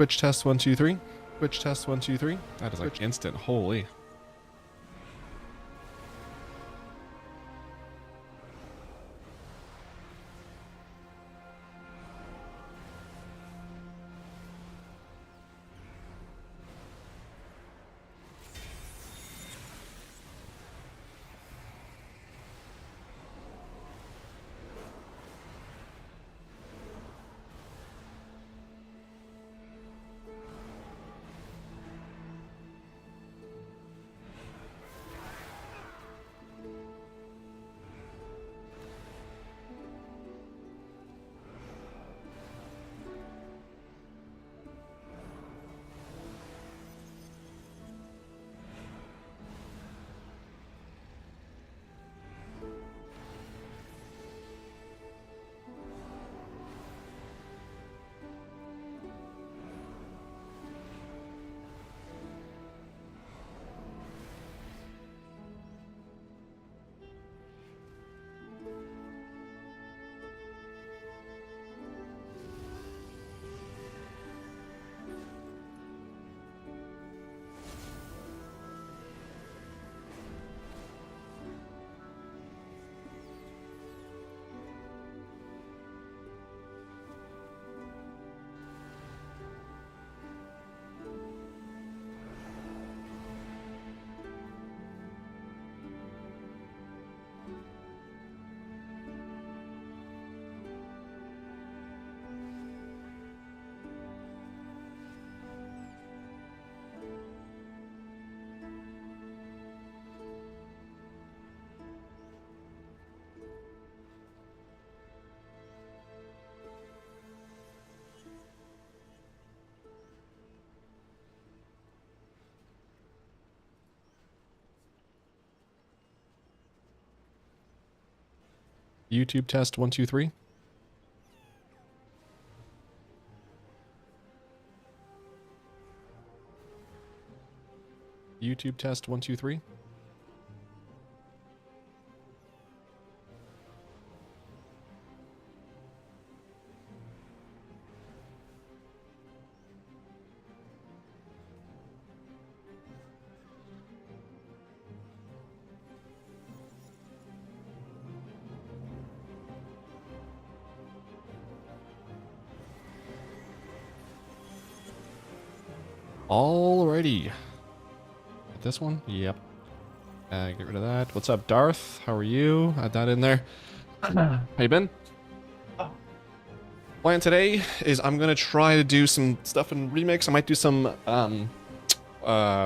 Twitch test 1 2 3. Twitch test 1 2 3. That is like instant. Holy. YouTube test 1 2 3. YouTube test 1 2 3. Alrighty. This one? Yep. Get rid of that. What's up, Darth? How are you? Add that in there. How you been? Plan today is I'm gonna try to do some stuff in Remix. I might do some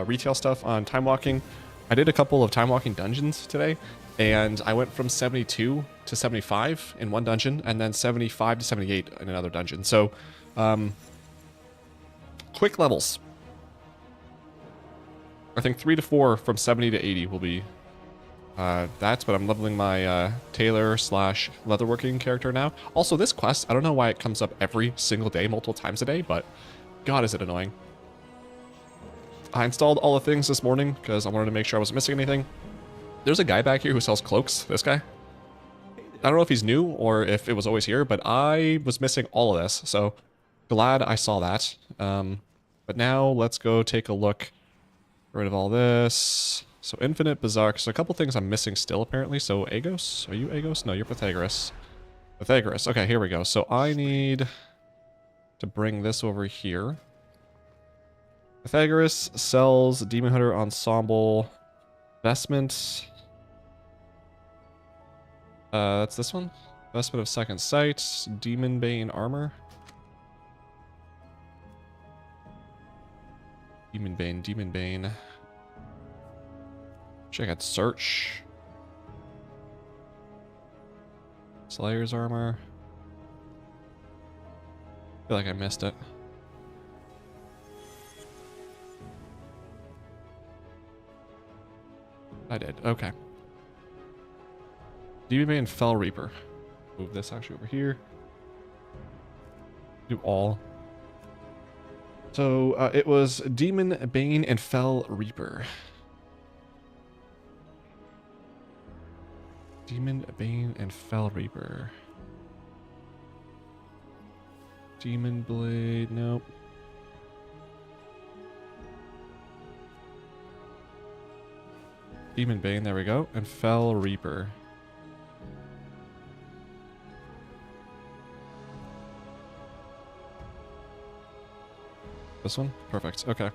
retail stuff on time walking. I did a couple of time walking dungeons today, and I went from 72 to 75 in one dungeon, and then 75 to 78 in another dungeon. So, quick levels. I think 3 to 4 from 70 to 80 will be that, but I'm leveling my tailor slash leatherworking character now. Also, this quest, I don't know why it comes up every single day, multiple times a day, but God, is it annoying. I installed all the things this morning because I wanted to make sure I wasn't missing anything. There's a guy back here who sells cloaks, this guy. I don't know if he's new or if it was always here, but I was missing all of this, so glad I saw that. But now let's go take a look. Get rid of all this. So infinite bizarre. So a couple things I'm missing still apparently. So Agos, are you Agos? No, you're Pythagoras. Pythagoras. Okay, here we go. So I need to bring this over here. Pythagoras sells Demon Hunter Ensemble Vestment. That's this one. Vestment of Second Sight. Demon Bane Armor. Demon Bane, Demon Bane. Check out Search. Slayer's Armor. I feel like I missed it. I did, okay. Demon Bane Fell Reaper. Move this actually over here. Do all. So it was Demon Bane and Fell Reaper. Demon Bane and Fell Reaper. Demon Blade, nope. Demon Bane, there we go. And Fell Reaper. This one? Perfect. Okay.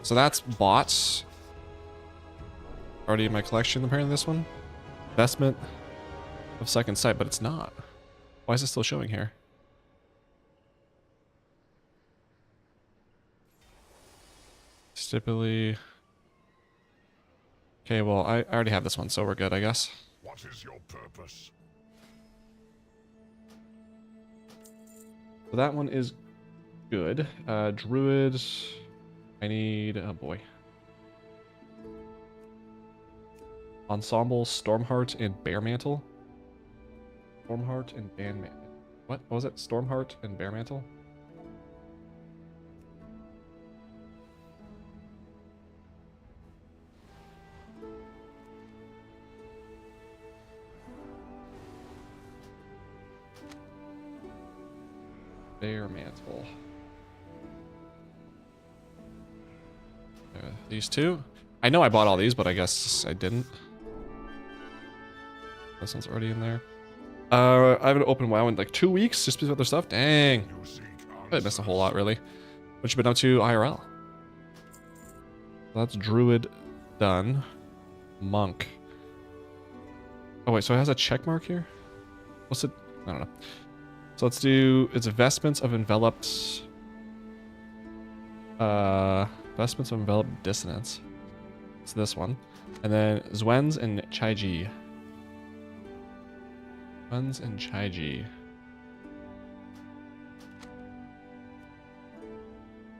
So that's bought. Already in my collection, apparently, this one. Investment of Second Sight, but it's not. Why is it still showing here? Stipuli. Okay, well, I already have this one, so we're good, I guess. What is your purpose? So that one is good. Druid. I need... Oh, boy. Ensemble, Stormheart, and Bearmantle. Stormheart and Bearmantle. What was it? Stormheart and Bearmantle? Bearmantle. These two. I know I bought all these, but I guess I didn't. This one's already in there. I haven't opened WoW in like 2 weeks just because of other stuff. Dang. I missed a whole lot, really. What you been up to IRL? That's Druid done. Monk. Oh, wait, so it has a check mark here? What's it? I don't know. So let's do its vestments of enveloped. Vestments of enveloped dissonance. It's this one. And then Zwens and Chaiji. Zwens and Chaiji.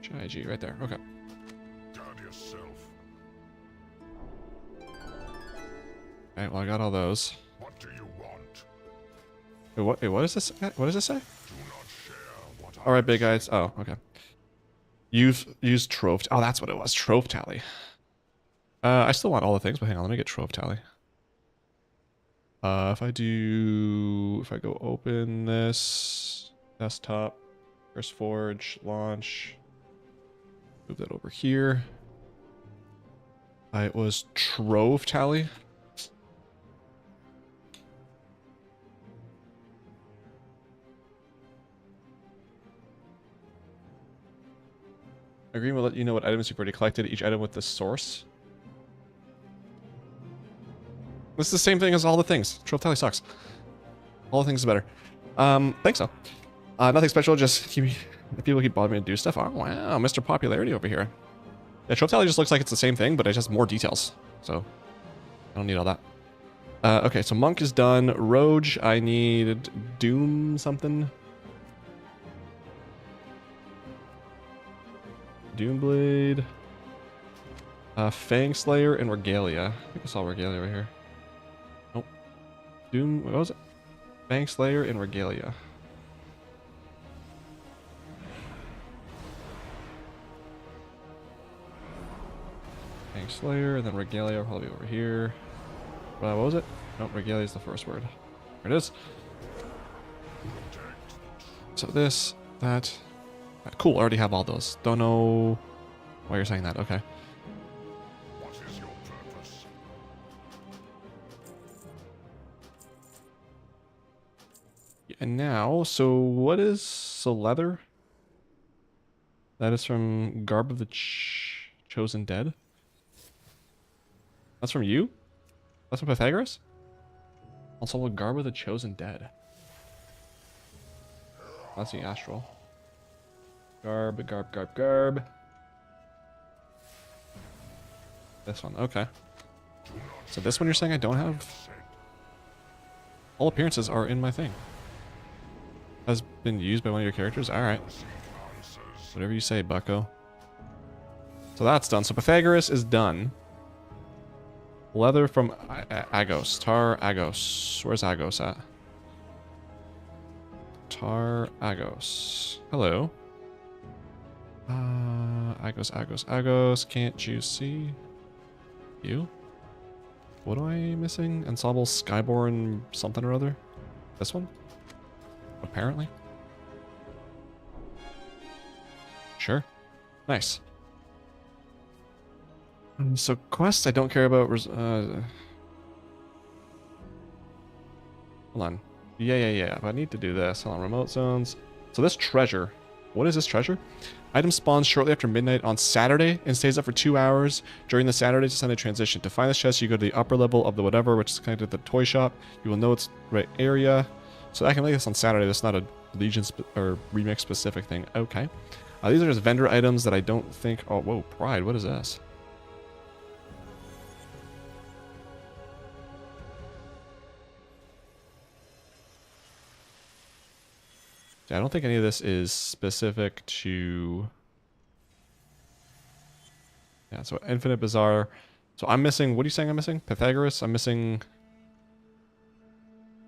Chaiji, right there. Okay. Guard yourself. Alright, well, I got all those. What do you want? Wait, what is this? What does this say? Do not share what I Alright, big guys. Oh, okay. Use Trove. Oh, that's what it was. Trove Tally. I still want all the things, but hang on, let me get Trove Tally. If I go open this desktop, Curse Forge, launch, move that over here. It was Trove Tally. Agreement will let you know what items you've already collected, each item with the source. This is the same thing as all the things. Trove Tally sucks. All the things is better. Thanks so. Nothing special, just people keep bothering me to do stuff. Oh, wow, Mr. Popularity over here. Yeah, Trove Tally just looks like it's the same thing, but it has more details. So, I don't need all that. Okay, so Monk is done. Roge, I need Doom something. Doomblade. Fang Slayer and Regalia. I think I saw Regalia right here. Nope. What was it? Fang Slayer and Regalia. Fang Slayer, and then Regalia will probably be over here. What was it? Nope, Regalia is the first word. There it is. So this, that. Cool, I already have all those. Don't know why you're saying that. Okay. What is your purpose? And now, so what is leather? That is from Garb of the Chosen Dead. That's from you? That's from Pythagoras? Also, Garb of the Chosen Dead. That's the Astral. Garb. This one, okay. So this one you're saying I don't have? All appearances are in my thing. Has been used by one of your characters? Alright. Whatever you say, bucko. So that's done. So Pythagoras is done. Leather from Agos. Tar Agos. Where's Agos at? Tar Agos. Hello. Agos. Can't you see? You? What am I missing? Ensemble Skyborn something or other? This one? Apparently. Sure. Nice. So quests I don't care about. Hold on. Yeah. But I need to do this. Hold on. Remote zones. So this treasure. What is this treasure? Item spawns shortly after midnight on Saturday and stays up for 2 hours during the Saturday to Sunday transition. To find this chest, you go to the upper level of the whatever, which is connected to the toy shop. You will know its right area. So I can make this on Saturday. That's not a Legion or remix specific thing. Okay. These are just vendor items that I don't think... Oh, whoa. Pride. What is this? I don't think any of this is specific to... Yeah, so Infinite Bazaar. So I'm missing... What are you saying I'm missing? Pythagoras? I'm missing...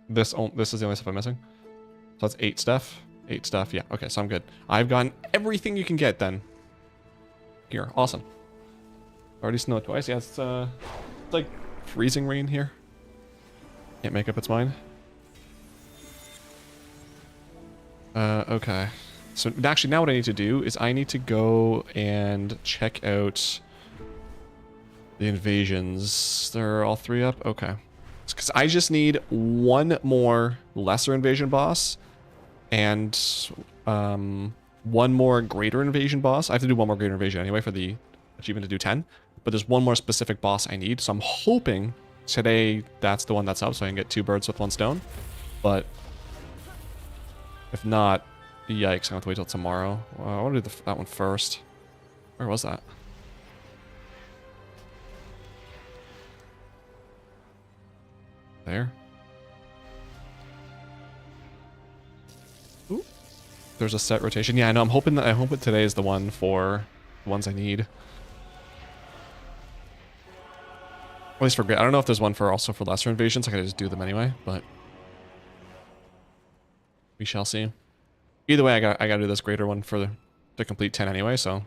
This is the only stuff I'm missing. So that's 8 stuff. 8 stuff, yeah. Okay, so I'm good. I've gotten everything you can get then. Here, awesome. Already snowed twice. Yeah, it's like freezing rain here. Can't make up its mind. Okay. So actually now what I need to do is I need to go and check out the invasions. They're all 3 up? Okay. Because I just need one more lesser invasion boss and one more greater invasion boss. I have to do one more greater invasion anyway for the achievement to do 10. But there's one more specific boss I need. So I'm hoping today that's the one that's up so I can get 2 birds with 1 stone. But if not, yikes, I have to wait till tomorrow. I want to do that one first. Where was that? There. Ooh. There's a set rotation. Yeah, I know. I'm hoping that today is the one for the ones I need. At least for great. I don't know if there's one for also for lesser invasions. I could just do them anyway, but we shall see. Either way, I gotta do this greater one to complete 10 anyway. So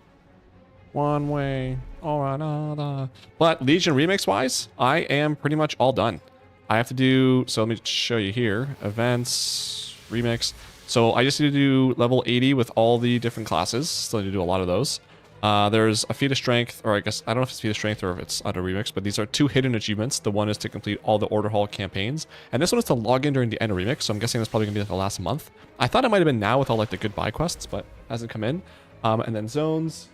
one way or another. But Legion remix wise, I am pretty much all done. I have to do, so let me show you here. Events, remix. So I just need to do level 80 with all the different classes. So I need to do a lot of those. There's a feat of strength, or I guess, I don't know if it's feat of strength or if it's under remix, but these are 2 hidden achievements. The one is to complete all the Order Hall campaigns. And this one is to log in during the end of remix, so I'm guessing that's probably going to be like the last month. I thought it might have been now with all like the goodbye quests, but hasn't come in. And then zones.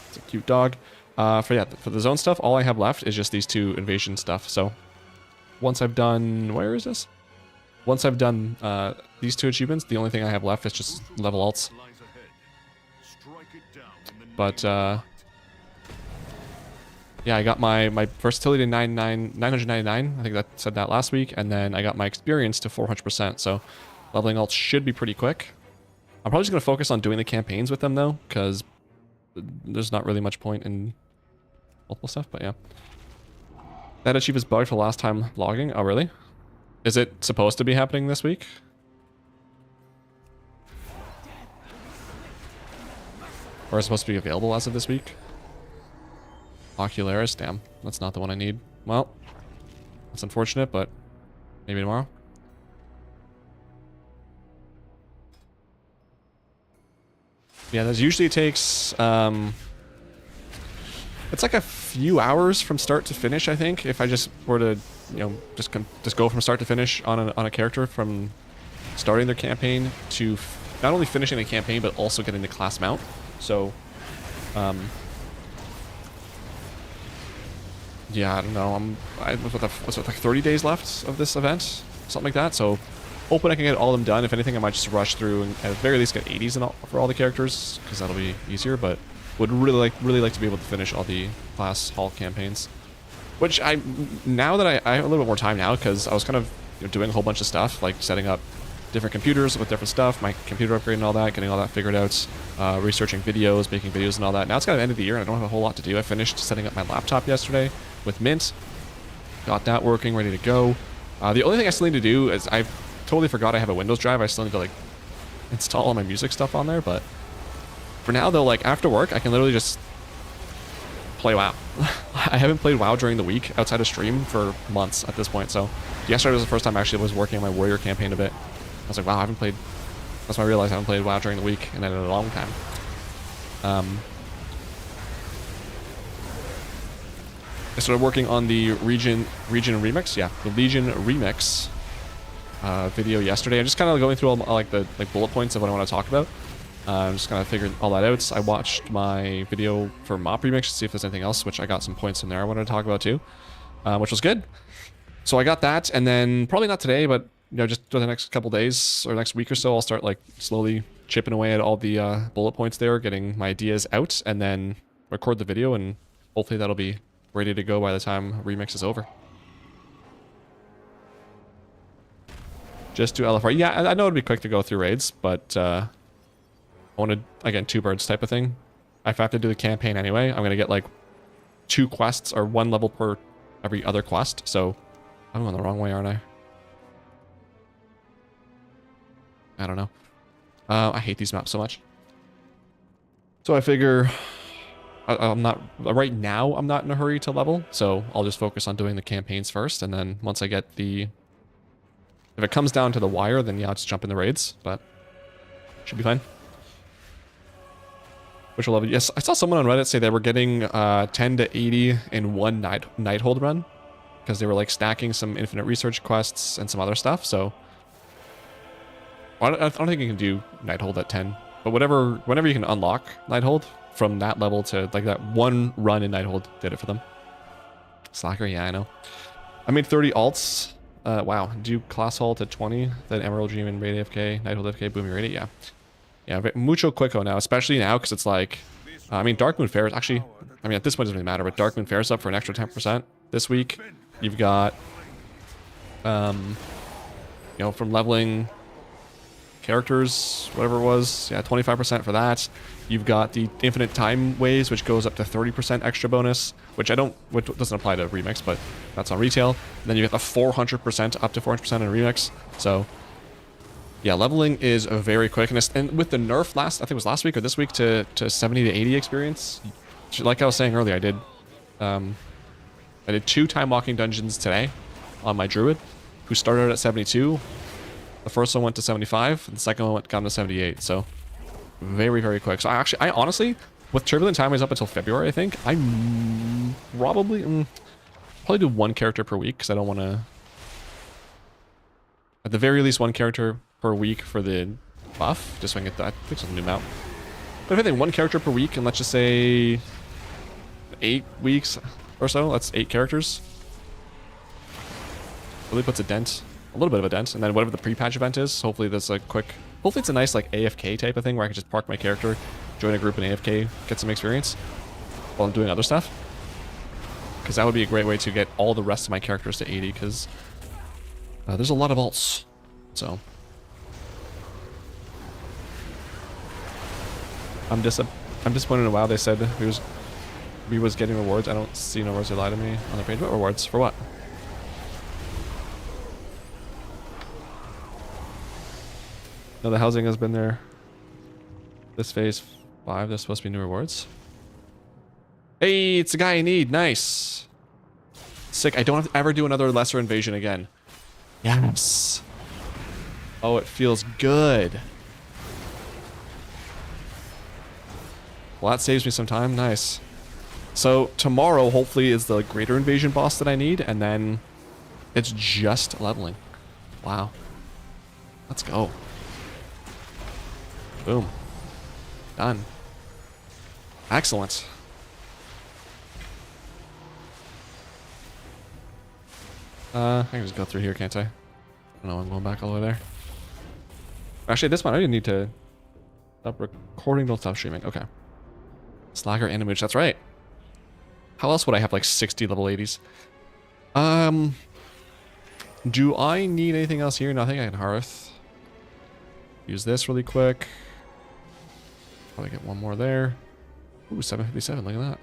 It's a cute dog. For the zone stuff, all I have left is just these 2 invasion stuff. So once I've done, where is this? Once I've done these 2 achievements, the only thing I have left is just level alts. But yeah, I got my versatility to 999. I think that said that last week, and then I got my experience to 400%. So leveling alts should be pretty quick. I'm probably just gonna focus on doing the campaigns with them though, because there's not really much point in multiple stuff. But yeah. That achieve is bugged for last time logging. Oh, really? Is it supposed to be happening this week? Or is it supposed to be available as of this week? Ocularis, damn. That's not the one I need. Well, that's unfortunate, but maybe tomorrow. Yeah, that usually takes... it's like a few hours from start to finish, I think. If I just were to, you know, just go from start to finish on a character from starting their campaign to not only finishing the campaign, but also getting the class mount. So, yeah, I don't know. What's it, like 30 days left of this event? Something like that. So, hoping I can get all of them done. If anything, I might just rush through and at the very least get 80s for all the characters, because that'll be easier, but would really like to be able to finish all the class hall campaigns. Which now that I have a little bit more time now, because I was kind of doing a whole bunch of stuff, like setting up different computers with different stuff, my computer upgrade and all that, getting all that figured out, researching videos, making videos and all that. Now it's kind of end of the year and I don't have a whole lot to do. I finished setting up my laptop yesterday with Mint. Got that working, ready to go. The only thing I still need to do is I totally forgot I have a Windows drive. I still need to like install all my music stuff on there, but for now though, like after work, I can literally just play WoW. I haven't played WoW during the week outside of stream for months at this point, so yesterday was the first time I actually was working on my warrior campaign a bit. I was like, wow, I haven't played... That's when I realized I haven't played WoW during the week and in a long time. I started working on the Region Remix. Yeah, the Legion Remix video yesterday. I'm just kind of going through all like the bullet points of what I want to talk about. I'm just kind of figuring all that out. I watched my video for Mop Remix to see if there's anything else, which I got some points in there I wanted to talk about too, which was good. So I got that, and then probably not today, but you know, just for the next couple days or next week or so, I'll start like slowly chipping away at all the bullet points there, getting my ideas out, and then record the video, and hopefully that'll be ready to go by the time Remix is over. Just do LFR. Yeah, I know it'd be quick to go through raids, but I wanted, again, two birds type of thing. If I have to do the campaign anyway, I'm going to get like 2 quests or 1 level per every other quest. So I'm going the wrong way, aren't I? I don't know. I hate these maps so much. So I figure I'm not, right now, I'm not in a hurry to level. So I'll just focus on doing the campaigns first. And then once I get the, if it comes down to the wire, then yeah, I'll just jump in the raids, but should be fine. Which I love. Yes, I saw someone on Reddit say they were getting 10 to 80 in one Nighthold run because they were like stacking some infinite research quests and some other stuff. So I don't think you can do Nighthold at 10, but whenever you can unlock Nighthold from that level to like that one run in Nighthold did it for them. Slacker, yeah, I know. I made 30 alts. Wow, do class ult at 20, then Emerald Dream and Raid AFK, Nighthold AFK, Boom, you're ready, yeah. Yeah, mucho quico now, especially now, because it's like, I mean, Dark Moon Fair is actually, I mean, at this point it doesn't really matter, but Dark Moon Fair is up for an extra 10% this week. You've got, you know, from leveling characters, whatever it was, yeah, 25% for that. You've got the Infinite Time Ways, which goes up to 30% extra bonus, which doesn't apply to Remix, but that's on retail. And then you get the 400%, up to 400% in Remix, so... yeah, leveling is very quick, and with the nerf I think it was last week or this week to 70 to 80 experience, like I was saying earlier, I did 2 time walking dungeons today on my druid, who started at 72. The first one went to 75, and the second one got to 78. So very, very quick. So I honestly, with Turbulent Time is up until February, I think I probably do 1 character per week because I don't want to. At the very least, 1 character per week for the buff, just so I can get that. I think it's a new map. But if I think 1 character per week, and let's just say 8 weeks or so, that's 8 characters. Really puts a dent, a little bit of a dent, and then whatever the pre-patch event is, hopefully that's a quick, hopefully it's a nice like AFK type of thing where I can just park my character, join a group in AFK, get some experience while I'm doing other stuff. Because that would be a great way to get all the rest of my characters to 80, because there's a lot of alts, so. I'm disappointed in WoW. They said we was getting rewards. I don't see no rewards. They lied to me on the page. What rewards? For what? No, the housing has been there. This phase 5, there's supposed to be new rewards. Hey, it's the guy I need. Nice. Sick. I don't have to ever do another lesser invasion again. Yes. Oh, it feels good. Well, that saves me some time. Nice. So tomorrow, hopefully, is the greater invasion boss that I need, and then it's just leveling. Wow. Let's go. Boom. Done. Excellent. I can just go through here, can't I? I don't know, I'm going back all the way there. Actually, at this point, I didn't need to stop recording, don't stop streaming. Okay. Slacker and Image, that's right. How else would I have like 60 level 80s? Do I need anything else here? Nothing. I can Hearth. Use this really quick. Probably get one more there. Ooh, 757, look at that.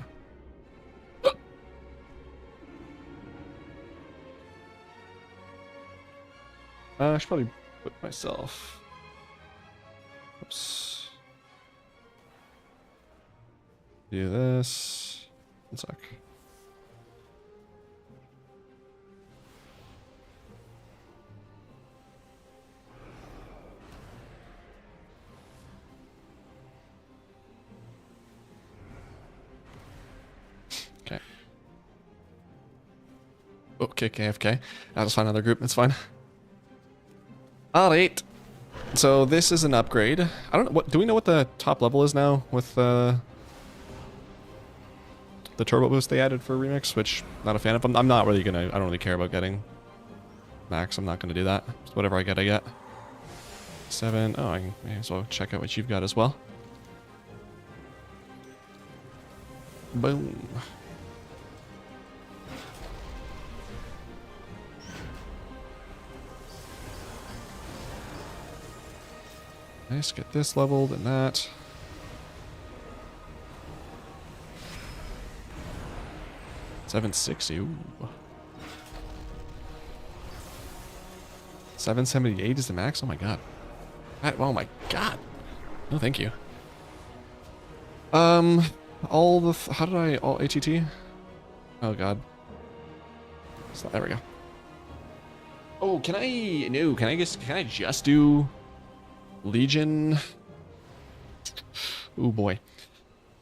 I should probably put myself. Oops. Do this. One sec. Okay. kick AFK. I'll just find another group. It's fine. Alright. So this is an upgrade. I don't know. Do we know what the top level is now with the turbo boost they added for Remix? Which, not a fan of. I'm not really gonna. I don't really care about getting max. I'm not gonna do that. Just whatever I get. 7. Oh, I may as well check out what you've got as well. Boom. Nice, get this leveled and that. $760. Ooh. 778 is the max? Oh my god. Oh my god. No, thank you. All the... how did I... all ATT? Oh god. So, there we go. Oh, can I... no, can I just do... Legion? Oh boy.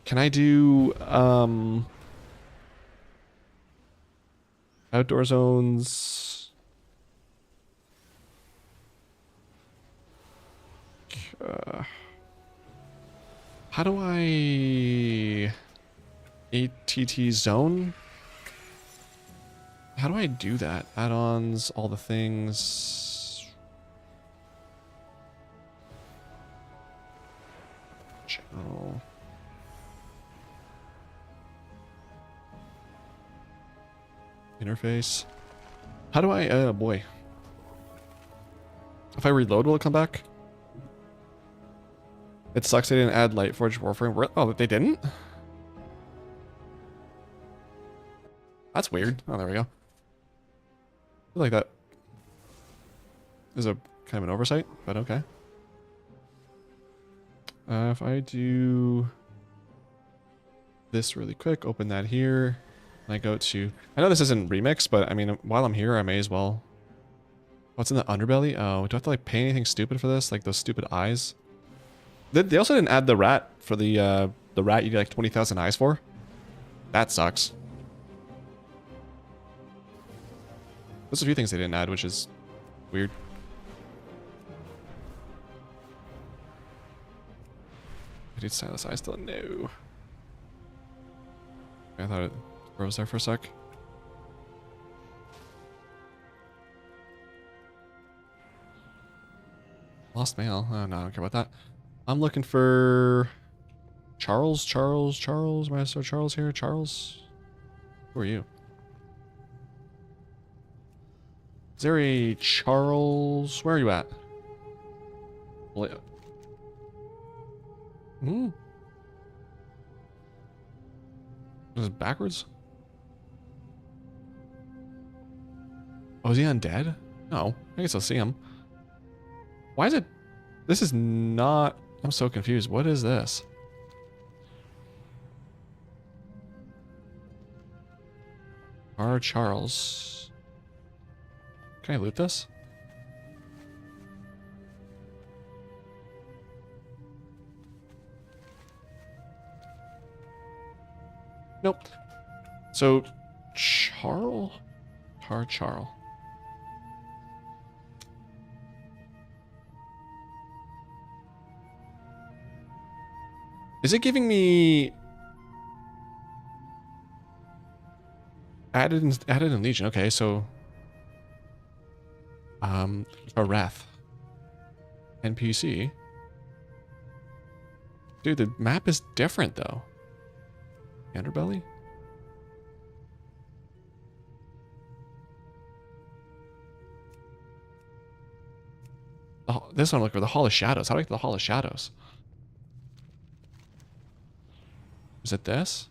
Can I do... outdoor zones? How do I... ATT zone? How do I do that? Add-ons, all the things... General... Interface. How do I... oh boy. If I reload, will it come back? It sucks they didn't add Lightforged Warframe. Oh, they didn't? That's weird. Oh, there we go. I feel like that is a kind of an oversight, but okay. If I do this really quick, open that here, and I go to... I know this isn't Remix, but I mean, while I'm here, I may as well... What's in the underbelly? Oh, do I have to like pay anything stupid for this? Like those stupid eyes? They also didn't add the rat for the rat you get like 20,000 eyes for. That sucks. There's a few things they didn't add, which is weird. I did silence eyes still. No. I thought it froze there for a sec. Lost mail. Oh no, I don't care about that. I'm looking for Charles. Master Charles here. Charles? Who are you? Is there a Charles? Where are you at? Hmm? Is it backwards? Oh, is he undead? No. I guess I'll see him. Why is it... This is not... I'm so confused. What is this? R. Charles. Can I loot this? Nope. So, Charles? Charles. Is it giving me added in Legion? Okay, so a Wrath NPC. Dude, the map is different though. Underbelly? Oh, this one I'm looking for the Hall of Shadows. How do I get to the Hall of Shadows? Is it this?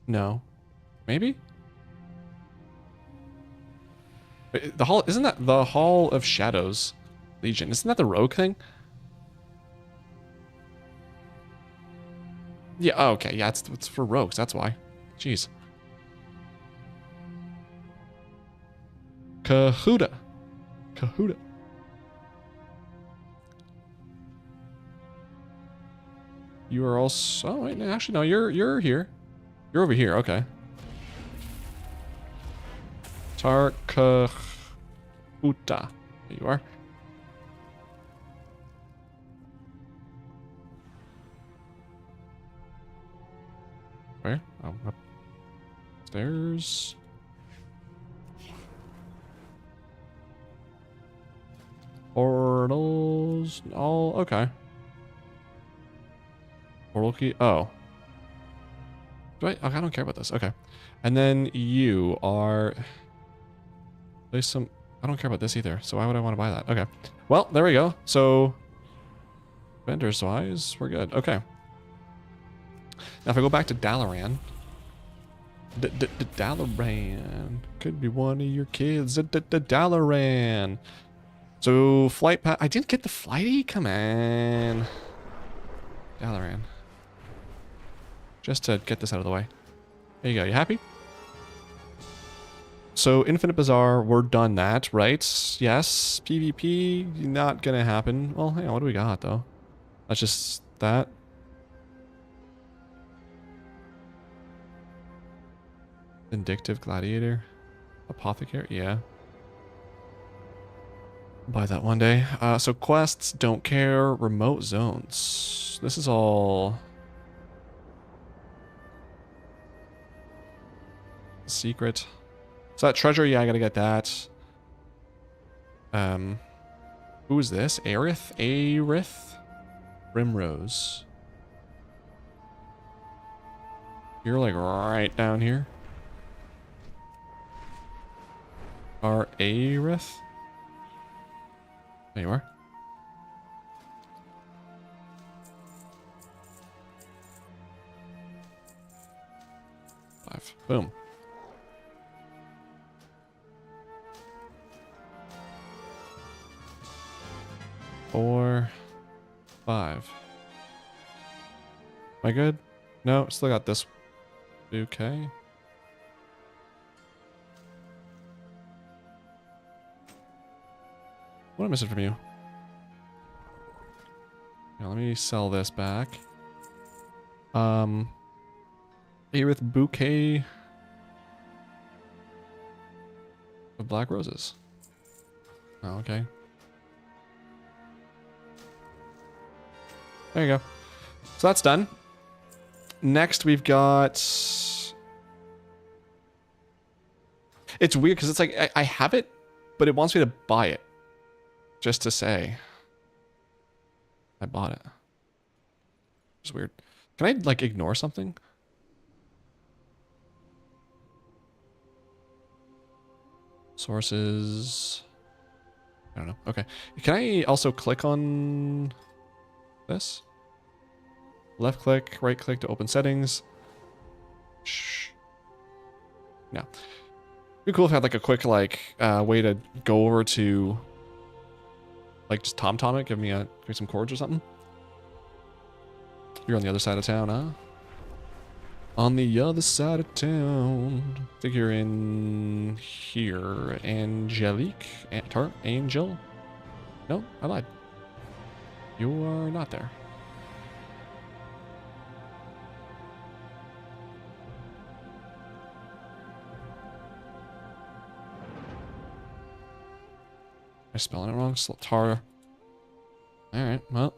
No. Maybe? The hall, isn't that the Hall of Shadows Legion? Isn't that the rogue thing? Yeah, oh, okay. Yeah, it's for rogues, that's why. Jeez. Cahuda. You are also... Oh, wait, no, actually, no, you're here. You're over here, okay. Tarkahuta. There you are. Where? Oh, upstairs. Portals. Oh, okay. Portal key. Oh. Do I? Okay, I don't care about this. Okay. And then you are. There's some. I don't care about this either. So why would I want to buy that? Okay. Well, there we go. So vendors wise, we're good. Okay. Now if I go back to Dalaran. Dalaran. Could be one of your kids. Dalaran. So flight path. I didn't get the flighty. Come on. Dalaran. Just to get this out of the way. There you go. You happy? So Infinite Bazaar, we're done that, right? Yes. PvP, not gonna happen. Well, hang on, what do we got though? That's just that. Vindictive Gladiator. Apothecary, yeah. Buy that one day. So quests, don't care. Remote zones. This is all secret. So that treasure, yeah, I gotta get that. Who is this? Aerith? Primrose. You're like right down here. Are Aerith? There you are. Five. Boom. Four. Five. Am I good? No, still got this bouquet. What am I missing from you? Now let me sell this back. Here with bouquet of black roses. Oh, okay. There you go. So that's done. Next we've got... It's weird because it's like I have it, but it wants me to buy it. Just to say I bought it. It's weird. Can I like ignore something? Sources. I don't know. Okay. Can I also click on this? Left click, right click to open settings. Shh. No. It'd be cool if I had like a quick like way to go over to like just TomTom it, give me some chords or something. You're on the other side of town, huh? On the other side of town. I think you're in here. Angelique? Angel? No, I lied. You are not there. Am I spelling it wrong? Tar. Alright, well.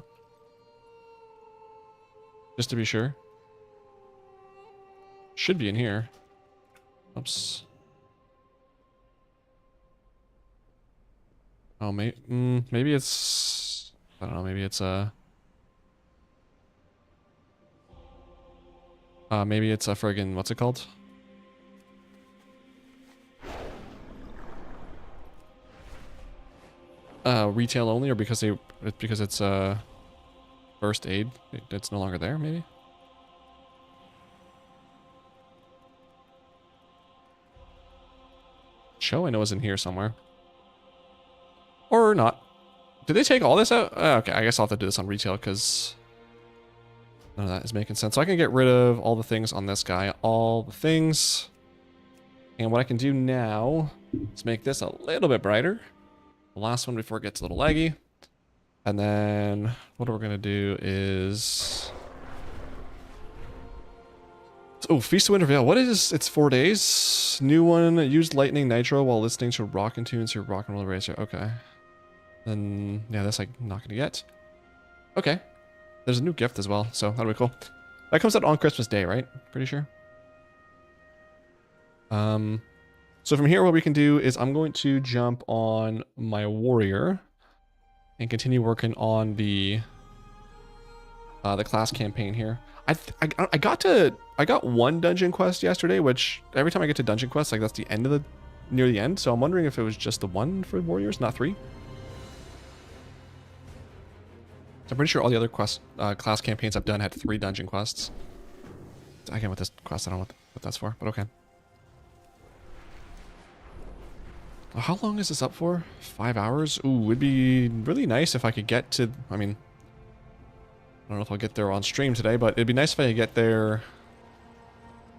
Just to be sure. Should be in here. Oops. Oh, maybe it's... I don't know, maybe it's maybe it's a friggin... What's it called? Retail only, or because it's first aid, it's no longer there, maybe? Show I know is in here somewhere. Or not. Did they take all this out? Okay, I guess I'll have to do this on retail because none of that is making sense. So I can get rid of all the things on this guy. All the things. And what I can do now is make this a little bit brighter. The last one before it gets a little laggy. And then what we're going to do is Oh, Feast of Winter Veil. What is it's 4 days. New one. Use lightning nitro while listening to rockin' tunes to rock and roll racer. Okay. Then yeah, that's like not gonna get. Okay. There's a new gift as well, so that'll be cool. That comes out on Christmas Day, right? Pretty sure. So from here, what we can do is I'm going to jump on my warrior and continue working on the class campaign here. I got one dungeon quest yesterday, which every time I get to dungeon quests, like that's the end of the near the end. So I'm wondering if it was just the one for warriors, not 3. I'm pretty sure all the other class campaigns I've done had 3 dungeon quests. Again, with this quest, I don't know what that's for, but okay. How long is this up for? 5 hours? Ooh, it'd be really nice if I could get to, I mean, I don't know if I'll get there on stream today, but it'd be nice if I could get there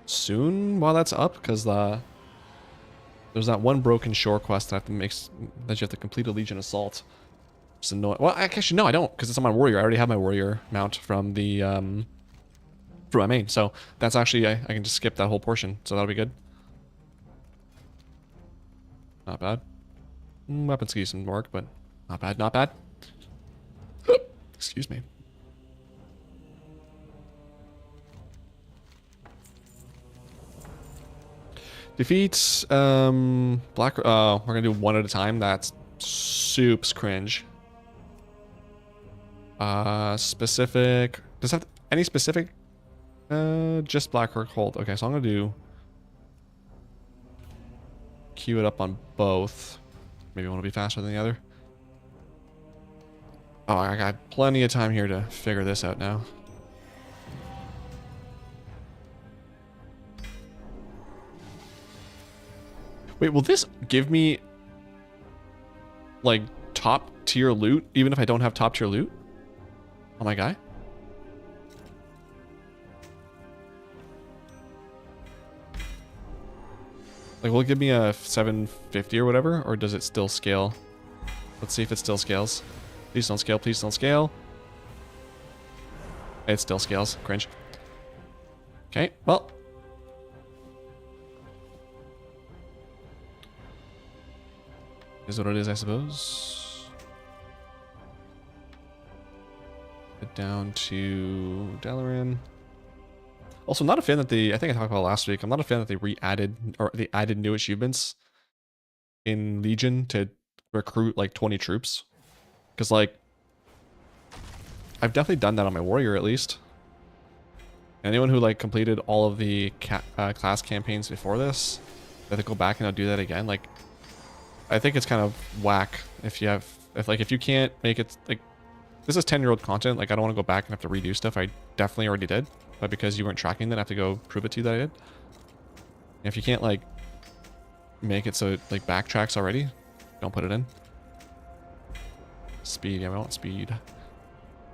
soon while that's up, because there's that one broken shore quest that I have to that you have to complete a Legion Assault. It's annoying. Well, actually, no, I don't, because it's on my warrior. I already have my warrior mount from the, from my main, so that's actually, I can just skip that whole portion, so that'll be good. Not bad. Weapon skis can work, but not bad, not bad. Excuse me. Defeats, black, we're gonna do one at a time. That's soups cringe. Specific, does it have any specific, just black or cold. Okay, so I'm gonna do, queue it up on both. Maybe one will be faster than the other. Oh, I got plenty of time here to figure this out now. Wait, will this give me like top tier loot even if I don't have top tier loot on my guy? Like, will it give me a 750 or whatever, or does it still scale? Let's see if it still scales. Please don't scale, please don't scale. It still scales. Cringe. Okay, well. Is what it is, I suppose. Get down to Dalaran. Also, not a fan that I think I talked about last week, I'm not a fan that they they added new achievements in Legion to recruit like 20 troops. Because like, I've definitely done that on my warrior at least. Anyone who like completed all of the class campaigns before this, that they go back and I'll do that again. Like, I think it's kind of whack if you can't make it, like, this is 10-year-old content. Like, I don't want to go back and have to redo stuff I definitely already did. But because you weren't tracking that, I have to go prove it to you that I did. And if you can't, like, make it so it, like, backtracks already, don't put it in. Speed, yeah, we want speed.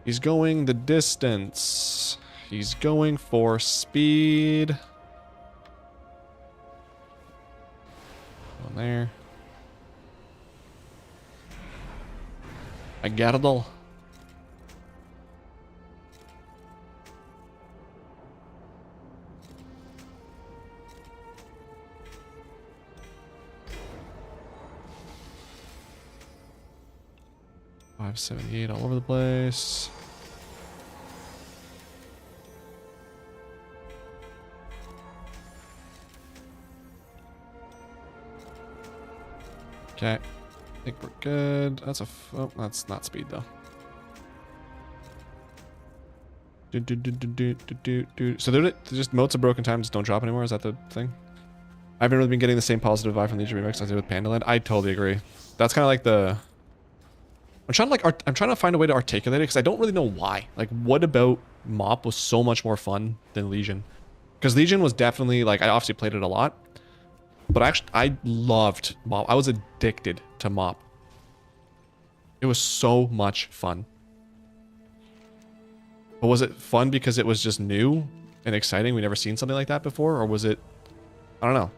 He's going the distance. He's going for speed. On there. I got it all. $578 all over the place. Okay, I think we're good. That's oh, that's not speed though. So they're just motes of broken time just don't drop anymore. Is that the thing? I haven't really been getting the same positive vibe from Legion Remix as I did with Pandaland. I totally agree. That's kind of like the. I'm trying to find a way to articulate it because I don't really know why. Like, what about MoP was so much more fun than Legion? Because Legion was definitely like, I obviously played it a lot, but I loved MoP. I was addicted to MoP. It was so much fun. But was it fun because it was just new and exciting? We never seen something like that before, or was it? I don't know.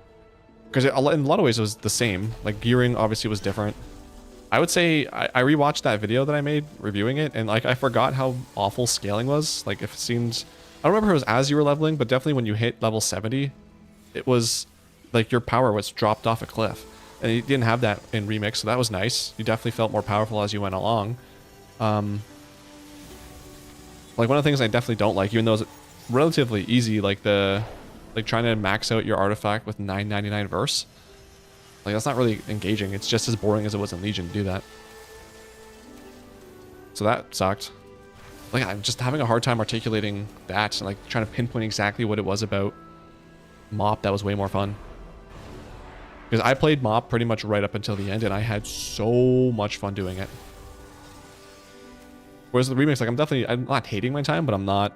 Because in a lot of ways it was the same. Like, gearing obviously was different. I would say I rewatched that video that I made reviewing it, and like I forgot how awful scaling was. Like, if it seemed I don't remember if it was as you were leveling, but definitely when you hit level 70, it was like your power was dropped off a cliff. And you didn't have that in Remix, so that was nice. You definitely felt more powerful as you went along. Like one of the things I definitely don't like, even though it's relatively easy, like trying to max out your artifact with 999 verse. Like that's not really engaging. It's just as boring as it was in Legion to do that. So that sucked. Like I'm just having a hard time articulating that and like trying to pinpoint exactly what it was about Mop that was way more fun. Because I played Mop pretty much right up until the end and I had so much fun doing it. Whereas the remix, like I'm not hating my time, but I'm not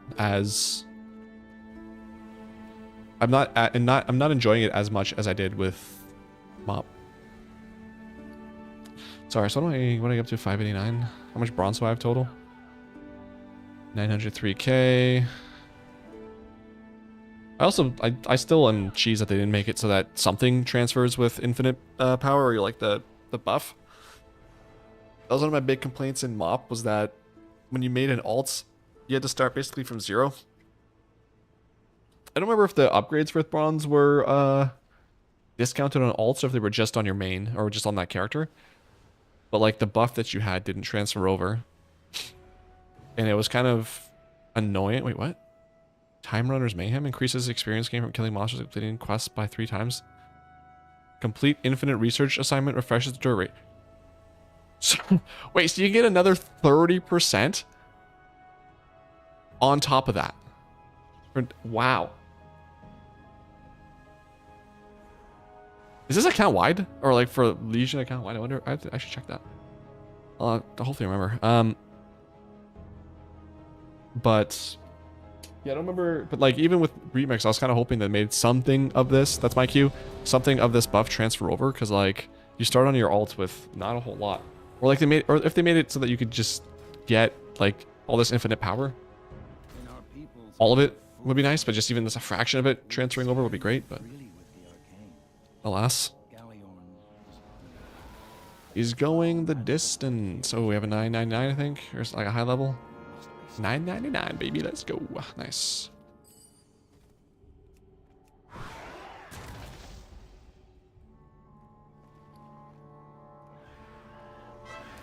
enjoying it as much as I did with Mop. Sorry, so what do I get up to? 589? How much bronze do I have total? 903k. I still am cheesed that they didn't make it so that something transfers with infinite power, or like the buff. That was one of my big complaints in Mop, was that when you made an alt, you had to start basically from 0. I don't remember if the upgrades with bronze were discounted on alts or if they were just on your main or just on that character. But like the buff that you had didn't transfer over. And it was kind of annoying. Wait, what? Time Runner's Mayhem increases experience gain from killing monsters and completing quests by 3 times. Complete infinite research assignment refreshes the door rate. So, wait, so you get another 30% on top of that? Wow. Is this account wide? Or like for Legion account wide? I wonder. I should check that. I'll hopefully remember. But yeah, I don't remember. But like even with Remix, I was kind of hoping that made something of this. That's my cue. Something of this buff transfer over, because like you start on your alt with not a whole lot, or like if they made it so that you could just get like all this infinite power. All of it would be nice, but just even just a fraction of it transferring over would be great. But alas, he's going the distance. Oh, we have a 999, I think, or like a high level. 999, baby, let's go. Nice.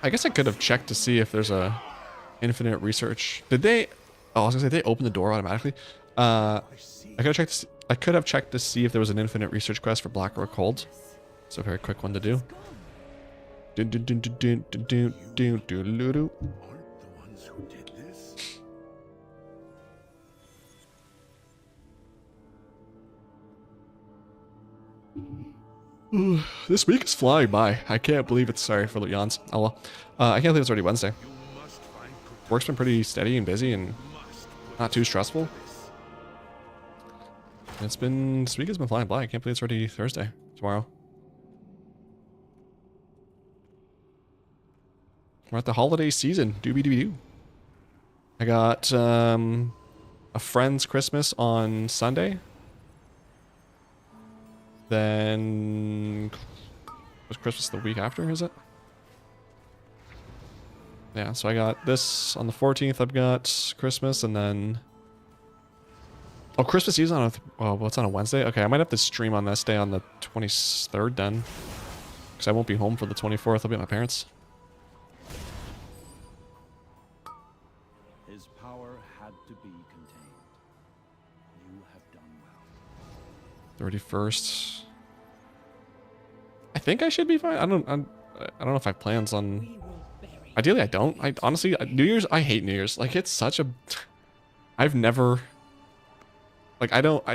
I guess I could have checked to see if there's a infinite research. Did they? Oh, I was gonna say they opened the door automatically. I could have checked to see if there was an infinite research quest for Black or Cold. It's a very quick one to do. This week is flying by. I can't believe it's. Sorry for the yawns. Oh well. I can't believe it's already Wednesday. Work's been pretty steady and busy and not too stressful. This week has been flying by. I can't believe it's already Thursday. Tomorrow. We're at the holiday season. Doobie-doobie-doo. I got a friend's Christmas on Sunday. Then was Christmas the week after, is it? Yeah, so I got this on the 14th. I've got Christmas, and then oh, Christmas Eve's on what's on a Wednesday? Okay, I might have to stream on this day on the 23rd then, because I won't be home for the 24th. I'll be at my parents'. His power had to be contained. You have done well. 31st. I think I should be fine. I don't know if I have plans on. Ideally, I don't. I honestly, New Year's. I hate New Year's. Like it's such a. I've never. Like I don't.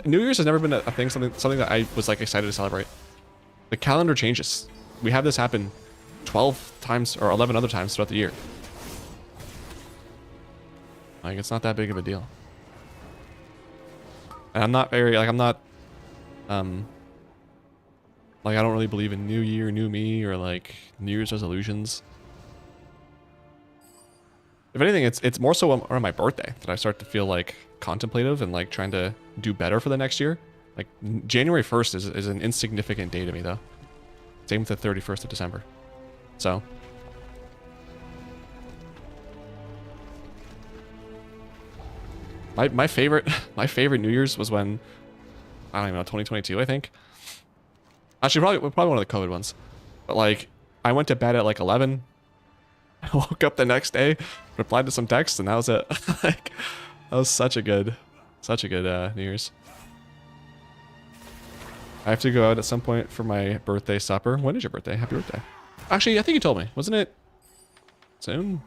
New Year's has never been a thing. Something that I was like excited to celebrate. The calendar changes. We have this happen 12 times or 11 other times throughout the year. Like it's not that big of a deal. And I'm not very like I'm not. Like I don't really believe in New Year, New Me, or like New Year's resolutions. If anything, it's more so on my birthday that I start to feel like contemplative and like trying to do better for the next year. Like January 1st is an insignificant day to me though. Same with the 31st of December. So. My favorite my favorite New Year's was when, I don't even know, 2022 I think. Actually, probably one of the COVID ones. But like, I went to bed at like 11. I woke up the next day, replied to some texts, and that was it. Like, that was such a good New Year's. I have to go out at some point for my birthday supper. When is your birthday? Happy birthday. Actually, I think you told me. Wasn't it soon?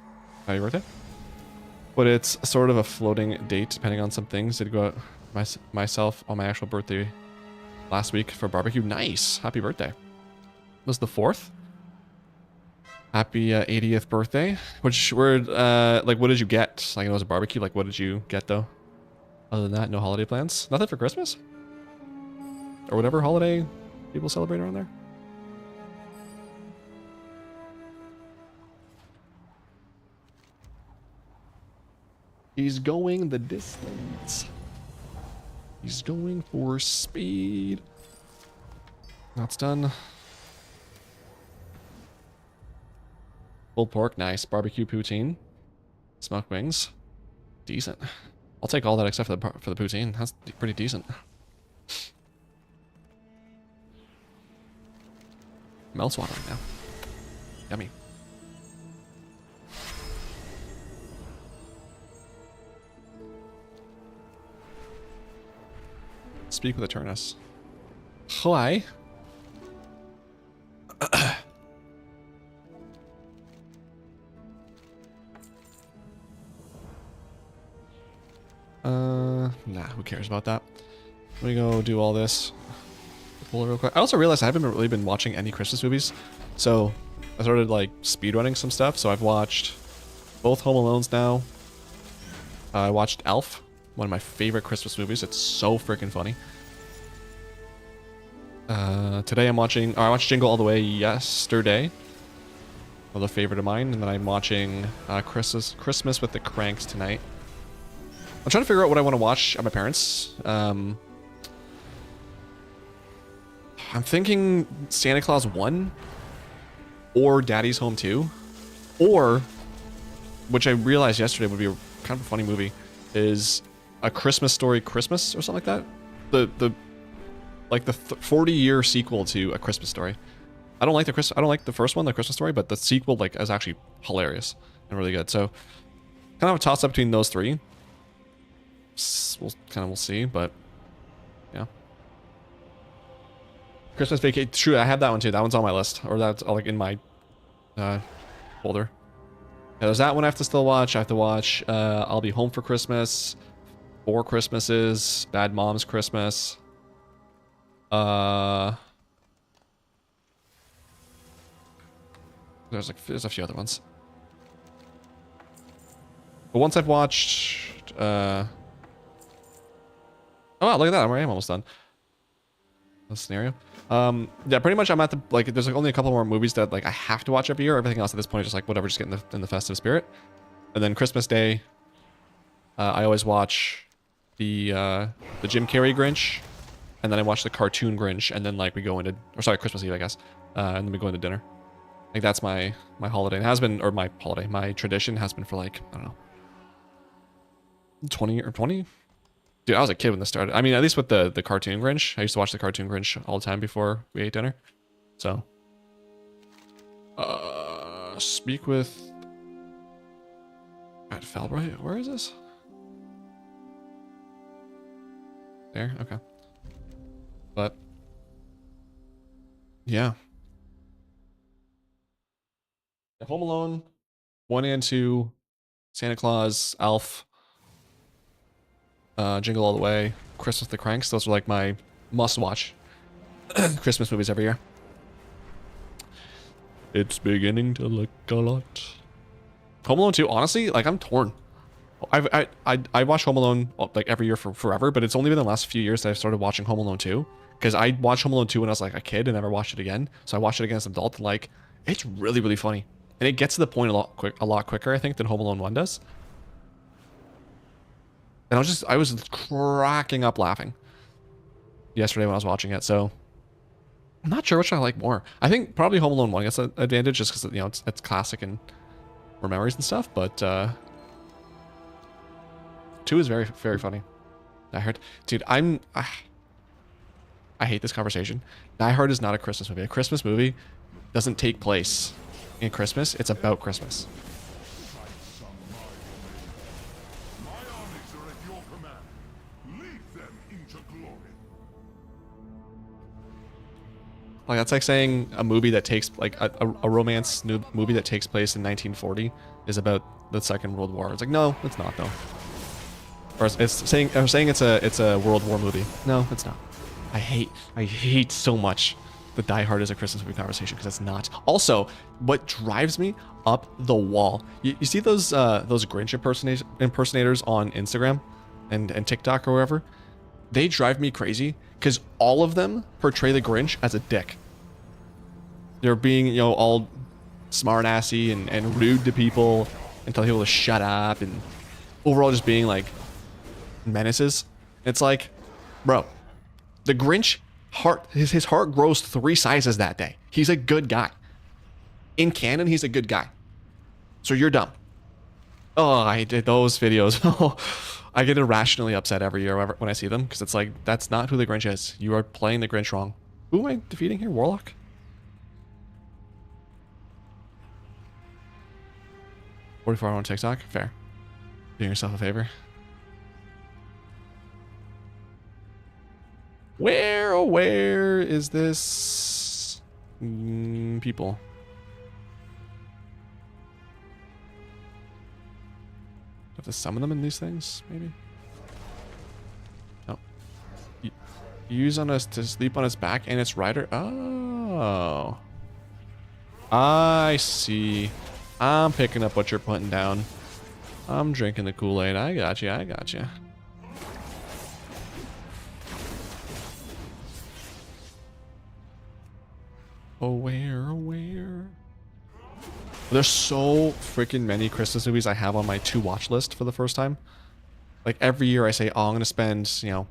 Happy birthday? But it's sort of a floating date depending on some things. Did go out myself on my actual birthday last week for barbecue. Nice. Happy birthday. It was the 4th. Happy 80th birthday. Which word, like, what did you get? Like, it was a barbecue. Like, what did you get though? Other than that, no holiday plans? Nothing for Christmas? Or whatever holiday people celebrate around there? He's going the distance. He's going for speed. That's done. Pulled pork, nice. Barbecue poutine. Smoked wings. Decent. I'll take all that except for the poutine. That's pretty decent. Mouth's watering now. Yummy. Speak with Eternus. Hi. Nah, who cares about that? Let me go do all this. Pull it real quick. I also realized I haven't really been watching any Christmas movies, so I started like speedrunning some stuff. So I've watched both Home Alones now. I watched Elf, one of my favorite Christmas movies. It's so freaking funny. Today I'm watching, I watched Jingle All the Way yesterday. Another favorite of mine. And then I'm watching Christmas with the Cranks tonight. I'm trying to figure out what I want to watch at my parents'. I'm thinking Santa Claus 1 or Daddy's Home 2, or, which I realized yesterday would be a kind of a funny movie, is A Christmas Story Christmas or something like that. The 40-year sequel to A Christmas Story. I don't like the first one, The Christmas Story, but the sequel like is actually hilarious and really good. So kind of a toss up between those three. We'll see, but yeah. Christmas Vacation. True, I have that one too. That one's on my list, or that's like in my folder. Yeah, there's that one I have to still watch. I have to watch I'll Be Home for Christmas, Four Christmases, Bad Moms Christmas. There's a few other ones. But once I've watched oh wow, look at that. I am almost done. The scenario. Yeah, pretty much I'm at the, like, there's like only a couple more movies that like I have to watch every year. Everything else at this point is just like whatever, just get in the festive spirit. And then Christmas Day, I always watch the Jim Carrey Grinch, and then I watch the cartoon Grinch, and then like we go into, or sorry, Christmas Eve, I guess, and then we go into dinner. Like that's my holiday. It has been, or my holiday, my tradition has been for like, I don't know, 20. Dude, I was a kid when this started. I mean, at least with the cartoon Grinch. I used to watch the cartoon Grinch all the time before we ate dinner. So, speak with at Falbright. Where is this? There. Okay. But yeah. Home Alone 1 and 2, Santa Claus, Elf. Jingle All the Way, Christmas with the Cranks. Those are like my must-watch Christmas movies every year. It's beginning to look a lot. Home Alone 2, honestly, like I'm torn. I watch Home Alone like every year for forever, but it's only been the last few years that I've started watching Home Alone 2. Because I watched Home Alone 2 when I was like a kid and never watched it again. So I watched it again as an adult, and like it's really, really funny. And it gets to the point a lot quicker, I think, than Home Alone 1 does. And I was cracking up laughing yesterday when I was watching it. So I'm not sure which I like more. I think probably Home Alone 1 gets an advantage just because, you know, it's classic and more memories and stuff. But 2 2 is very, very funny. Die Hard. Dude, I hate this conversation. Die Hard is not a Christmas movie. A Christmas movie doesn't take place in Christmas. It's about Christmas. My armies are at your command. Lead them into glory. Like, that's like saying a movie that takes, like, a romance movie that takes place in 1940 is about the Second World War. It's like, no, it's not, though. Or it's saying it's a World War movie. No, it's not. I hate so much the Die Hard is a Christmas movie conversation, because it's not. Also, what drives me up the wall, you see those Grinch impersonators on Instagram and TikTok or wherever? They drive me crazy because all of them portray the Grinch as a dick. They're being, you know, all smart-assy and rude to people and tell people to shut up, and overall just being like menaces. It's like, bro, the Grinch his heart grows 3 sizes that day. He's a good guy. In canon, he's a good guy. So you're dumb. Oh, I did those videos. I get irrationally upset every year when I see them, because it's like, that's not who the Grinch is. You are playing the Grinch wrong. Who am I defeating here? Warlock? 44 on TikTok? Fair. Doing yourself a favor. Where is this people? Have to summon them in these things, maybe? No. Use on us to sleep on its back and its rider. Oh. I see. I'm picking up what you're putting down. I'm drinking the Kool-Aid. I got you. I got you. Where? There's so freaking many Christmas movies I have on my to-watch list for the first time. Like, every year I say, oh, I'm going to spend, you know,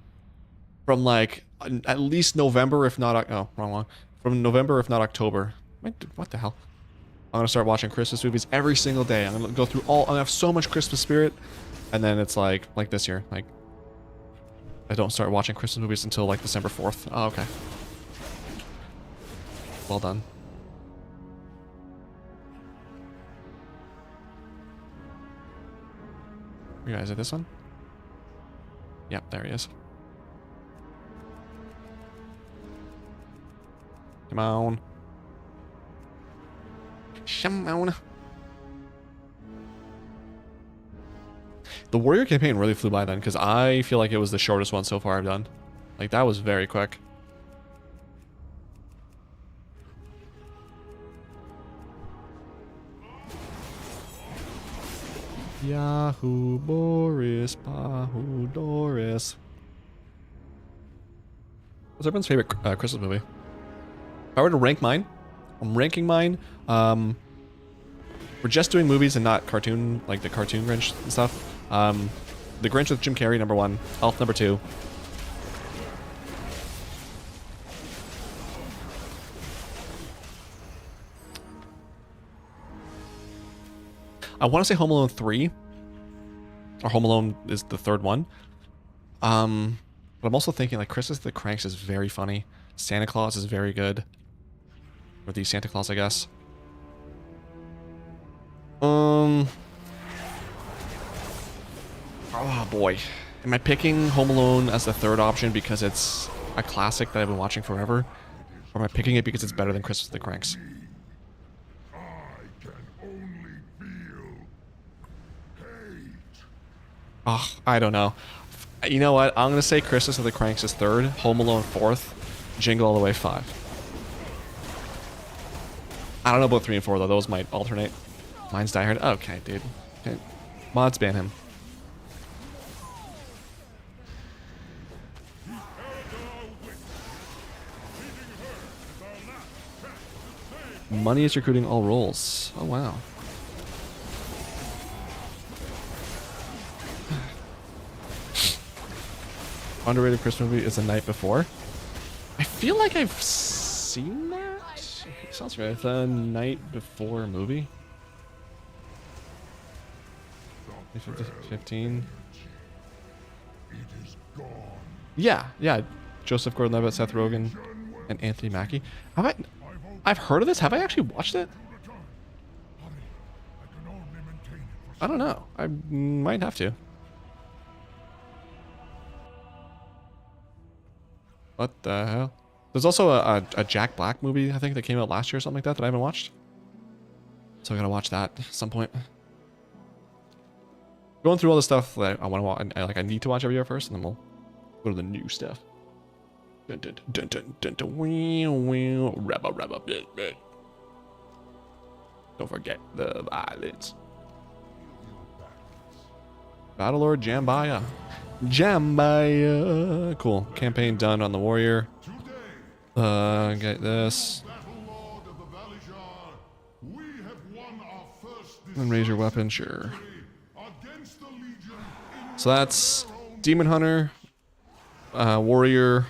from like at least November, if not, oh, wrong one. From November, if not October. What the hell? I'm going to start watching Christmas movies every single day. I'm going to go through all, I have so much Christmas spirit. And then it's like this year, like, I don't start watching Christmas movies until like December 4th. Oh, okay. Well done. You guys at this one? Yep, there he is. Come on. Come on. The Warrior campaign really flew by then, because I feel like it was the shortest one so far I've done. Like, that was very quick. Yahoo, Boris, Bahu, Doris. What's everyone's favorite Christmas movie? If I were to rank mine, I'm ranking mine. We're just doing movies and not cartoon, like the cartoon Grinch and stuff. The Grinch with Jim Carrey, number 1. Elf, number 2. I want to say Home Alone 3. Or Home Alone is the third one. But I'm also thinking, like, Christmas the Cranks is very funny. Santa Claus is very good. Or the Santa Claus, I guess. Oh boy. Am I picking Home Alone as the third option because it's a classic that I've been watching forever? Or am I picking it because it's better than Christmas the Cranks? I can only feel hate. Oh, I don't know. You know what? I'm going to say Christmas of the Cranks is third, Home Alone 4th, Jingle All the Way 5. I don't know about 3 and 4, though. Those might alternate. Mine's Die Hard. Okay, dude. Okay. Mods ban him. Money is recruiting all roles. Oh, wow. Underrated Christmas movie is The Night Before. I feel like I've seen that. Sounds right. The Night Before movie. 15. It is gone. Yeah. Joseph Gordon-Levitt, Seth Rogen, and Anthony Mackie. I've heard of this. Have I actually watched it? Hurry, I can only maintain it for I don't know. I might have to. What the hell? There's also a Jack Black movie, I think, that came out last year or something like that I haven't watched. So I gotta watch that at some point. Going through all the stuff that I want to watch, I need to watch every year first, and then we'll go to the new stuff. Dun, dun, dun, dun, dun, dun, rabba, rabba, blah, blah. Don't forget the violets. Battlelord Jambaya. Jambaya. Cool. Campaign done on the warrior. Get this. Battlelord of the Valijar, we have won our first And raise your weapon, sure. against the Legion in So that's Demon Hunter, Warrior,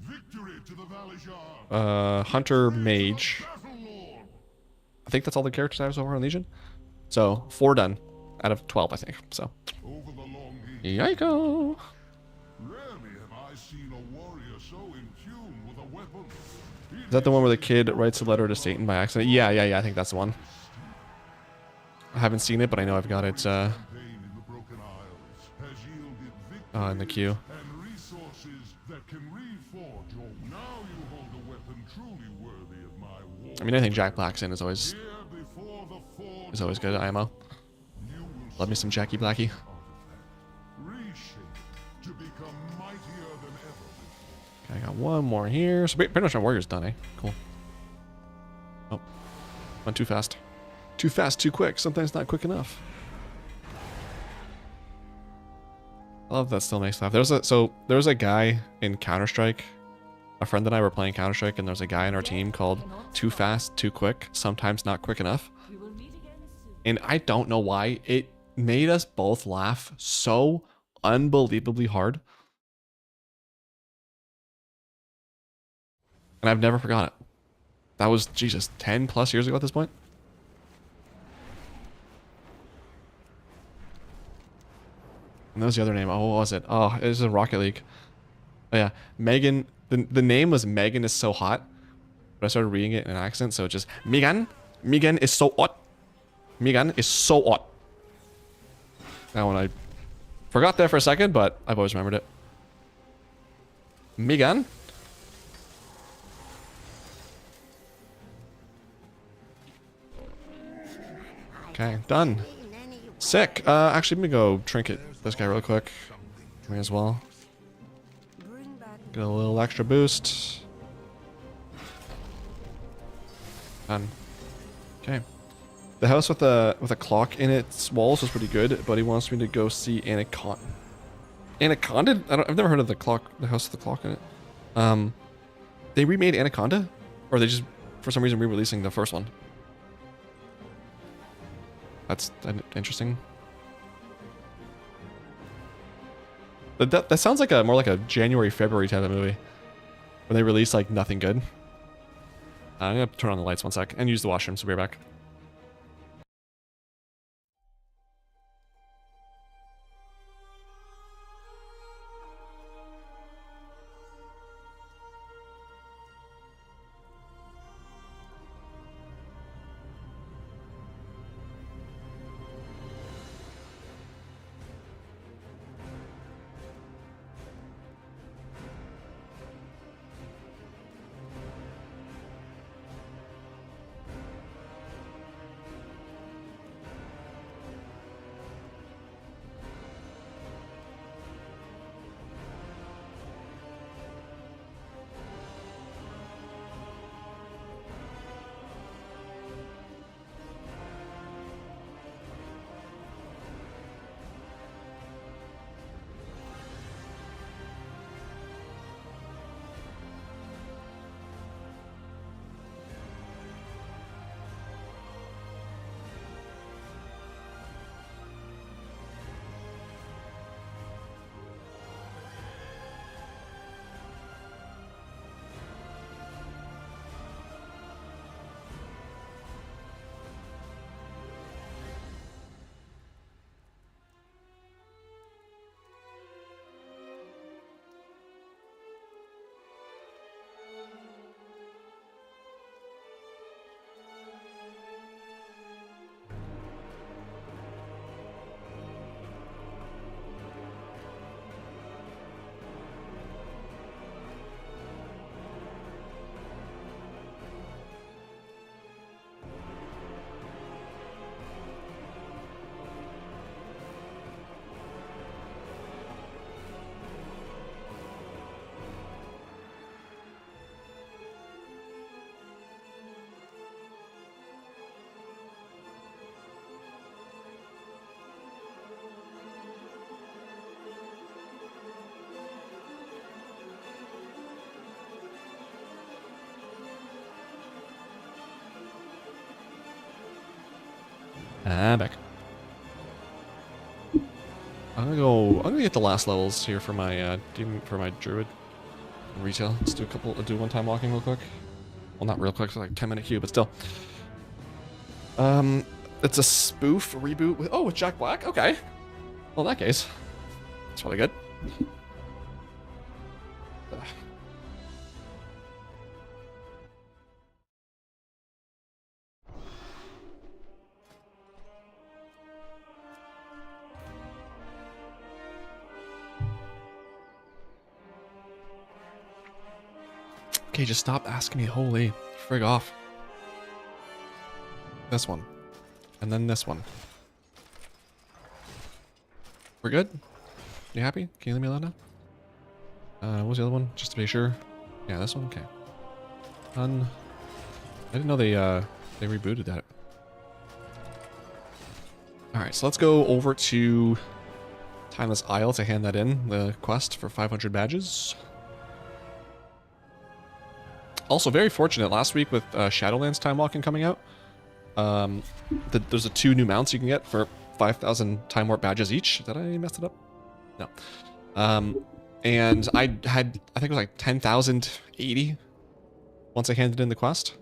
victory to the Valijar. Hunter, Mage. Battlelord, I think that's all the characters I have over on Legion. So 4 done out of 12, I think. So over the long heath. yiko. Rarely have I seen a warrior so in tune with a weapon. Is that the one where the kid writes a letter to Satan by accident? Yeah. I think that's the one. I haven't seen it, but I know I've got it Campaign in the Broken Isles has yielded victory in the queue. and resources that can reforge your. Now you hold a weapon truly worthy of my war. I mean, I think Jack Black's in is always Here before the forge good IMO. you will Love me some Jackie Blackie. reshape to become mightier than ever. Okay, I got one more here. So pretty much my warrior's done, eh? Cool. Oh, went too fast. Too fast, too quick. Sometimes not quick enough. I love that still makes laugh. There was a guy in Counter-Strike. A friend and I were playing Counter-Strike, and there was a guy in our team called Too Fast, Too Quick, Sometimes Not Quick Enough. And I don't know why. It made us both laugh so unbelievably hard. And I've never forgot it. That was, Jesus, 10 plus years ago at this point. And that was the other name. Oh, what was it? Oh, it was in Rocket League. Oh, yeah. Megan. The name was Megan is so hot. But I started reading it in an accent, so it's just Megan. Megan is so hot. Megan is so hot. Now when I forgot that for a second, but I've always remembered it. Megan. Okay, done. Sick. Actually, let me go trinket this guy real quick. May as well. Get a little extra boost. Done. Okay. The house with a clock in its walls was pretty good, but he wants me to go see Anaconda. Anaconda? I've never heard of the house with the clock in it. They remade Anaconda, or they just for some reason re-releasing the first one. That's interesting. But that sounds like more like a January, February type of movie. When they release like nothing good. I'm gonna turn on the lights one sec and use the washroom, so we'll be right back. Back. I'm gonna get the last levels here for my druid retail. Let's do do one time walking real quick. Well, not real quick, it's like 10-minute queue, but still. It's a spoof reboot with with Jack Black. Okay. Well, in that case, it's really good. Okay, just stop asking me. Holy frig off. This one. And then this one. We're good? You happy? Can you leave me alone now? What was the other one? Just to be sure. Yeah, this one? Okay. Done. I didn't know they rebooted that. Alright, so let's go over to Timeless Isle to hand that in. The quest for 500 badges. Also, very fortunate last week with Shadowlands Time Walking coming out. There's the 2 new mounts you can get for 5,000 Time Warp badges each. Did I mess it up? No. And I think it was like 10,080 once I handed in the quest.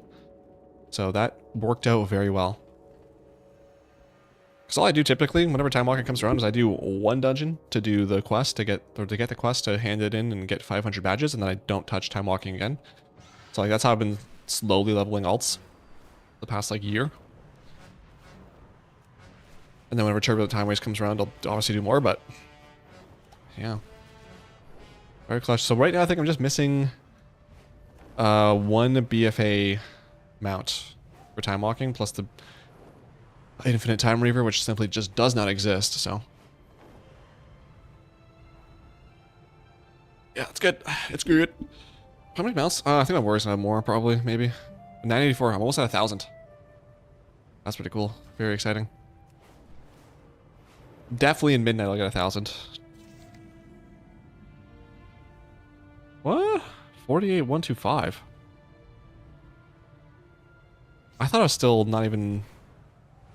So that worked out very well. Because all I do typically, whenever Time Walking comes around, is I do one dungeon to do the quest to get the quest to hand it in and get 500 badges, and then I don't touch Time Walking again. So like that's how I've been slowly leveling alts the past like year. And then whenever Turbulent Time Waste comes around, I'll obviously do more, but yeah. Very clutch. So right now I think I'm just missing one BFA mount for Time Walking, plus the Infinite Time Reaver, which simply just does not exist, so. Yeah, it's good. It's good. How many mounts? I think my warriors have more, probably, maybe. 984, I'm almost at 1,000. That's pretty cool. Very exciting. Definitely in midnight I'll get 1,000. What? 48,125. I thought I was still not even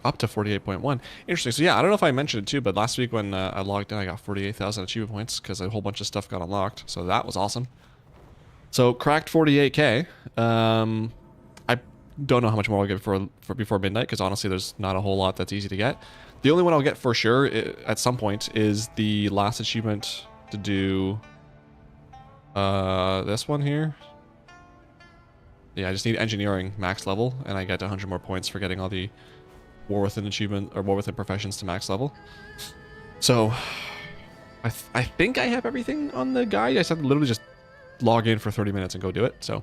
up to 48.1. Interesting. So yeah, I don't know if I mentioned it too, but last week when I logged in, I got 48,000 achievement points because a whole bunch of stuff got unlocked. So that was awesome. So cracked 48k. I don't know how much more I'll get for before midnight because honestly, there's not a whole lot that's easy to get. The only one I'll get for sure at some point is the last achievement to do this one here. Yeah, I just need engineering max level, and I get 100 more points for getting all the War Within achievement or War Within professions to max level. So I think I have everything on the guide. I just have to literally just log in for 30 minutes and go do it. So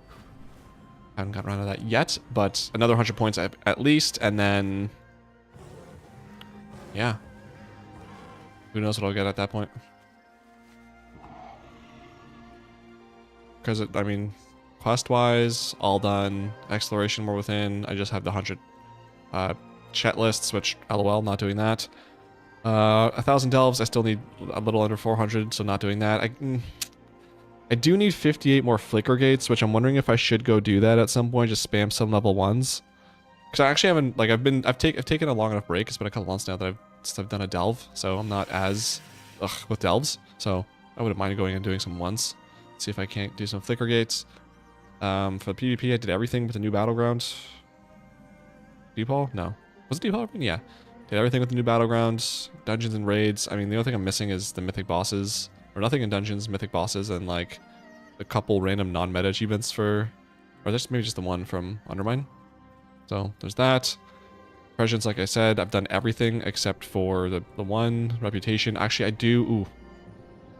I haven't gotten around to that yet, but another 100 points at least, and then yeah, who knows what I'll get at that point. Because I mean, quest-wise, all done. Exploration War Within, I just have the 100 chat lists, which LOL, not doing that. 1,000 delves, I still need a little under 400, so not doing that. I do need 58 more flicker gates, which I'm wondering if I should go do that at some point, just spam some level 1s. Because I actually haven't, like, I've taken a long enough break. It's been a couple months now that I've done a delve, so I'm not as with delves. So I wouldn't mind going and doing some ones. See if I can't do some flicker gates. For the PvP, I did everything with the new battleground. Deepal? No. Was it Deepal? Yeah. Did everything with the new battlegrounds, dungeons and raids. I mean, the only thing I'm missing is the mythic bosses. Or nothing in dungeons, mythic bosses, and like a couple random non-meta achievements for... Or there's maybe just the one from Undermine. So there's that. Prescience, like I said, I've done everything except for the one. Reputation. Actually, I do... Ooh.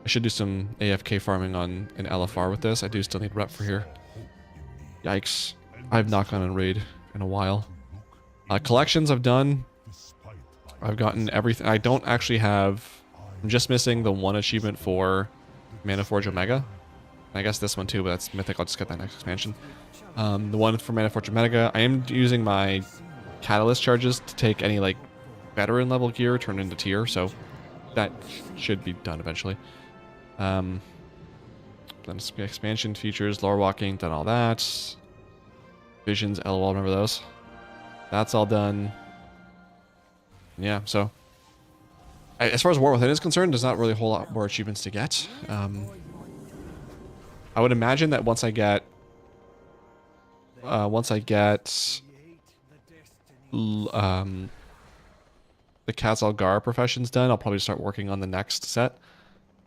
I should do some AFK farming in LFR with this. I do still need rep for here. Yikes. I've not gone on raid in a while. Collections I've done. I've gotten everything. I don't actually have... I'm just missing the one achievement for Mana Forge Omega. I guess this one too, but that's mythic. I'll just get that next expansion. The one for Mana Forge Omega. I am using my catalyst charges to take any like veteran level gear, turn into tier, so that should be done eventually. Then expansion features, lore walking, done all that. Visions, LOL, remember those? That's all done. Yeah, so as far as War Within is concerned, there's not really a whole lot more achievements to get. I would imagine that once I get the Kazalgar professions done, I'll probably start working on the next set.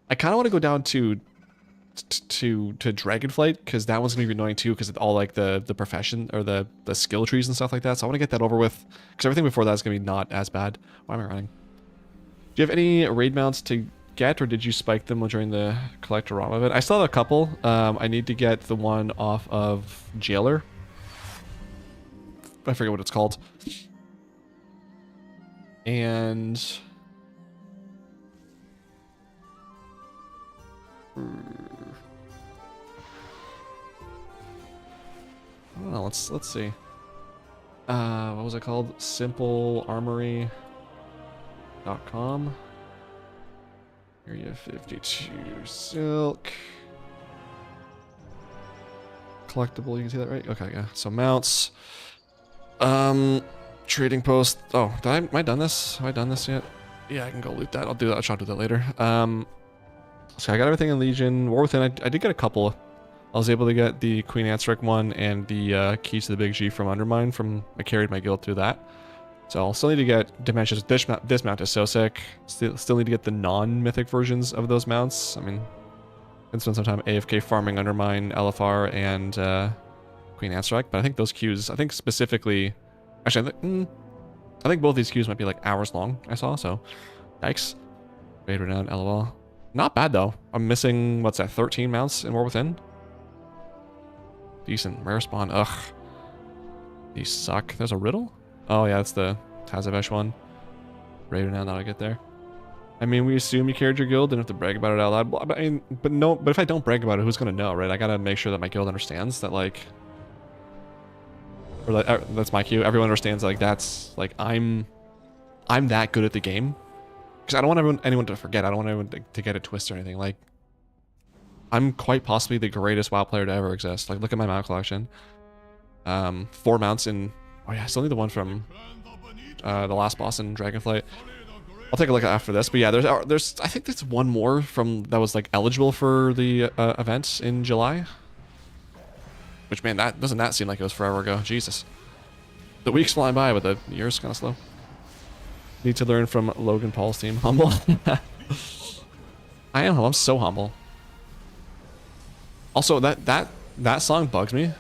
I kind of want to go down to Dragonflight, because that one's gonna be annoying too, because all like the profession or the skill trees and stuff like that. So I want to get that over with, because everything before that is gonna be not as bad. Why am I running? Do you have any raid mounts to get, or did you spike them during the Collectorama event? I still have a couple. I need to get the one off of Jailer. I forget what it's called. And I don't know. Let's see. What was it called? SimpleArmory.com. Area 52 silk. Collectible, you can see that, right? Okay, yeah. So mounts. Trading post. Oh, am I done this? Have I done this yet? Yeah, I can go loot that. I'll do that. I'll try to do that later. So I got everything in Legion. War Within, I did get a couple. I was able to get the Queen Ansric one and the keys to the Big G from Undermine. I carried my guild through that. So I'll still need to get Dimensions. This mount is so sick. Still need to get the non-mythic versions of those mounts. I mean, it's been some time AFK farming Undermine, LFR, and Queen Ansric. But I think those queues, I think specifically, actually, I think both these queues might be like hours long. I saw, so yikes. Raid Renown, LOL. Not bad though. I'm missing, what's that, 13 mounts in War Within? Decent. Rare spawn. Ugh. These suck. There's a riddle? Oh yeah, that's the Tazavesh one. Raid now that I get there. I mean, we assume you carried your guild, didn't have to brag about it out loud. But I mean, but if I don't brag about it, who's gonna know, right? I gotta make sure that my guild understands that, like, or that's my cue. Everyone understands, like, that's like I'm that good at the game. Because I don't want anyone to forget. I don't want anyone to get it twisted or anything. Like, I'm quite possibly the greatest WoW player to ever exist. Like, look at my mount collection. 4 mounts in. Oh yeah, I still need the one from the last boss in Dragonflight. I'll take a look after this. But yeah, there's I think there's one more from that was like eligible for the events in July. Which, man, doesn't that seem like it was forever ago? Jesus. The weeks flying by, but the years kind of slow. Need to learn from Logan Paul's team. Humble. I am humble. I'm so humble. Also, that song bugs me,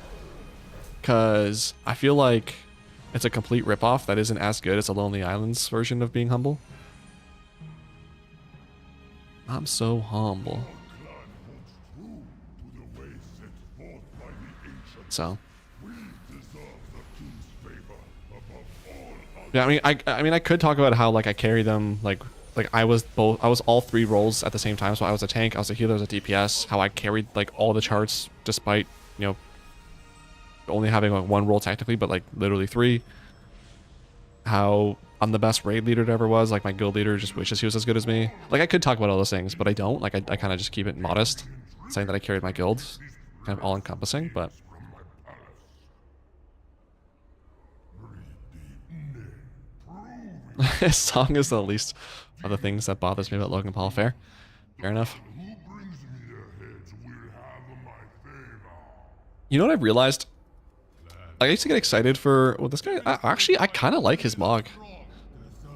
because I feel like it's a complete ripoff that isn't as good as a Lonely Islands version of being humble. I'm so humble. So. Yeah, I mean, I could talk about how, like, I carry them, like I was all 3 roles at the same time. So I was a tank, I was a healer, I was a DPS. How I carried like all the charts despite, you know, only having like 1 role technically, but like literally 3. How I'm the best raid leader there ever was. Like, my guild leader just wishes he was as good as me. Like, I could talk about all those things, but I don't. Like, I kind of just keep it modest, saying that I carried my guild, kind of all encompassing. But his song is the least of the things that bothers me about Logan Paul. Fair enough. You know what I've realized? I used to get excited for, well, this guy, I kind of like his mog.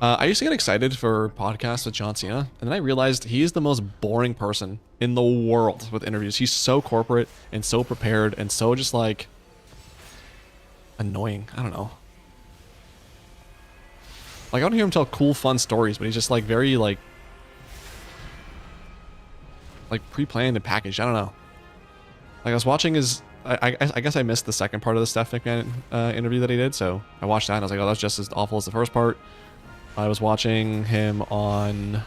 I used to get excited for podcasts with John Cena, and then I realized he is the most boring person in the world with interviews. He's so corporate and so prepared and so just like annoying. I don't know. Like, I want to hear him tell cool, fun stories, but he's just like very like pre-planned and packaged. I don't know. Like, I was watching his. I guess I missed the second part of the Steph McMahon interview that he did, so I watched that and I was like, oh, that's just as awful as the first part. I was watching him on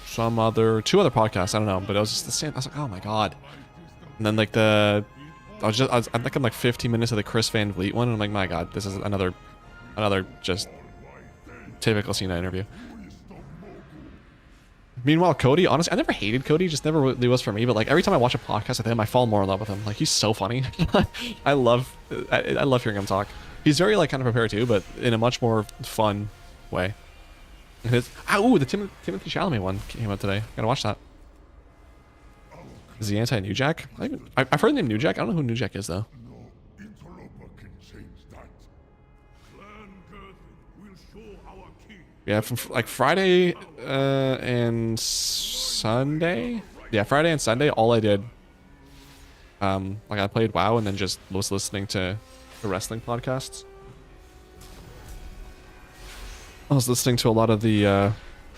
some two other podcasts, I don't know, but it was just the same. I was like, oh my god. And then like I think I'm like 15 minutes of the Chris Van Vliet one, and I'm like, my god, this is another just typical Cena interview. Meanwhile, Cody, honestly, I never hated Cody, just never really was for me. But like every time I watch a podcast with him, I fall more in love with him. Like he's so funny. I love hearing him talk. He's very like kind of prepared too, but in a much more fun way. And it's ooh, the Timothy Chalamet one came out today. Gotta watch that. Is he anti-New Jack? I've heard the name New Jack. I don't know who New Jack is though. No interloper can change that. Clan Girthin will show our king. Yeah, from like Friday and Sunday. Yeah, Friday and Sunday, all I did, like I played WoW and then just was listening to the wrestling podcasts. I was listening to a lot of the, I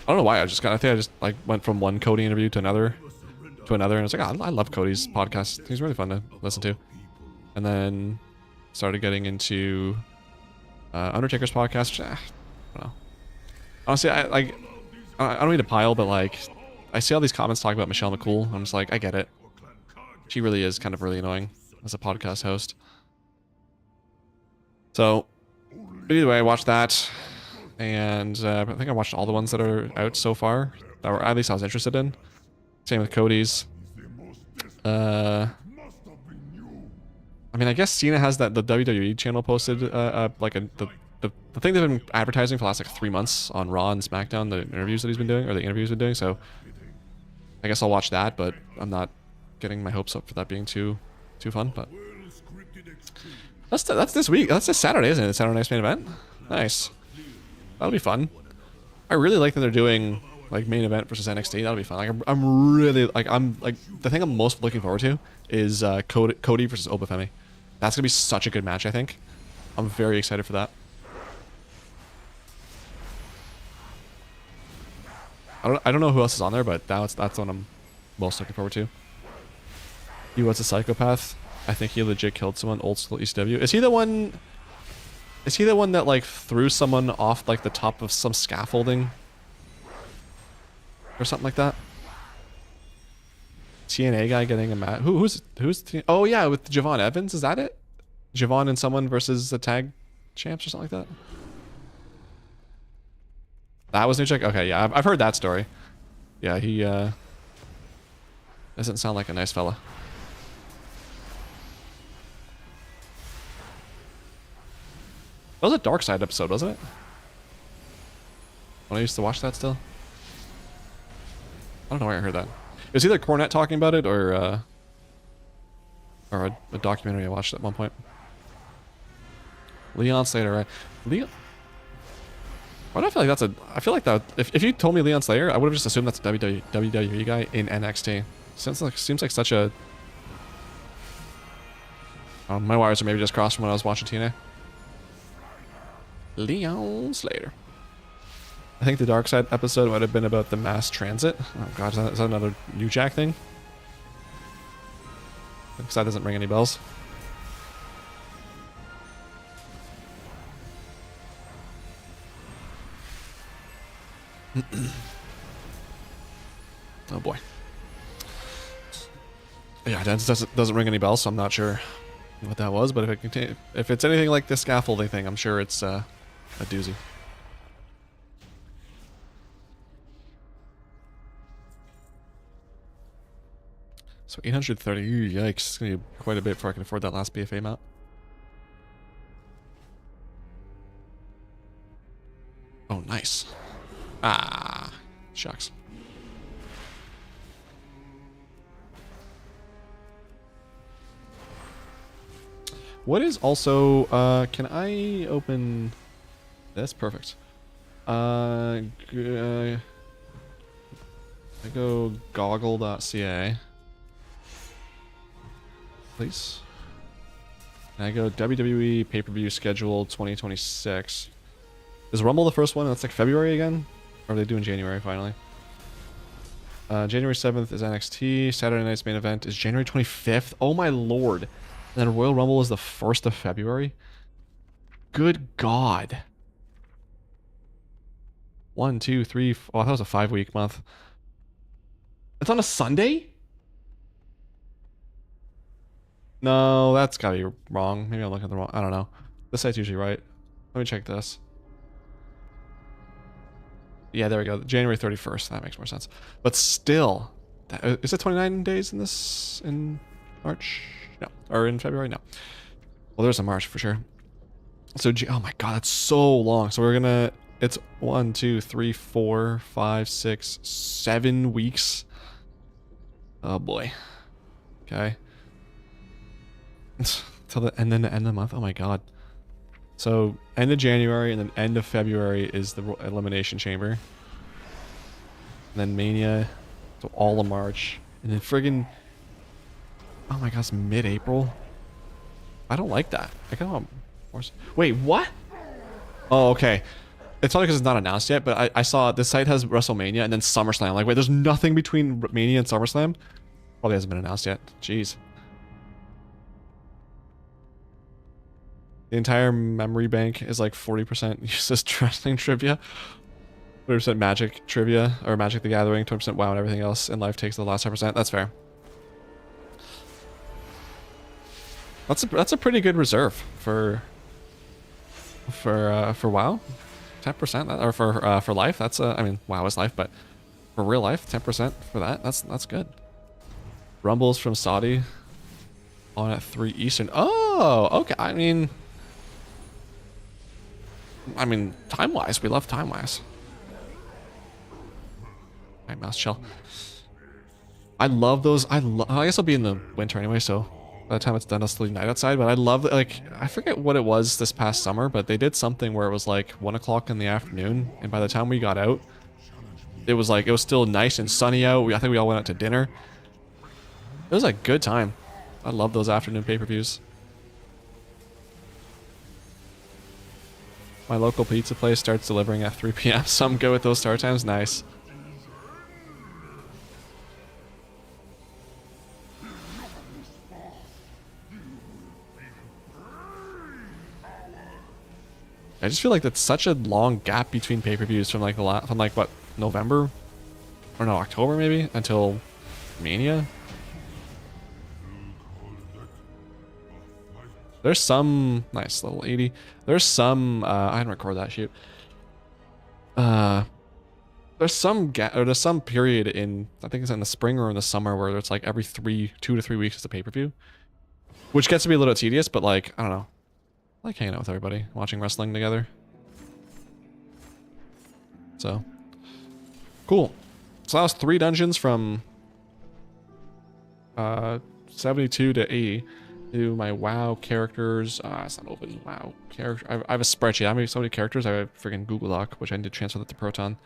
don't know why, I think I just like went from one Cody interview to another, and I was like, oh, I love Cody's podcast. He's really fun to listen to. And then started getting into Undertaker's podcast, which, I don't know. Honestly, I don't mean to pile, but like, I see all these comments talking about Michelle McCool. I'm just like, I get it. She really is kind of really annoying as a podcast host. So, either way, I watched that. And I think I watched all the ones that are out so far. That were, at least I was interested in. Same with Cody's. I mean, I guess Cena has the WWE channel posted, like the thing they've been advertising for the last like 3 months on Raw and SmackDown, the interviews that he's been doing, or the interviews he's been doing. So I guess I'll watch that, but I'm not getting my hopes up for that being too fun. But that's this week. That's this Saturday, isn't it? Saturday night's main event. Nice. That'll be fun. I really like that they're doing like main event versus NXT. That'll be fun. Like I'm really like the thing I'm most looking forward to is Cody versus Obafemi. That's gonna be such a good match. I think. I'm very excited for that. I don't know who else is on there, but that's what I'm most looking forward to. He was a psychopath. I think he legit killed someone. Old school ECW. Is he the one? Is he the one that like threw someone off like the top of some scaffolding? Or something like that? TNA guy getting a match. Who's oh yeah, with Javon Evans, is that it? Javon and someone versus the tag champs or something like that? That was New Jack? Okay, yeah, I've heard that story. Yeah, he doesn't sound like a nice fella. That was a Dark Side episode, wasn't it? When I used to watch that still? I don't know where I heard that. It was either Cornette talking about it or a documentary I watched at one point. Leon Slater, right? Leon... Why do I feel like that's a... I feel like that... If you told me Leon Slater, I would have just assumed that's a WWE guy in NXT. Seems like such a... my wires are maybe just crossed from when I was watching TNA. Leon Slater. I think the Dark Side episode might have been about the mass transit. Oh god, is that another New Jack thing? Because that doesn't ring any bells. Oh boy. Yeah, that doesn't ring any bells, so I'm not sure what that was. But if it's anything like the scaffolding thing, I'm sure it's a doozy. So 830, yikes, it's gonna be quite a bit before I can afford that last BFA mount. Oh, nice. Ah, shucks. What is also, can I open this? Perfect. I go goggle.ca. Please. And I go WWE pay-per-view schedule 2026. Is Rumble the first one? That's like February again? Or are they doing January finally? January 7th is NXT. Saturday night's main event is January 25th. Oh my lord. And then Royal Rumble is the 1st of February? Good god. 1, 2, 3, 4. Oh, that was a 5-week month. It's on a Sunday? No, that's gotta be wrong. Maybe I'm looking at the wrong... I don't know. This site's usually right. Let me check this. Yeah, there we go. January 31st. That makes more sense. But still, is it 29 days in this in March? No, or in February? No. Well, there's a March for sure. So, oh my god, that's so long. So we're gonna. It's 1, 2, 3, 4, 5, 6, 7 weeks. Oh boy. Okay. Till the end of the month. Oh my god. So end of January and then end of February is the elimination chamber. And then Mania. So all of March. And then friggin'. Oh my god, it's mid-April. I don't like that. I kind of want. Wait, what? Oh, okay. It's probably because it's not announced yet, but I saw this site has WrestleMania and then SummerSlam. Like, wait, there's nothing between Mania and SummerSlam? Probably hasn't been announced yet. Jeez. The entire memory bank is like 40% useless wrestling trivia, 30% Magic trivia, or Magic the Gathering, 20% WoW, and everything else in life takes the last 10%. That's fair. That's a pretty good reserve for WoW. 10% or for life. That's I mean, WoW is life, but for real life, 10% for that. That's good. Rumbles from Saudi on at 3 Eastern. Oh, okay. I mean, time-wise, we love time-wise. Alright, mouse chill. I love those. I guess I'll be in the winter anyway, so by the time it's done, I'll still be night outside. But I love, like, I forget what it was this past summer, but they did something where it was like 1 o'clock in the afternoon, and by the time we got out, it was like, it was still nice and sunny out. I think we all went out to dinner. It was a good time. I love those afternoon pay-per-views. My local pizza place starts delivering at 3 p.m. So I'm good with those start times. Nice. I just feel like that's such a long gap between pay-per-views from like what, November or no, October maybe until Mania. There's some nice little 80. There's some I didn't record that shoot. There's some there's some period in, I think it's in the spring or in the summer, where it's like every 2 to 3 weeks is a pay-per-view, which gets to be a little tedious, but like, I don't know, I like hanging out with everybody, watching wrestling together. So cool. So that was 3 dungeons from 72 to 80. Do my WoW characters. It's not open. WoW character. I have a spreadsheet. I have so many characters. I have a freaking Google Doc, which I need to transfer that to Proton.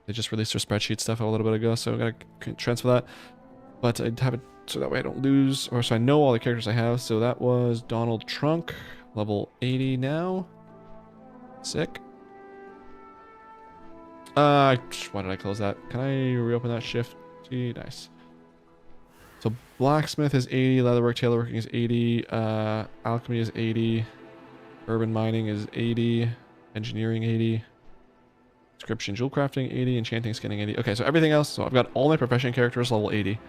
They just released their spreadsheet stuff a little bit ago, so I gotta transfer that. But I have it so that way I don't lose, or so I know all the characters I have. So that was Donald Trunk, level 80 now. Sick. Why did I close that? Can I reopen that shift? Gee, nice. So blacksmith is 80, leatherwork, tailorworking is 80, alchemy is 80, urban mining is 80, engineering 80, inscription jewel crafting 80, enchanting skinning 80. Okay, so everything else, so I've got all my profession characters level 80.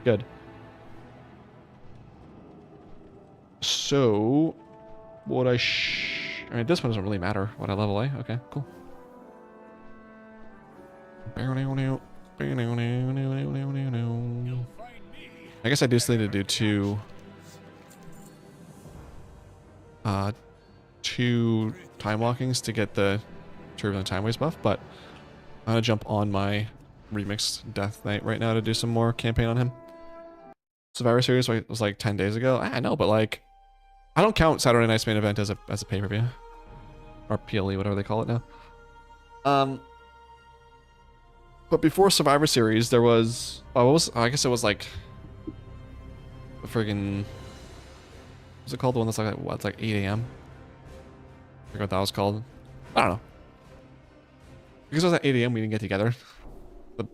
Good. So what I mean, this one doesn't really matter what I level, eh? Okay, cool. I guess I do still need to do two time walkings to get the Turbulent Time Waste buff, but I'm gonna jump on my remixed Death Knight right now to do some more campaign on him. Survivor Series was like 10 days ago. I know, but like, I don't count Saturday Night's main event as a pay-per-view. Or PLE, whatever they call it now. But before Survivor Series, there was, I guess it was like the friggin', what's it called? The one that's like, what, it's like 8 a.m.? I forgot what that was called. I don't know. Because it was at 8 a.m. we didn't get together.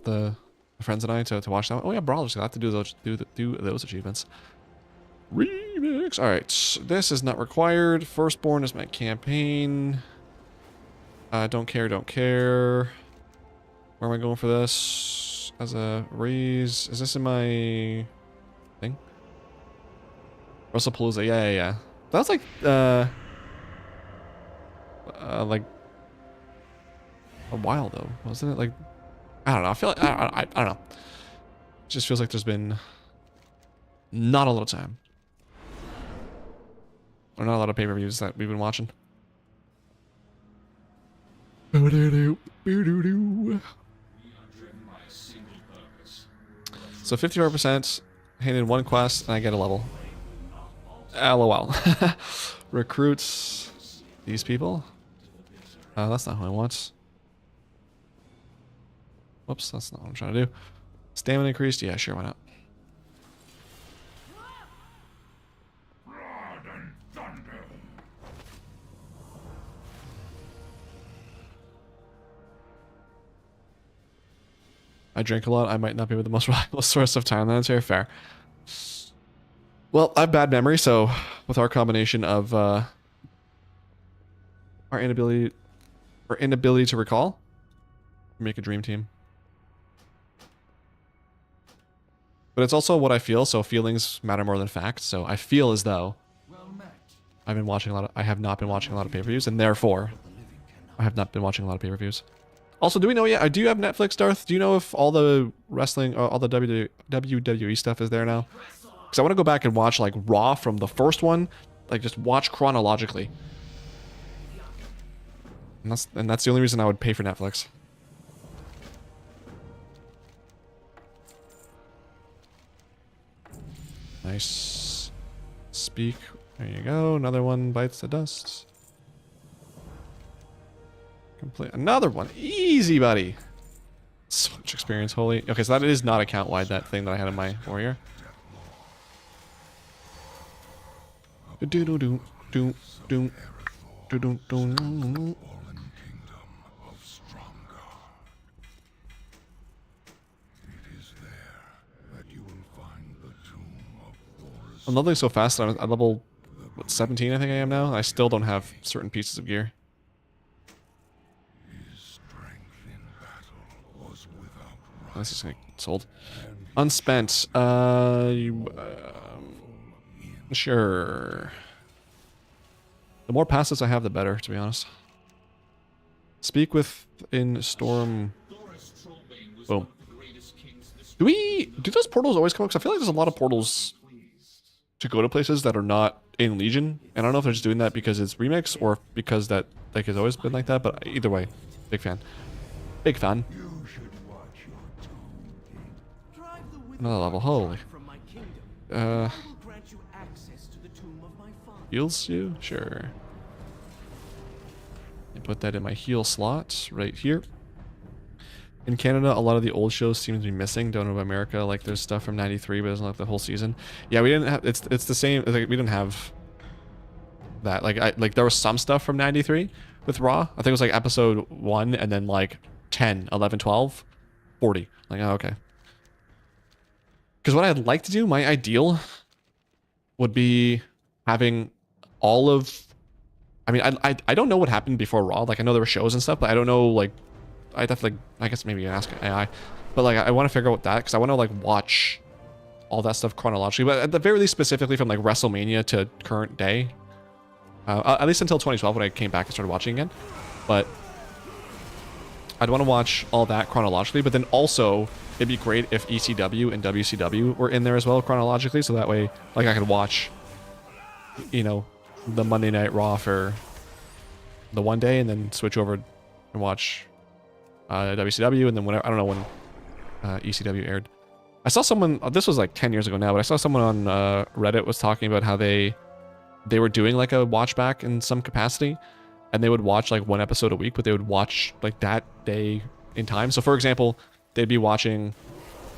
The friends and I to watch that one. Oh yeah, Brawlers, I have to do those achievements. Remix. Alright, this is not required. Firstborn is my campaign. Don't care. Where am I going for this? As a raise. Is this in my thing? WrestlePalooza. Yeah. That's like a while though, wasn't it? Like, I don't know. I feel like I don't know. It just feels like there's been not a lot of time, or not a lot of pay-per-views that we've been watching. So 54% handed one quest, and I get a level. LOL. Recruits these people. That's not who I want. Whoops, that's not what I'm trying to do. Stamina increased? Yeah, sure, why not? I drink a lot. I might not be with the most reliable source of time. That's very fair. Well, I have bad memory, so with our combination of our inability to recall, make a dream team. But it's also what I feel, so feelings matter more than facts. So I feel as though I have not been watching a lot of pay-per-views, and therefore I have not been watching a lot of pay-per-views. Also, do we know yet? I do have Netflix, Darth. Do you know if all the wrestling, or all the WWE stuff is there now? Because I want to go back and watch like Raw from the first one, like just watch chronologically. And that's the only reason I would pay for Netflix. Nice. Speak. There you go. Another one bites the dust. Complete another one. Easy, buddy. So much experience. Holy. Okay, so that is not account wide, that thing that I had in my warrior. Do do do do do do do do. I'm leveling so fast. I'm at level what, 17, I think I am now. I still don't have certain pieces of gear. This is gonna get sold. Unspent. Sure. The more passes I have, the better, to be honest. Speak with in storm. Boom. Do those portals always come up? Because I feel like there's a lot of portals to go to places that are not in Legion. And I don't know if they're just doing that because it's remix or because that like has always been like that. But either way, big fan. Big fan. Another level. Holy. Heals you? Sure. I put that in my heal slot right here. In Canada, a lot of the old shows seem to be missing. Don't know about America. Like there's stuff from '93, but it's not the whole season. Yeah, we didn't have. It's the same. Like, we didn't have that. Like there was some stuff from '93 with Raw. I think it was like episode 1 and then like 10, 11, 12, 40. Like, oh, okay. Because what I'd like to do, my ideal would be having all of. I mean, I don't know what happened before Raw. Like I know there were shows and stuff, but I don't know like. I definitely, I guess maybe ask AI, but like I want to figure out that because I want to like watch all that stuff chronologically, but at the very least specifically from like WrestleMania to current day, at least until 2012 when I came back and started watching again. But I'd want to watch all that chronologically, but then also it'd be great if ECW and WCW were in there as well chronologically, so that way like I could watch, you know, the Monday Night Raw for the one day and then switch over and watch WCW, and then whenever, I don't know when ECW aired. I saw someone, this was like 10 years ago now, but I saw someone on Reddit was talking about how they were doing like a watch back in some capacity, and they would watch like one episode a week, but they would watch like that day in time. So for example, they'd be watching,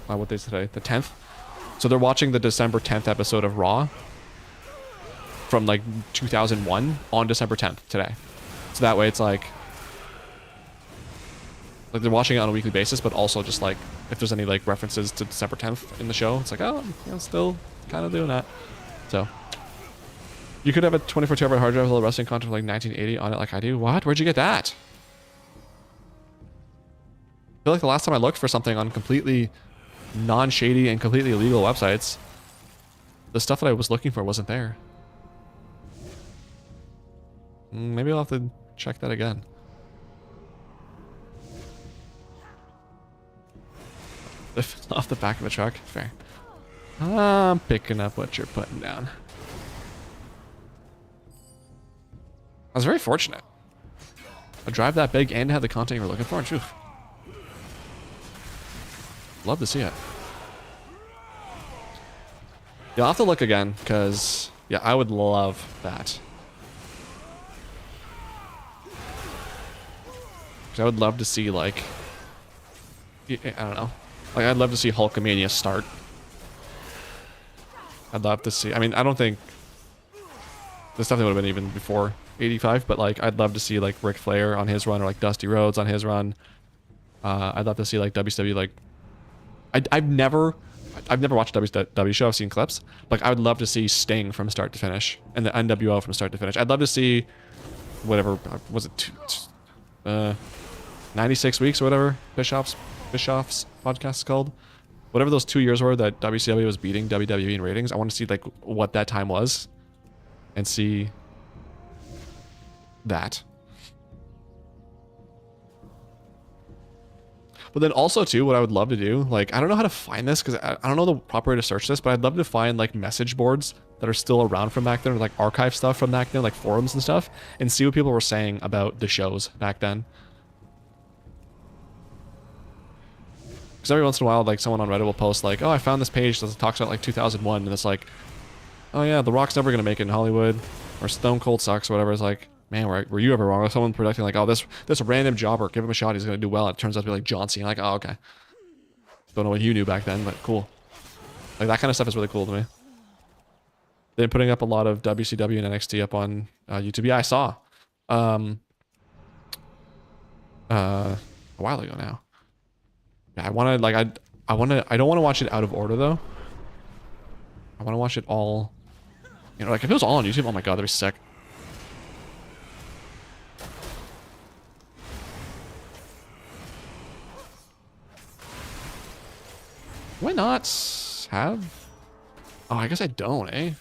what day is today? The 10th. So they're watching the December 10th episode of Raw from like 2001 on December 10th today. So that way it's like they're watching it on a weekly basis, but also just like if there's any like references to December 10th in the show, it's like, oh, I'm still kind of doing that. So you could have a 24 terabyte hard drive with all the wrestling content like 1980 on it like I do. What? Where'd you get that? I feel like the last time I looked for something on completely non-shady and completely illegal websites, the stuff that I was looking for wasn't there. Maybe I'll have to check that again. off the back of a truck. Fair. I'm picking up what you're putting down. I was very fortunate. A drive that big and have the content you were looking for. Phew. Love to see it. You'll have to look again, because, yeah, I would love that. Because I would love to see, like, I don't know. Like, I'd love to see Hulkamania start. I'd love to see, I mean, I don't think this definitely would have been even before 85, but, like, I'd love to see, like, Ric Flair on his run, or, like, Dusty Rhodes on his run. I'd love to see, like, WCW, like, I've never watched a WWE show. I've seen clips. Like, I would love to see Sting from start to finish, and the NWO from start to finish. I'd love to see whatever was it, 96 weeks or whatever Bischoff's podcast is called. Whatever those 2 years were that WCW was beating WWE in ratings. I want to see like what that time was, and see that. But then also too, what I would love to do, like, I don't know how to find this because I don't know the proper way to search this, but I'd love to find like message boards that are still around from back then, or like archive stuff from back then, like forums and stuff, and see what people were saying about the shows back then. Because every once in a while, like someone on Reddit will post like, oh, I found this page that talks about like 2001, and it's like, oh yeah, The Rock's never gonna make it in Hollywood, or Stone Cold sucks, or whatever. It's like, man, were you ever wrong? Or someone predicting like, oh, this random jobber, give him a shot, he's gonna do well. And it turns out to be like John Cena. Like, oh, okay. Don't know what you knew back then, but cool. Like that kind of stuff is really cool to me. They're putting up a lot of WCW and NXT up on YouTube. Yeah, I saw. A while ago now. Yeah, I want to like I don't want to watch it out of order though. I want to watch it all. You know, like if it was all on YouTube, oh my god, that'd be sick. Why not have? Oh, I guess I don't, eh?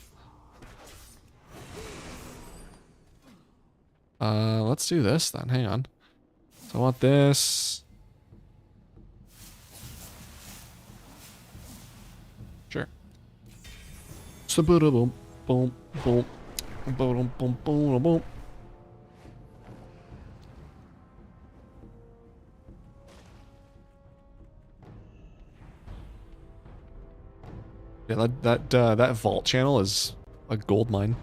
Let's do this then. Hang on. So I want this. Sure. So boom, boom, boom, boom, boom, boom, boom. Yeah, that vault channel is a gold mine.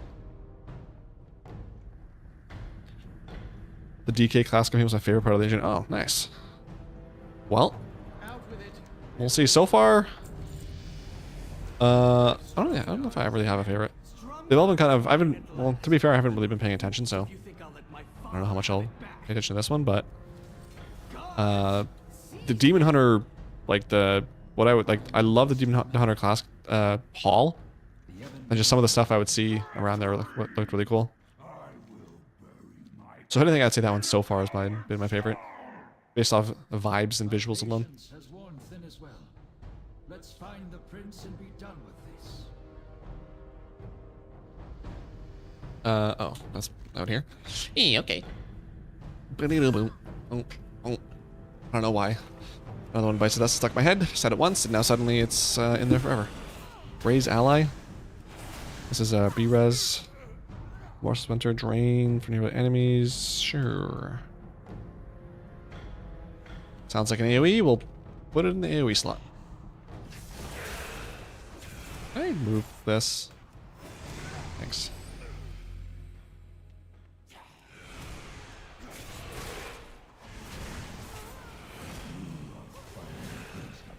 The DK class game was my favorite part of the engine. Oh, nice. Well, we'll see. So far, I don't know if I really have a favorite. They've all been kind of. Well, to be fair, I haven't really been paying attention, so I don't know how much I'll pay attention to this one. But the Demon Hunter, like what I would like, I love the Demon Hunter class hall, and just some of the stuff I would see around there looked really cool. So I don't think I'd say that one so far has been my favorite, based off the vibes and visuals alone. Has worn thin as well. Let's find the prince and be done with this. Oh, that's out here. Okay. I don't know why. Another one bites the dust stuck in my head. Said it once, and now suddenly it's in there forever. Raise ally. This is a B-res. More splinter drain for nearby enemies. Sure. Sounds like an AoE. We'll put it in the AoE slot. Can I move this? Thanks.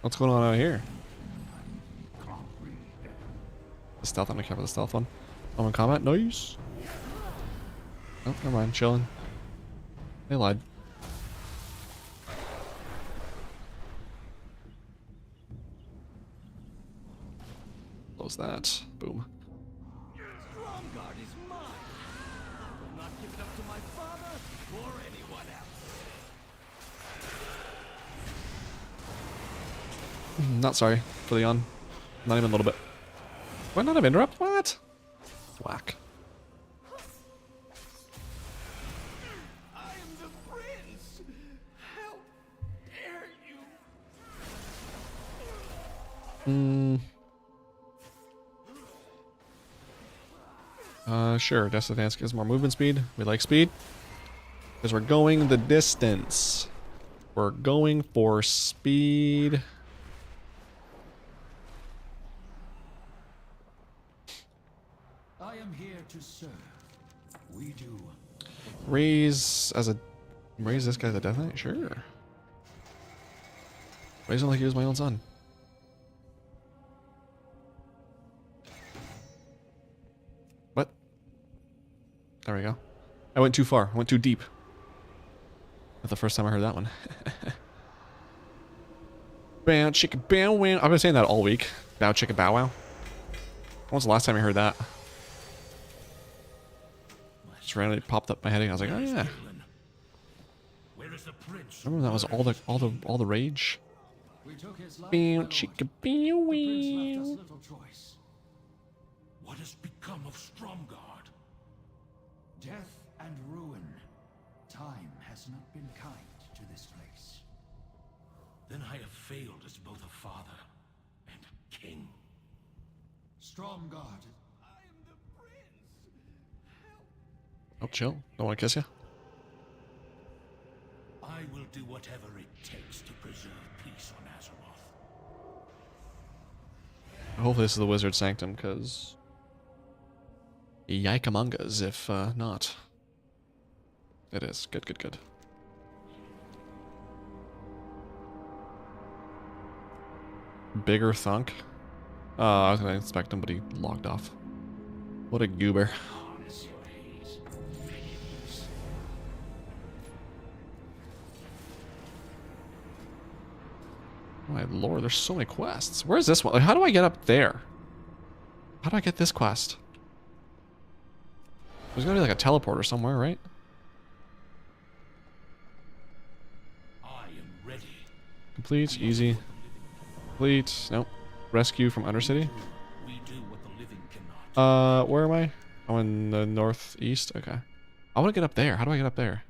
What's going on out here? The stealth. I'm gonna cover the stealth one. I'm in combat. Nice. Oh, never mind. Chilling. They lied. Close that. Boom. Stromgarde is mine. I will not give it up to my father or anyone else. Not sorry for the yawn. Not even a little bit. Why not have interrupt? What? Whack. I am the prince. How dare you? Sure. Death Advance gives more movement speed. We like speed. Because we're going the distance. We're going for speed. I am here to serve. We do. Raise this guy as a Death Knight? Sure. Raise him like he was my own son. What? There we go. I went too far. I went too deep. That's the first time I heard that one. Bow chicka bow wow. I've been saying that all week. Bow chicka bow wow. When was the last time I heard that? Just randomly popped up my head and I was like, oh yeah. Where is the prince? Remember that was all the rage. We took his life. Bow my lord. chicka bow The prince left us wow. little choice. What has become of Stromgard? Death and ruin. Time has not been kind to this place. Then I have failed as both a father and a king. Stromgard. I am the prince. Oh, chill. Don't want to kiss you. I will do whatever it takes to preserve peace on Azeroth. Hopefully this is the Wizard Sanctum, because... Yikamongas, if not. It is. Good, good, good. Bigger thunk. I was going to inspect him, but he logged off. What a goober. Oh my lord, there's so many quests. Where's this one? Like, how do I get up there? How do I get this quest? There's gotta be like a teleporter somewhere, right? I am ready. Complete, easy. Complete, nope. Rescue from Undercity. We do what the living cannot. Where am I? I'm in the northeast, okay. I wanna get up there, how do I get up there?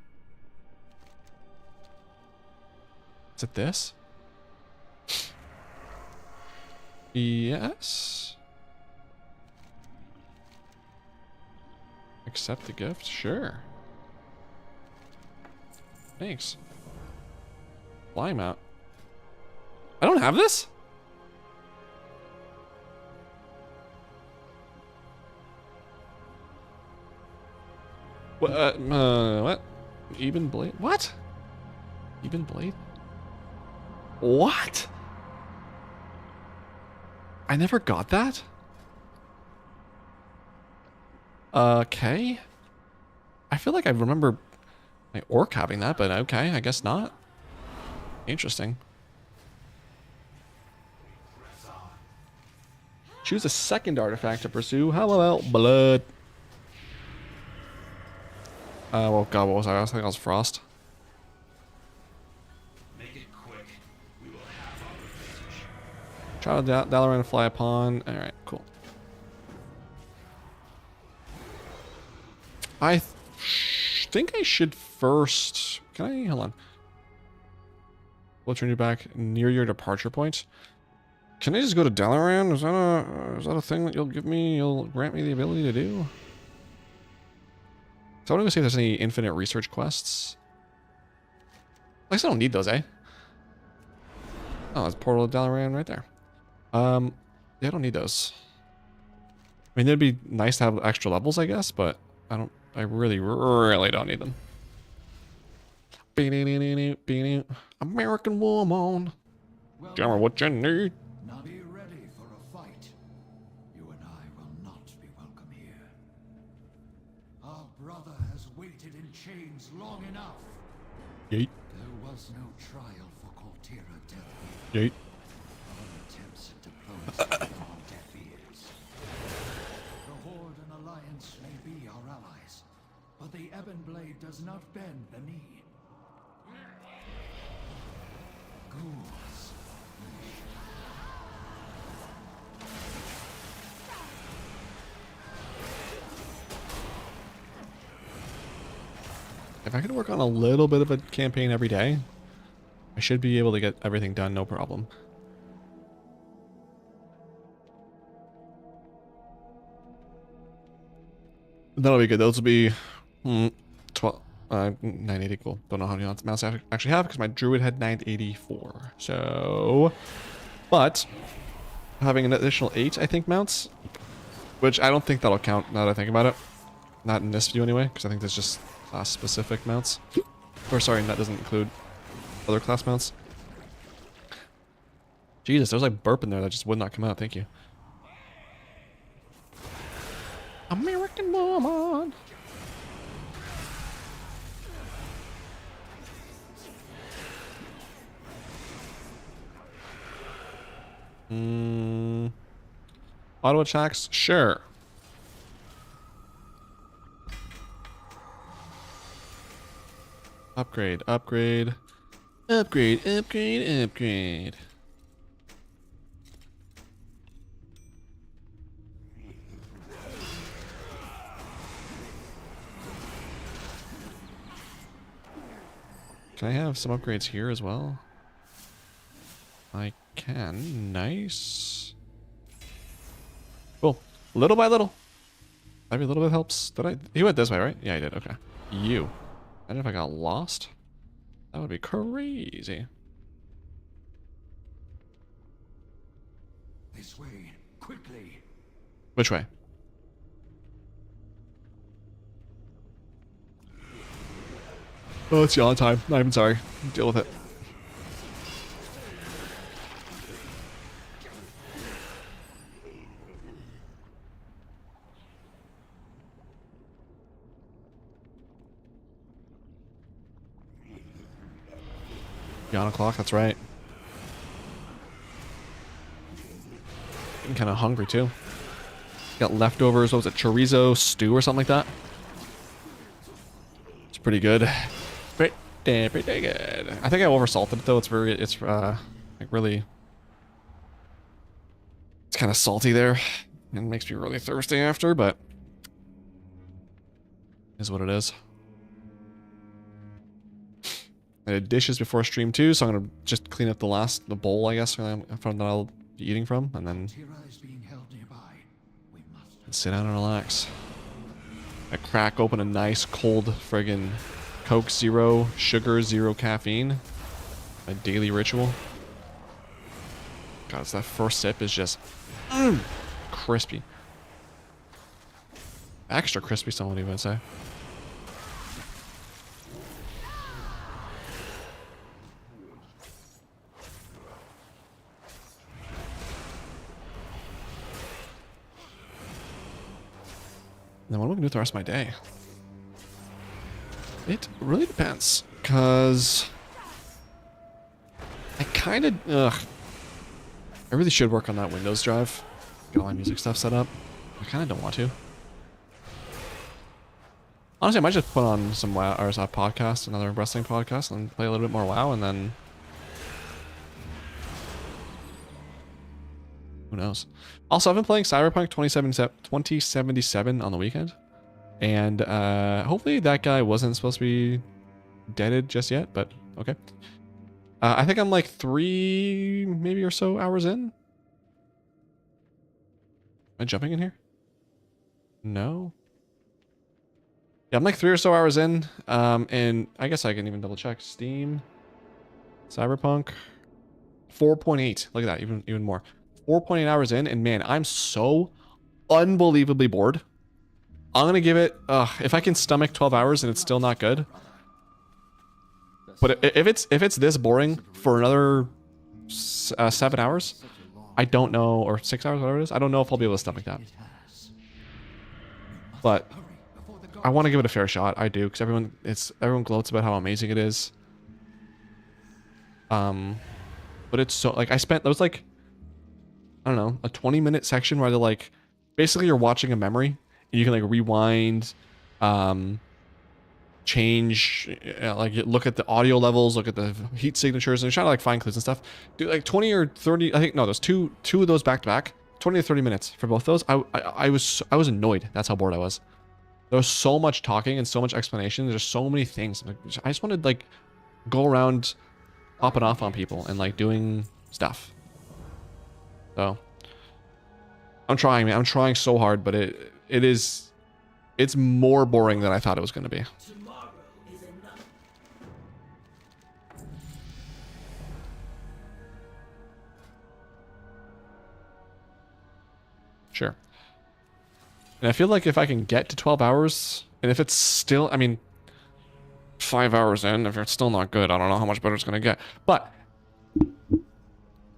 Is it this? Yes. Accept the gift? Sure. Thanks. Flying mount. I don't have this? What? Even blade? What? Even blade? What? I never got that? Okay. I feel like I remember my orc having that, but okay, I guess not. Interesting. Choose a second artifact to pursue. How about blood? Well, God, what was I? I think I was Frost. Make it quick. We will have our revenge. Try to Dalaran fly upon. Alright, cool. I think I should first... Can I? Hold on. We'll turn you back near your departure point. Can I just go to Dalaran? Is that a thing that you'll give me? You'll grant me the ability to do? So I want to go see if there's any infinite research quests. I guess I don't need those, eh? Oh, it's Portal to Dalaran right there. Yeah, I don't need those. I mean, it'd be nice to have extra levels, I guess, but I really don't need them. American woman. Tell me what you need. Now be ready for a fight. You and I will not be welcome here. Our brother has waited in chains long enough. Yeet. There was no trial for Coltera death. Yeet. Our attempts at diplomacy fell on deaf ears. The Horde and Alliance may be our allies, but the Ebon Blade does not bend the knee. Ghouls. If I could work on a little bit of a campaign every day, I should be able to get everything done, no problem. That'll be good. Those will be 12, 980. Cool. Don't know how many mounts I actually have because my druid had 984. So, but having an additional 8, I think, mounts, which I don't think that'll count now that I think about it. Not in this view anyway, because I think there's just class specific mounts. Or sorry, that doesn't include other class mounts. Jesus, there's like burp in there that just would not come out. Thank you. American woman. Auto attacks? Sure. Upgrade, upgrade. Upgrade, upgrade, upgrade. Can I have some upgrades here as well? I can. Nice. Cool. Little by little. Every little bit helps. Did I? He went this way, right? Yeah, I did. Okay. You. I don't know if I got lost. That would be crazy. This way, quickly. Which way? Oh, it's yawn time. Not even sorry. Deal with it. Yawn o'clock, that's right. I'm kind of hungry too. Got leftovers, what was it, chorizo stew or something like that? It's pretty good. Pretty good. I think I oversalted it though. It's like really, it's kind of salty there. It makes me really thirsty after, but is what it is. I did dishes before stream too, so I'm gonna just clean up the bowl, I guess, from that I'll be eating from, and then sit down and relax. I crack open a nice cold friggin' Coke Zero, sugar, zero caffeine. My daily ritual. God, that first sip is just crispy. Extra crispy, some would even say. Then what am I gonna do with the rest of my day? It really depends, cause I kind of, I really should work on that Windows drive. Get all my music stuff set up. I kind of don't want to. Honestly, I might just put on some WoW or a podcast, another wrestling podcast, and play a little bit more WoW, and then who knows? Also, I've been playing Cyberpunk 2077 on the weekend. And hopefully that guy wasn't supposed to be deaded just yet, but okay. I think I'm like 3 maybe or so hours in. Am I jumping in here? No. Yeah, I'm like 3 or so hours in. And I guess I can even double check. Steam. Cyberpunk. 4.8. Look at that, even more. 4.8 hours in, and man, I'm so unbelievably bored. I'm gonna give it, if I can stomach 12 hours and it's still not good. But if it's this boring for another 7 hours, I don't know, or 6 hours, whatever it is, I don't know if I'll be able to stomach that. But I want to give it a fair shot. I do, because everyone gloats about how amazing it is. But it's so, like, there was like, I don't know, a 20-minute section where they're like, basically you're watching a memory. You can like rewind, change, like look at the audio levels, look at the heat signatures, and try to like find clues and stuff. Do like 20 or 30. I think no, there's two of those back to back. 20 to 30 minutes for both those. I was annoyed. That's how bored I was. There was so much talking and so much explanation. There's so many things. I just wanted like go around, popping off on people and like doing stuff. So I'm trying, man. I'm trying so hard, but it is It's more boring than I thought it was going to be. Tomorrow is enough. Sure. And I feel like if I can get to 12 hours, and if it's still, I mean, 5 hours in, if it's still not good, I don't know how much better it's going to get. But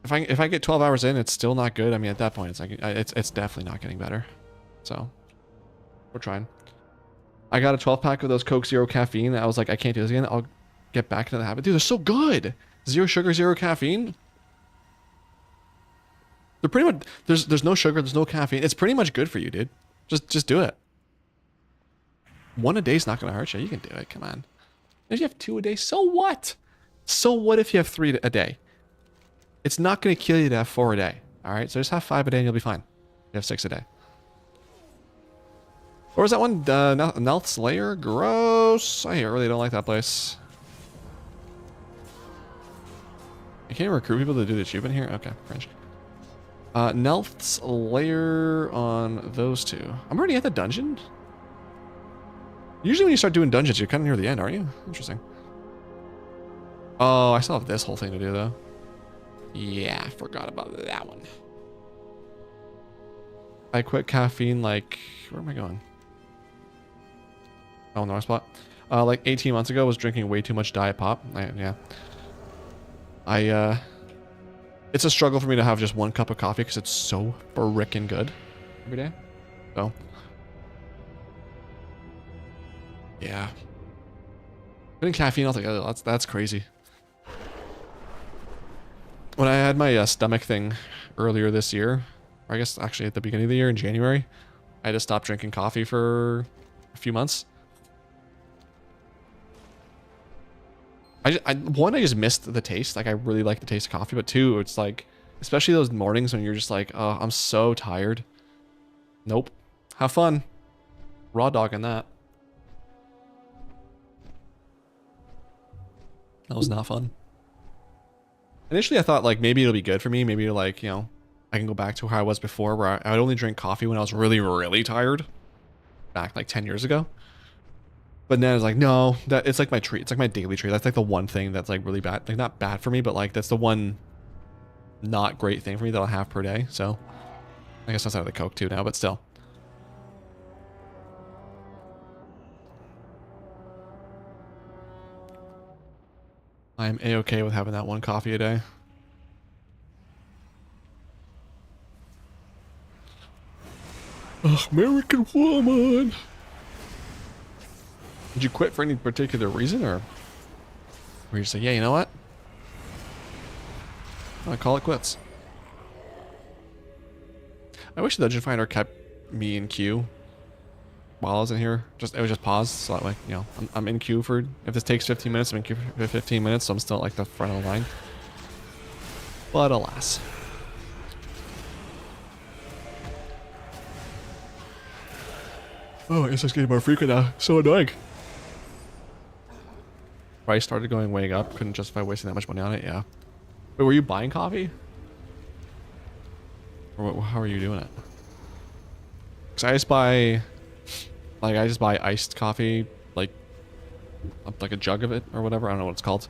if I get 12 hours in, it's still not good. I mean, at that point, it's like it's definitely not getting better. So we're trying. I got a 12 pack of those Coke Zero caffeine. I was like, I can't do this again. I'll get back into the habit. Dude, they're so good. Zero sugar, zero caffeine. They're pretty much there's no sugar, there's no caffeine. It's pretty much good for you, dude. Just do it. One a day's not gonna hurt you. You can do it. Come on. If you have 2 a day, so what? So what if you have 3 a day? It's not gonna kill you to have 4 a day. All right. So just have 5 a day and you'll be fine. You have 6 a day. Or was that one? Nelth's Lair? Gross. I really don't like that place. You can't recruit people to do the achievement here? Okay, French. Nelth's Lair on those two. I'm already at the dungeon? Usually when you start doing dungeons, you're kind of near the end, aren't you? Interesting. Oh, I still have this whole thing to do, though. Yeah, I forgot about that one. I quit caffeine, like... Where am I going? Oh, no spot. Like 18 months ago, I was drinking way too much Diet Pop. Yeah. It's a struggle for me to have just 1 cup of coffee because it's so frickin' good every day. So... yeah. Putting caffeine, I was like, oh, that's crazy. When I had my stomach thing earlier this year, or I guess actually at the beginning of the year in January, I had to stop drinking coffee for a few months. I just missed the taste. Like, I really like the taste of coffee, but 2, it's like, especially those mornings when you're just like, oh, I'm so tired. Nope. Have fun. Raw dogging that. That was not fun. Initially, I thought, like, maybe it'll be good for me. Maybe, like, you know, I can go back to how I was before, where I would only drink coffee when I was really, really tired. Back, like, 10 years ago. But then I was like, no, that it's like my treat. It's like my daily treat. That's, like, the one thing that's, like, really bad. Like, not bad for me, but, like, that's the one not great thing for me that I'll have per day. So, I guess that's out of the Coke, too, now, but still. I am A-okay with having that 1 coffee a day. Ugh, American woman. Did you quit for any particular reason, or were you just like, yeah, you know what? I call it quits. I wish the Dungeon Finder kept me in queue while I was in here. It was just pause, so that way, you know, I'm in queue for, if this takes 15 minutes, I'm in queue for 15 minutes, so I'm still at, like, the front of the line. But alas. Oh, it's just getting more frequent now. So annoying. Price started going way up. Couldn't justify wasting that much money on it. Yeah. Wait, were you buying coffee? Or how are you doing it? Because I just buy... like, I just buy iced coffee, like a jug of it or whatever. I don't know what it's called.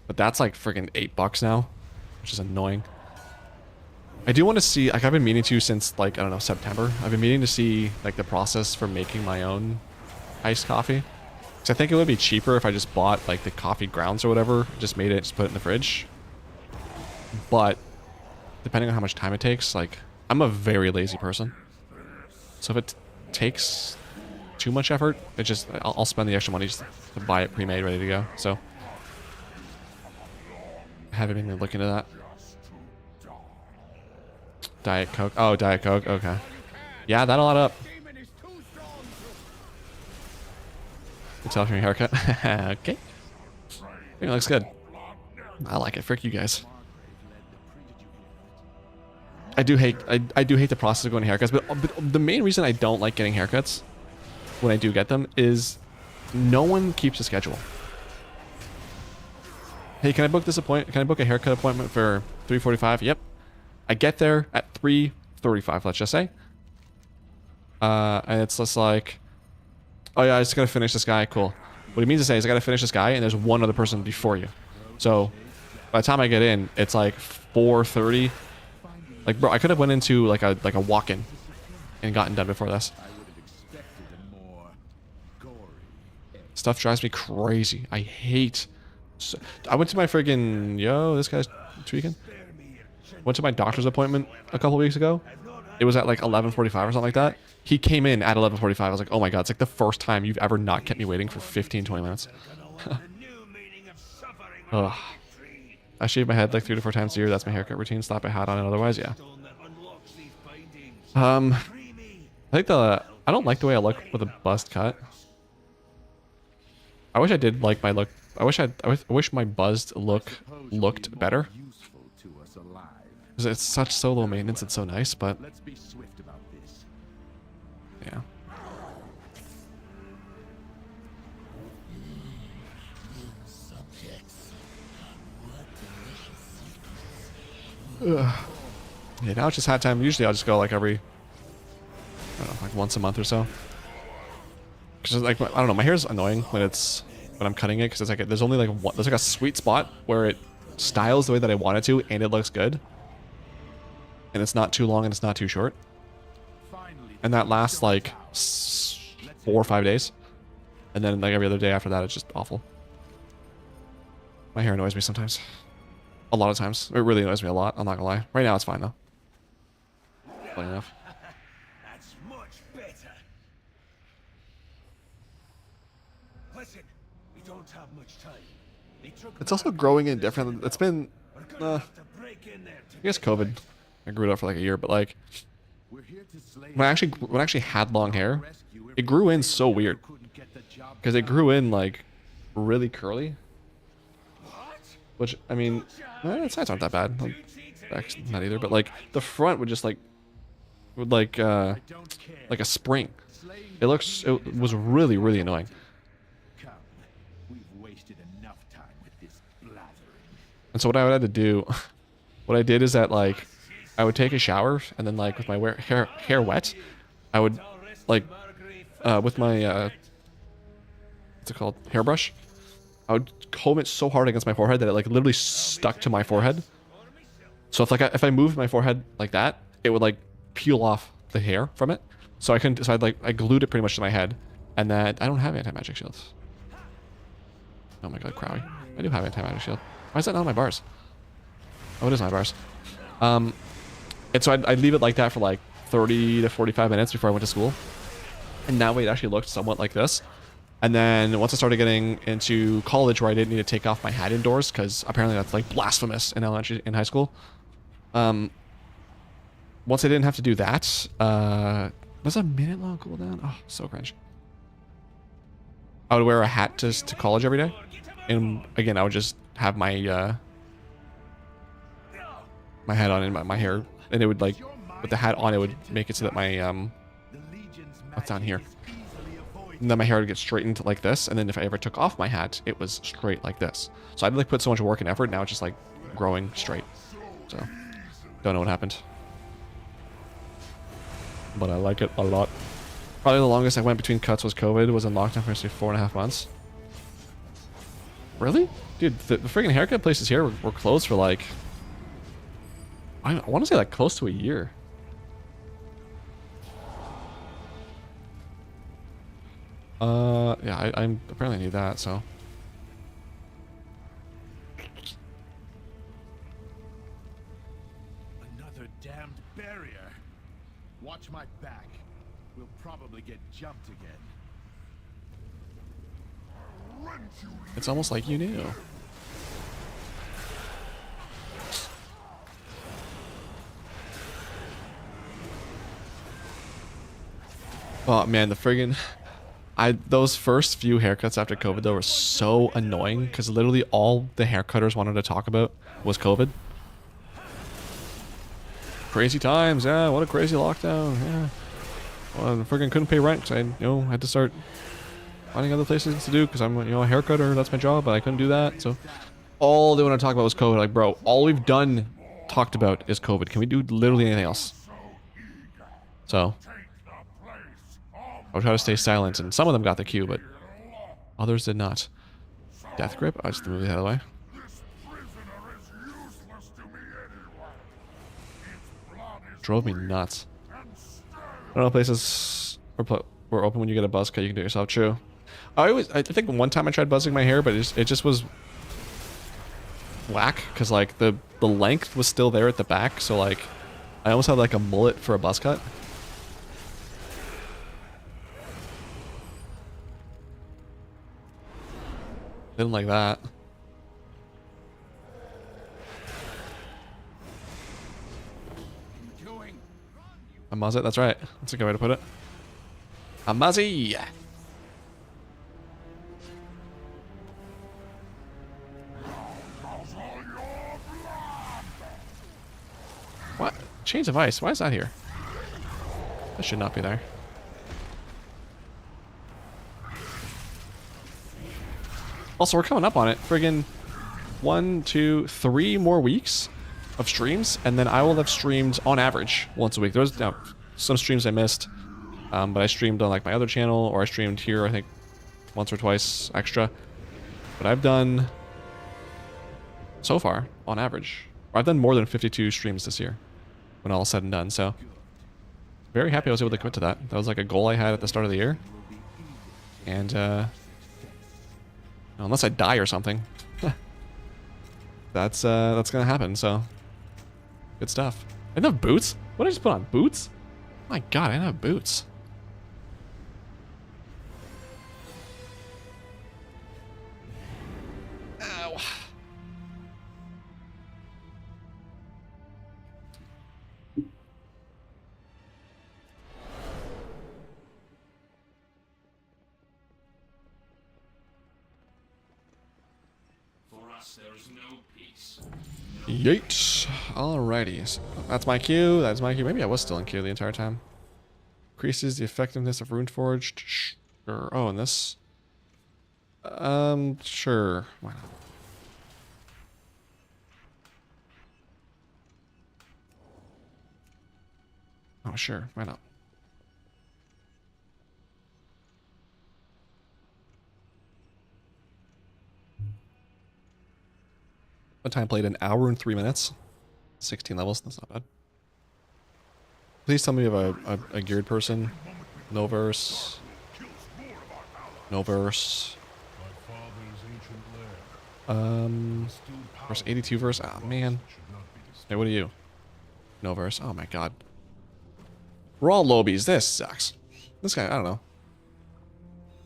But that's like friggin' $8 now, which is annoying. I do want to see, like, I've been meaning to since, like, I don't know, September. I've been meaning to see, like, the process for making my own iced coffee. Because I think it would be cheaper if I just bought, like, the coffee grounds or whatever, just made it, just put it in the fridge. But, depending on how much time it takes, like, I'm a very lazy person. So if it takes too much effort, it just, I'll spend the extra money just to buy it pre-made, ready to go. So, I haven't been looking at that. Diet Coke. Oh, Diet Coke. Okay. Yeah, that'll add up. Can tell from your haircut. Okay. It looks good. I like it. Frick you guys. I do hate the process of going to haircuts, but the main reason I don't like getting haircuts when I do get them is no one keeps a schedule. Hey, can I book this appointment? Can I book a haircut appointment for 3:45? Yep. I get there at 3:35, let's just say. And it's just like, oh yeah, I just gotta finish this guy. Cool. What he means to say is I gotta finish this guy, and there's one other person before you. So by the time I get in, it's like 4:30. Like, bro, I could have went into like a walk-in and gotten done before this. Stuff drives me crazy. I hate. I went to my friggin' this guy's tweaking. Went to my doctor's appointment a couple weeks ago. It was at like 11:45 or something like that. He came in at 11:45. I was like, oh my god, it's like the first time you've ever not kept me waiting for 15, 20 minutes. Ugh. I shave my head like 3 to 4 times a year. That's my haircut routine. Slap a hat on and otherwise, yeah. I think I don't like the way I look with a buzz cut. I wish I did like my look. I wish my buzzed look looked better. Because it's such so low maintenance. It's so nice, but yeah. Ugh. Yeah, now it's just hat time. Usually I'll just go like every, I don't know, like once a month or so. Cause like, I don't know, my hair's annoying when I'm cutting it, because it's like, there's only like one, there's like a sweet spot where it styles the way that I want it to, and it looks good. And it's not too long and it's not too short. And that lasts like 4 or 5 days. And then like every other day after that, it's just awful. My hair annoys me sometimes. A lot of times. It really annoys me a lot, I'm not gonna lie. Right now it's fine though. Funny enough. That's much better. Listen, we don't have much time. It's also growing in different. It's been, I guess COVID. I grew it up for like a year, but like when I actually had long hair, it grew in so weird because it grew in like really curly. Which I mean, the sides aren't that bad. Like, back's not either, but like the front would just like a spring. It was really really annoying. And so what I had to do, what I did is that like I would take a shower and then like with my hair wet, I would like with my what's it called, hairbrush, I would comb it so hard against my forehead that it like literally stuck to my forehead. So if I moved my forehead like that, it would like peel off the hair from it. So I couldn't. So I glued it pretty much to my head, and that I don't have anti-magic shields. Oh my god, Crowy! I do have anti-magic shield. Why is that not on my bars? Oh, it is on my bars. And so I'd leave it like that for like 30 to 45 minutes before I went to school, and that way it actually looked somewhat like this. And then once I started getting into college, where I didn't need to take off my hat indoors, because apparently that's like blasphemous in high school. Once I didn't have to do that, was a minute long cooldown. Oh, so cringe. I would wear a hat to college every day, and again I would just have my my hat on and my hair, and it would like with the hat on, it would make it so that my what's down here. And then my hair would get straightened like this, and then if I ever took off my hat, it was straight like this. So I'd like put so much work and effort, now it's just like growing straight. So, don't know what happened. But I like it a lot. Probably the longest I went between cuts was COVID, was in lockdown for 4.5 months. Really? Dude, the freaking haircut places here were closed for like, I want to say like close to a year. Yeah, I apparently need that, so. Another damned barrier. Watch my back. We'll probably get jumped again. It's almost like you knew. Oh man, the friggin' those first few haircuts after COVID though were so annoying, because literally all the haircutters wanted to talk about was COVID. Crazy times, yeah, what a crazy lockdown, yeah. Well, I friggin' couldn't pay rent, because I, had to start finding other places to do, because I'm, a haircutter, that's my job, but I couldn't do that, so. All they want to talk about was COVID, like, bro, all we've talked about is COVID. Can we do literally anything else? So. I'll try to stay silent, and some of them got the cue, but others did not. Death grip? I just move it out of the way. This prisoner is useless to me anyway. Its blood is Drove me nuts. and stale. I don't know, places were open when you get a buzz cut, you can do it yourself. True. I think one time I tried buzzing my hair, but it just was whack, because like the length was still there at the back, so like I almost had like a mullet for a buzz cut. Didn't like that. A muzzy, that's right. That's a good way to put it. A muzzy! What? Chains of ice? Why is that here? That should not be there. Also, we're coming up on it. Friggin' 1, 2, 3 more weeks of streams, and then I will have streamed on average once a week. There's some streams I missed, but I streamed on like my other channel, or I streamed here, I think, once or twice extra. But I've done so far on average. I've done more than 52 streams this year, when all said and done. So very happy I was able to commit to that. That was like a goal I had at the start of the year, and unless I die or something, that's gonna happen. So good stuff. I didn't have boots. What did I just put on? Boots? My God, I didn't have boots. Ow. Yeet. Alrighty. So that's my cue. That's my cue. Maybe I was still in queue the entire time. Increases the effectiveness of Runeforged. Sure. Oh, and this? Sure. Why not? Oh, sure. Why not? One time played an hour and 3 minutes. 16 levels. That's not bad. Please tell me you have a geared person. No verse. No verse. Verse 82 verse. Oh, man. Hey, what are you? No verse. Oh, my God. We're all lobies. This sucks. This guy, I don't know.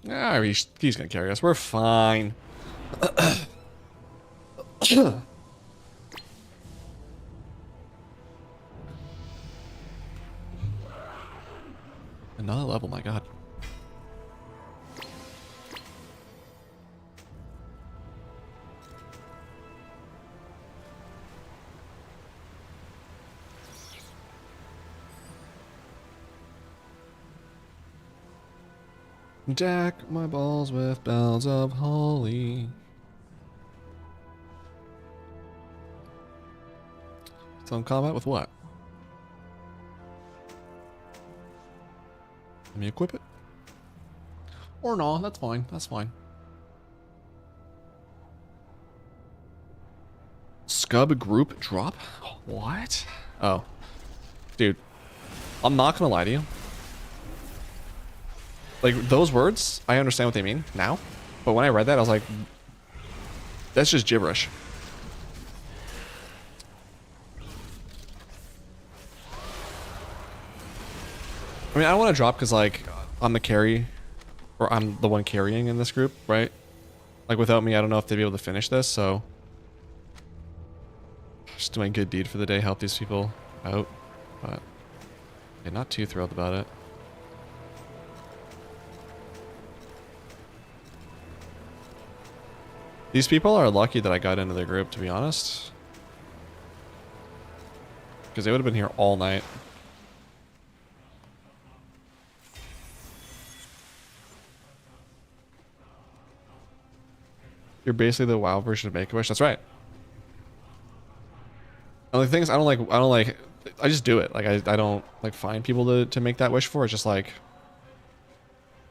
Ah, he's gonna carry us. We're fine. Another level, my God. Deck my balls with bells of holly. Still in combat with what? Let me equip it. Or no, that's fine. That's fine. Scub group drop? What? Oh. Dude. I'm not gonna lie to you. Like, those words, I understand what they mean now. But when I read that, I was like, that's just gibberish. I mean, I don't want to drop because, like, I'm the carry, or I'm the one carrying in this group, right? Like, without me, I don't know if they'd be able to finish this, so... Just doing a good deed for the day, help these people out, but... Yeah, not too thrilled about it. These people are lucky that I got into their group, to be honest. Because they would have been here all night. You're basically the WoW version of Make-A-Wish. That's right. And the thing is, I just do it. Like, I don't, like, find people to make that wish for. It's just like,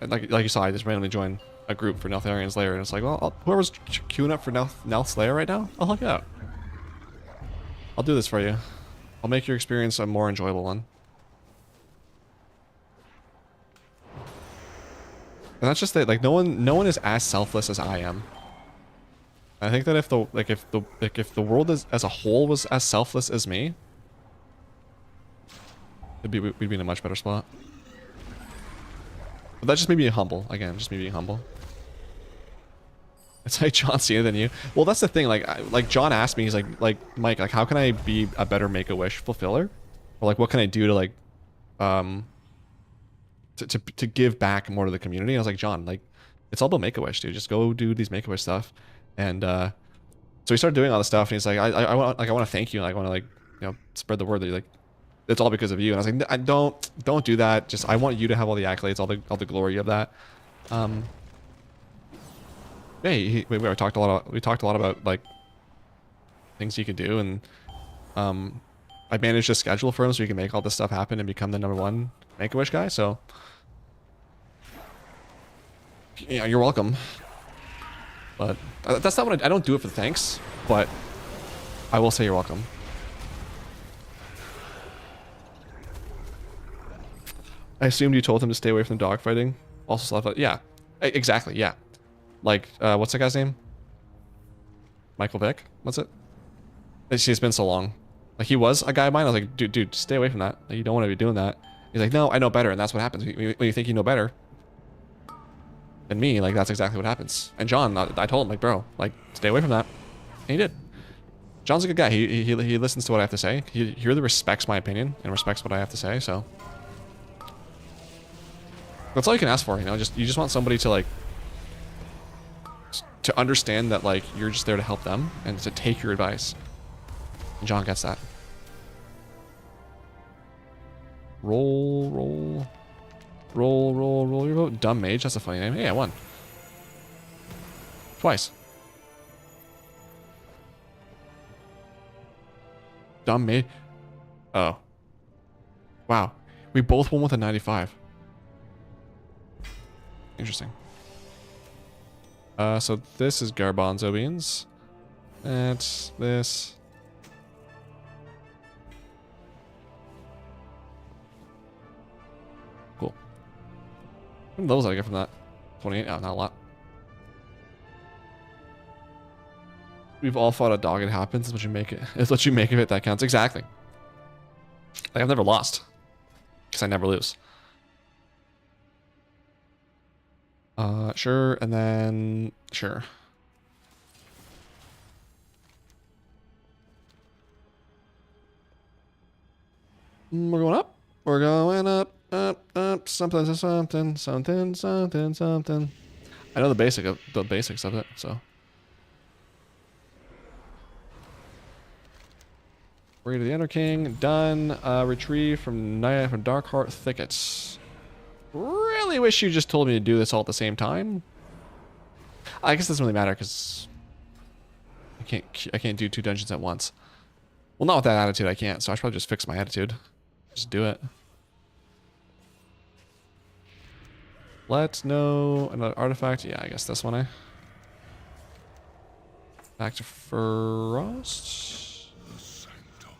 like you saw, I just randomly joined a group for Neltharion Slayer, and it's like, well, whoever's queuing up for Nelth Slayer right now, I'll help you out. I'll do this for you. I'll make your experience a more enjoyable one. And that's just it. Like no one is as selfless as I am. I think that if the world as a whole was as selfless as me, we'd be in a much better spot. But that's just me being humble. Again, just me being humble. It's like John Cena than you. Well, that's the thing. Like John asked me, he's like Mike, like how can I be a better Make-A-Wish fulfiller, or like what can I do to like to give back more to the community? And I was like, John, like it's all about Make-A-Wish, dude. Just go do these Make-A-Wish stuff. And so he started doing all this stuff, and he's like, I want to thank you. Like, I want to like spread the word that like it's all because of you. And I was like, don't do that. Just I want you to have all the accolades, all the glory of that. Yeah, we talked a lot about like things he could do, and I managed a schedule for him so he can make all this stuff happen and become the #1 Make-A-Wish guy. So yeah, you're welcome. But that's not what I don't do it for thanks, but I will say you're welcome. I assumed you told him to stay away from the dogfighting. Also stuff like, yeah, exactly, yeah. Like, what's that guy's name? Michael Vick? What's it? It's been so long. Like, he was a guy of mine. I was like, dude, stay away from that. Like, you don't want to be doing that. He's like, no, I know better, and that's what happens. When you think you know better than me, like, that's exactly what happens. And John, I told him, like, bro, like, stay away from that. And he did. John's a good guy. He listens to what I have to say. He really respects my opinion and respects what I have to say, so. That's all you can ask for, you know? You just want somebody to, like, to understand that, like, you're just there to help them and to take your advice. And John gets that. Roll your vote. Dumb Mage, that's a funny name. Hey, I won. Twice. Dumb Mage. Oh. Wow. We both won with a 95. Interesting. So this is Garbanzo beans. That's this. Cool. How many levels did I get from that? 28? Oh, not a lot. We've all fought a dog. It happens. It's what you make it. It's what you make of it that counts. Exactly. Like, I've never lost. Because I never lose. Sure, and then sure. We're going up. We're going up, up. Something. I know the basics of it, so. We're to the Ender King. Done. Retrieve from Darkheart Thickets. Really wish you just told me to do this all at the same time. I guess it doesn't really matter because I can't do 2 dungeons at once. Well, not with that attitude I can't, so I should probably just fix my attitude. Just do it. Let's know another artifact. Yeah, I guess this one, eh? Back to Frost. The sanctum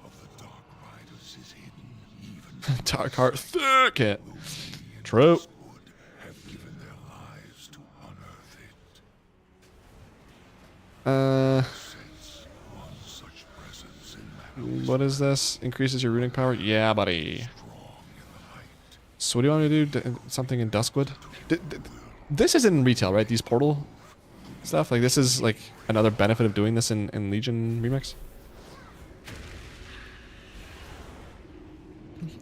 of the Dark Riders is hidden even Darkheart Thicket. True. would have given their lives to unearth it. Sense one such presence in that What is this? Increases your runic power? Yeah, buddy. strong in the light. So what do you want me to do? Something in Duskwood? This is in retail, right? These portal stuff? Like, this is, like, another benefit of doing this in Legion Remix?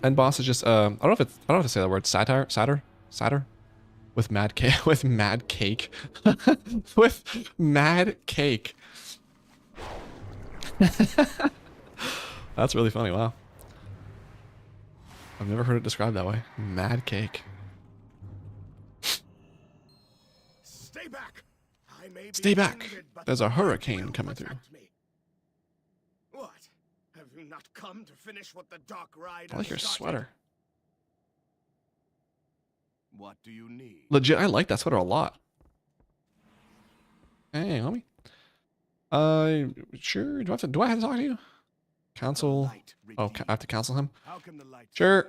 End boss is just, I don't know if to say that word. Satyr? With mad cake. With mad cake. With mad cake. That's really funny. Wow. I've never heard it described that way. Mad cake. Stay back. I may be Stay back. wounded, but There's a the hurricane Lord will coming through. protect me. What? Have you not come to finish what the Dark Rider I like your started? sweater. What do you need? Legit, I like that sweater a lot. Hey, homie. Sure. Do I have to talk to you? Counsel. Light Oh, redeemed. I have to counsel him? How can the light Sure.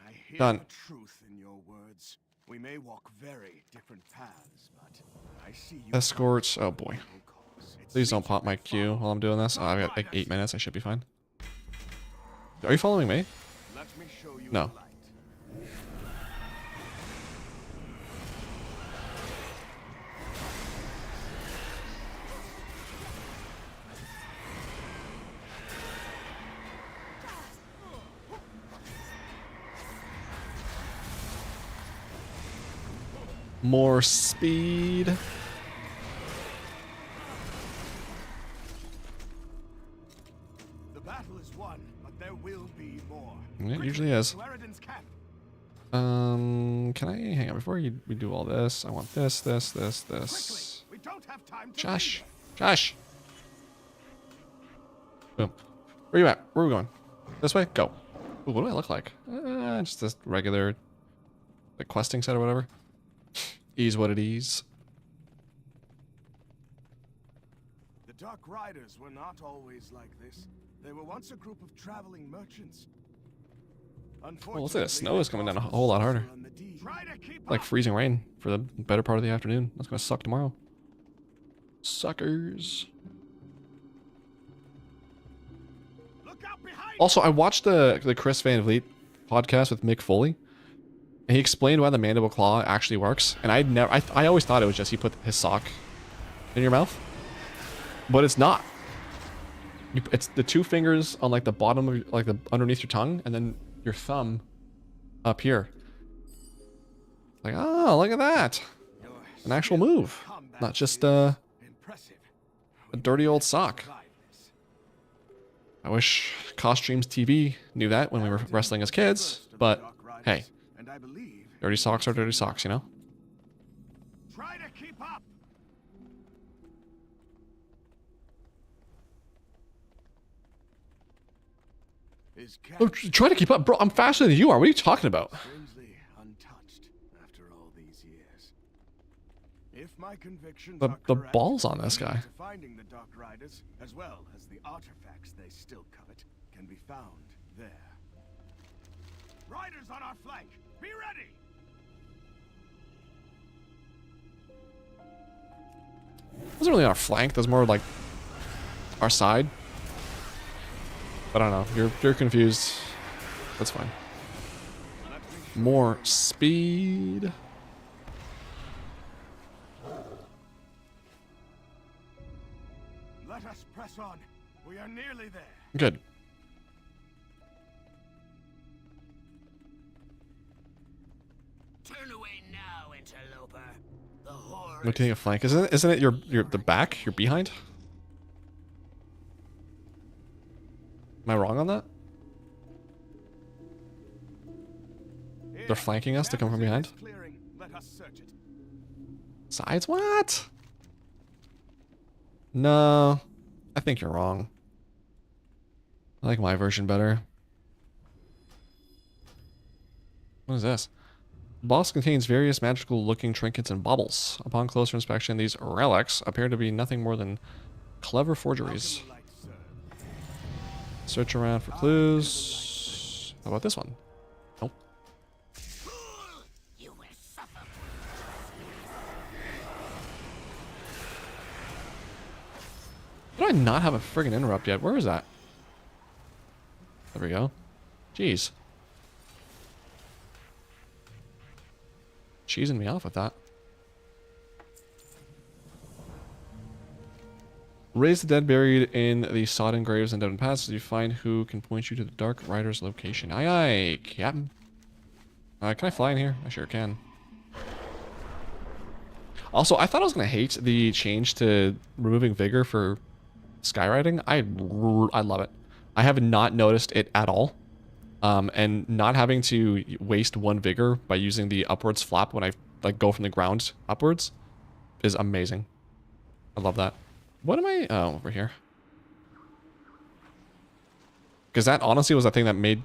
I hear Done. the truth in your words. We may walk very different paths, but I see you. Escorts. Oh boy. Please don't pop my queue while I'm doing this. Oh, I've got like 8 minutes. I should be fine. Are you following me? Let me show you No. the light. More speed. The battle is won, but there will be more. It usually is. To Eridan's camp. Can I hang on before we do all this? I want this. Quickly, we don't have time to Josh. linger. Josh. Boom. Where you at? Where are we going? This way? Go. Ooh, what do I look like? Just this regular, like, questing set or whatever. Is what it is. The Dark Riders were not always like this. They were once a group of traveling merchants. Well, looks like the snow is coming down a whole lot harder. Try to keep Like up. freezing rain for the better part of the afternoon. That's gonna suck tomorrow. Suckers. Look out behind. Also, I watched the Chris Van Vliet podcast with Mick Foley, and he explained why the mandible claw actually works. And I always thought it was just he put his sock in your mouth, but it's not. It's the two fingers on like the bottom of like the underneath your tongue, and then your thumb up here. Like, oh, look at that, Your an actual skill in move, combat not just is impressive. a dirty old sock. Survive this. I wish Costumes TV knew that when we were wrestling as kids, First of the but Dark Riders, hey, and I believe dirty socks are dirty socks, you know? try to keep up. Is Oh, try to keep up, bro. I'm faster than you are. What are you talking about? strangely untouched after all these years. If my convictions The- are the correct, balls on this the key guy. to finding the Dark Riders, as well as the artifacts they still covet, can be found there. Riders on our flank, be ready. It wasn't really our flank. That was more like our side. But I don't know. You're confused. That's fine. Let me show More speed. Let us press on. We are nearly there. Good. Turn away now, interloper. The horror. Rotating a flank. Isn't it your the back? Your behind? Am I wrong on that? They're flanking us to come from behind? Clearing. Let us search it. Sides? What? No. I think you're wrong. I like my version better. What is this? The box contains various magical looking trinkets and baubles. Upon closer inspection, these relics appear to be nothing more than clever forgeries. The light serve. Search around for clues. How about this one? Nope. You will suffer. Do I not have a friggin' interrupt yet? Where is that? There we go. Jeez. Cheesing me off with that. Raise the dead buried in the sodden graves and Devon Pass. You find who can point you to the Dark Rider's location. Aye, aye, Captain. Can I fly in here? I sure can. Also, I thought I was going to hate the change to removing vigor for skywriting. I love it. I have not noticed it at all. And not having to waste one vigor by using the upwards flap when I like go from the ground upwards is amazing. I love that. What am I? Oh, over here. Because that honestly was the thing that made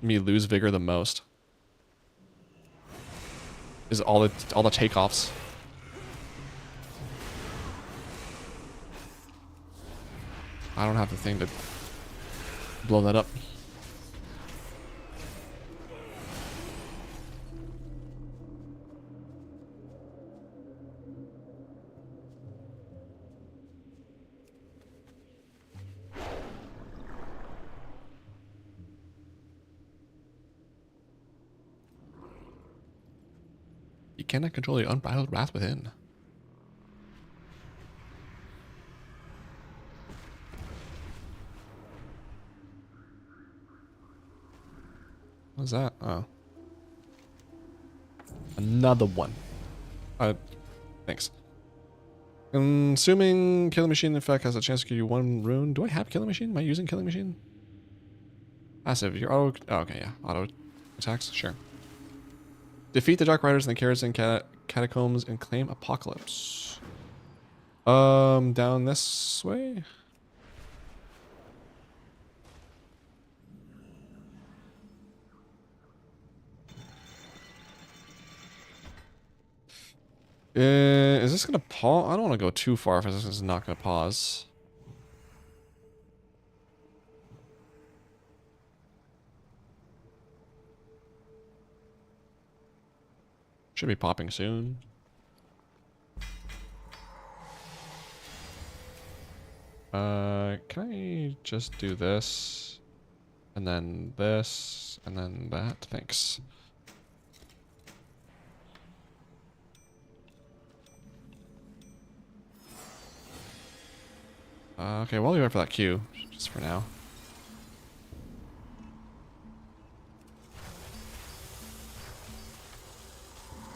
me lose vigor the most. is all the takeoffs. I don't have the thing to blow that up. You cannot control the unbridled wrath within. What's that? Oh. Another one. Thanks. Assuming Killing Machine, in fact, has a chance to give you 1 rune. Do I have Killing Machine? Am I using Killing Machine? Passive. Your auto... Oh, okay, yeah. Auto attacks? Sure. Defeat the Dark Riders and the Carrots in Catacombs and claim Apocalypse. Down this way? Is this gonna pause? I don't want to go too far if this is not gonna pause. Should be popping soon. Can I just do this? And then this, and then that? Thanks. Okay, while we wait for that queue, just for now.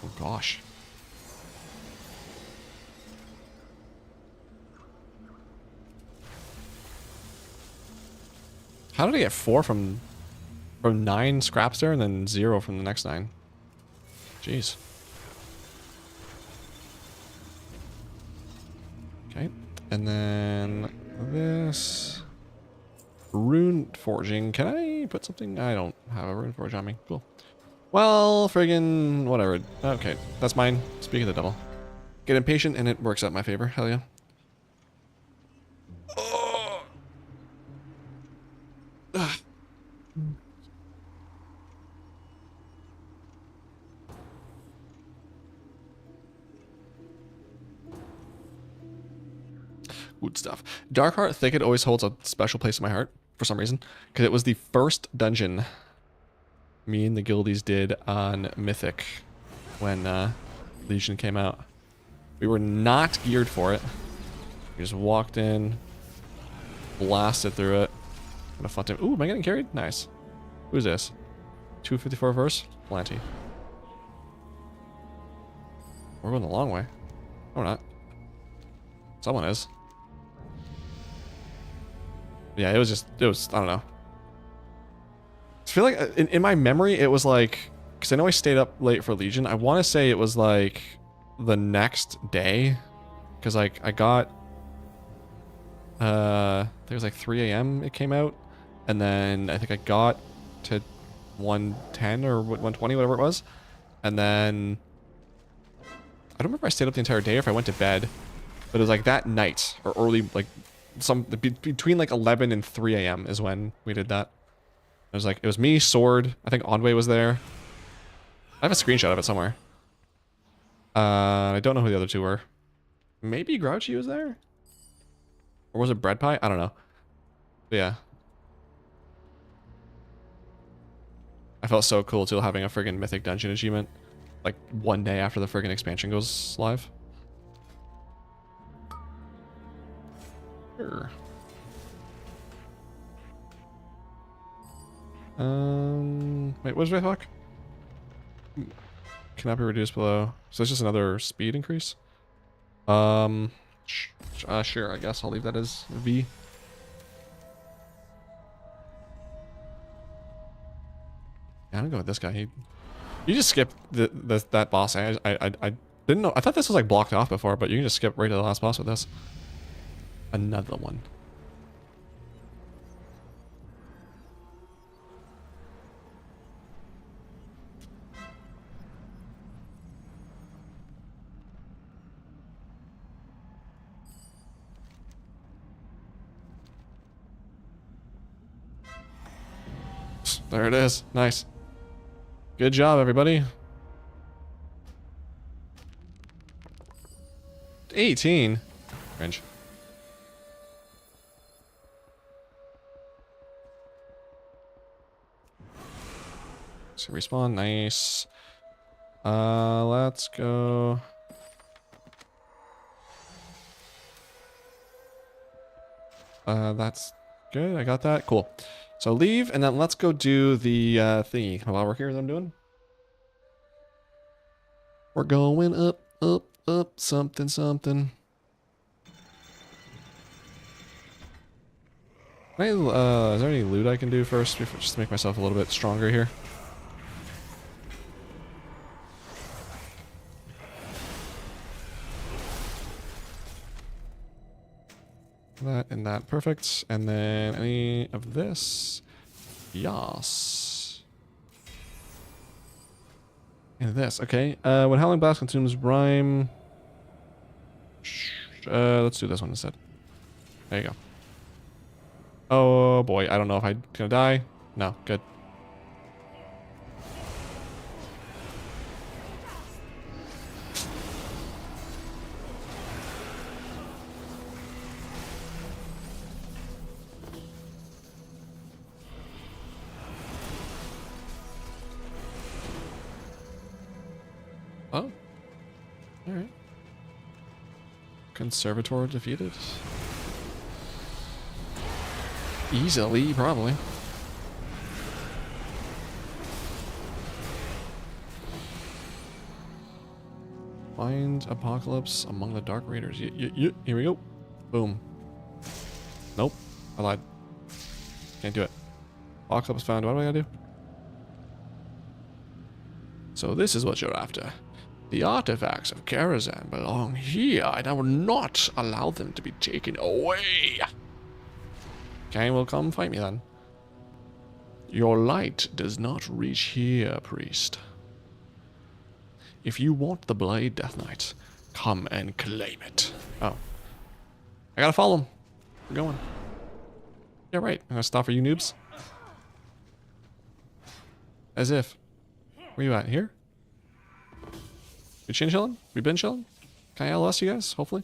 Oh gosh. How did I get 4 from 9 scraps there and then 0 from the next 9? Jeez. Okay, and then this rune forging. Can I put something? I don't have a rune forge on me. Cool. Well, friggin' whatever. Okay, that's mine. Speak of the devil. Get impatient and it works out in my favor. Hell yeah. Oh. Ugh. Good stuff. Darkheart Thicket always holds a special place in my heart for some reason, because it was the first dungeon me and the guildies did on Mythic when Legion came out. We were not geared for it. We just walked in, blasted through it. What a fun time. Ooh, am I getting carried? Nice. Who's this? 254 verse? Plenty. We're going the long way. No, we're not. Someone is. Yeah, it was, I don't know. I feel like in my memory, it was like, because I know I stayed up late for Legion. I want to say it was like the next day. Because like I got, I think it was like 3 a.m. it came out. And then I think I got to 110 or 120, whatever it was. And then, I don't remember if I stayed up the entire day or if I went to bed. But it was like that night or early, like between like 11 and 3 a.m. is when we did that. It was like, it was me, Sword, I think Onway was there. I have a screenshot of it somewhere. I don't know who the other two were. Maybe Grouchy was there? Or was it Bread Pie? I don't know. But yeah. I felt so cool too having a friggin' Mythic Dungeon achievement. Like 1 day after the friggin' expansion goes live. Sure. Wait, what did I talk? Cannot be reduced below. So it's just another speed increase? Sure, I guess I'll leave that as V. Yeah, I'm gonna go with this guy. You just skip that boss. I didn't know. I thought this was like blocked off before, but you can just skip right to the last boss with this. Another one. There it is. Nice. Good job, everybody. 18. Cringe. So respawn, nice. Let's go. That's good. I got that. Cool. So leave, and then let's go do the thingy. While we're here, that I'm doing. We're going up, up, up, something, something. Can I, is there any loot I can do first, before, just to make myself a little bit stronger here? That and that, perfect. And then any of this? Yas. And this, okay. When Howling Blast consumes Rhyme... let's do this one instead. There you go. Oh boy, I don't know if I'm gonna die. No, good. Oh. Alright. Conservator defeated. Easily, probably. Find Apocalypse among the Dark Raiders. Here we go. Boom. Nope. I lied. Can't do it. Apocalypse found. What do I gotta do? So this is what you're after. The artifacts of Karazhan belong here, and I will not allow them to be taken away. Okay, well, come fight me then. Your light does not reach here, priest. If you want the blade, Death Knight, come and claim it. Oh. I gotta follow him. We're going. Yeah, right. I'm gonna stop for you noobs. As if. Where you at? Here? We chin chilling? We been chilling? Can I LS you guys? Hopefully.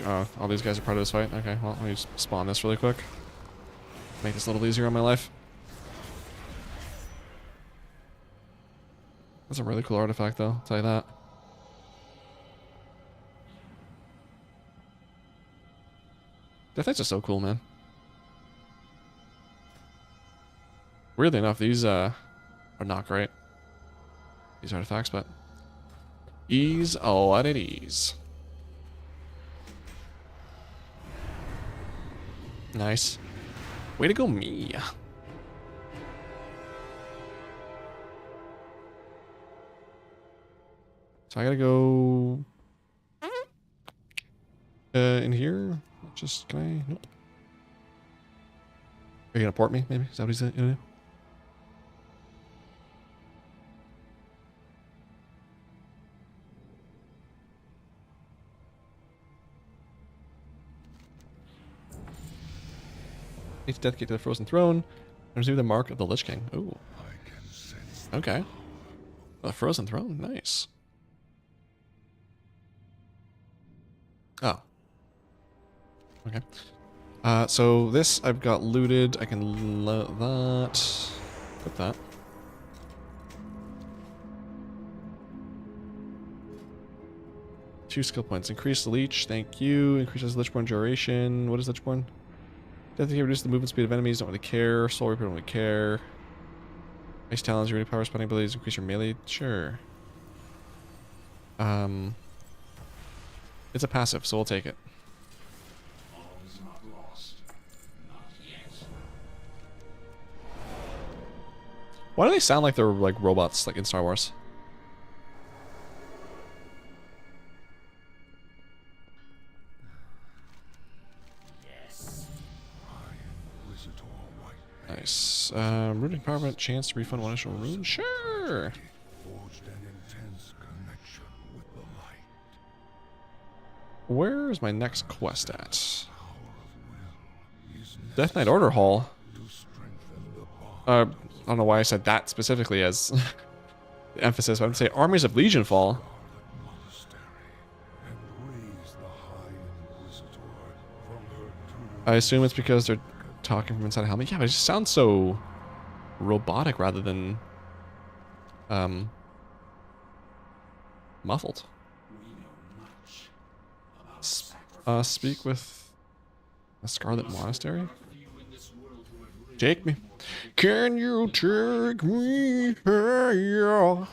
Oh, all these guys are part of this fight? Okay, well, let me just spawn this really quick. Make this a little easier on my life. That's a really cool artifact, though, I'll tell you that. Death Knights are so cool, man. Weirdly enough, these are not great. These artifacts, but... Ease, oh, what it is. Nice. Way to go, me. So I gotta go... in here? Just, can I? Nope. Are you gonna port me, maybe? Is that what he's gonna do? Need to dedicate to the Frozen Throne and receive the mark of the Lich King. Ooh. Okay. The Frozen Throne, nice. Oh. Okay. So this I've got looted. I can load that. Put that. Two skill points. Increase the leech. Thank you. Increases Lichborn duration. What is Lichborn? Death Key reduces the movement speed of enemies. Don't really care. Soul Reaper don't really care. Ice Talons, your power spawning abilities increase your melee. Sure. It's a passive, so we'll take it. Why do they sound like they're like robots, like in Star Wars? Nice. Rooting power event, chance to refund one initial rune? Sure! Forged an intense connection with the light. Where's my next quest at? Power of will is Death Knight Order Hall. to strengthen the bond I don't know why I said that specifically as the emphasis, but I'm gonna say Armies of Legion Fall. Scarlet Monastery and raise the High Inquisitor from her tomb. I assume it's because they're talking from inside a helmet. Yeah, but it just sounds so robotic rather than muffled. Speak with a Scarlet Monastery? Take me. Can you take me? Hey, None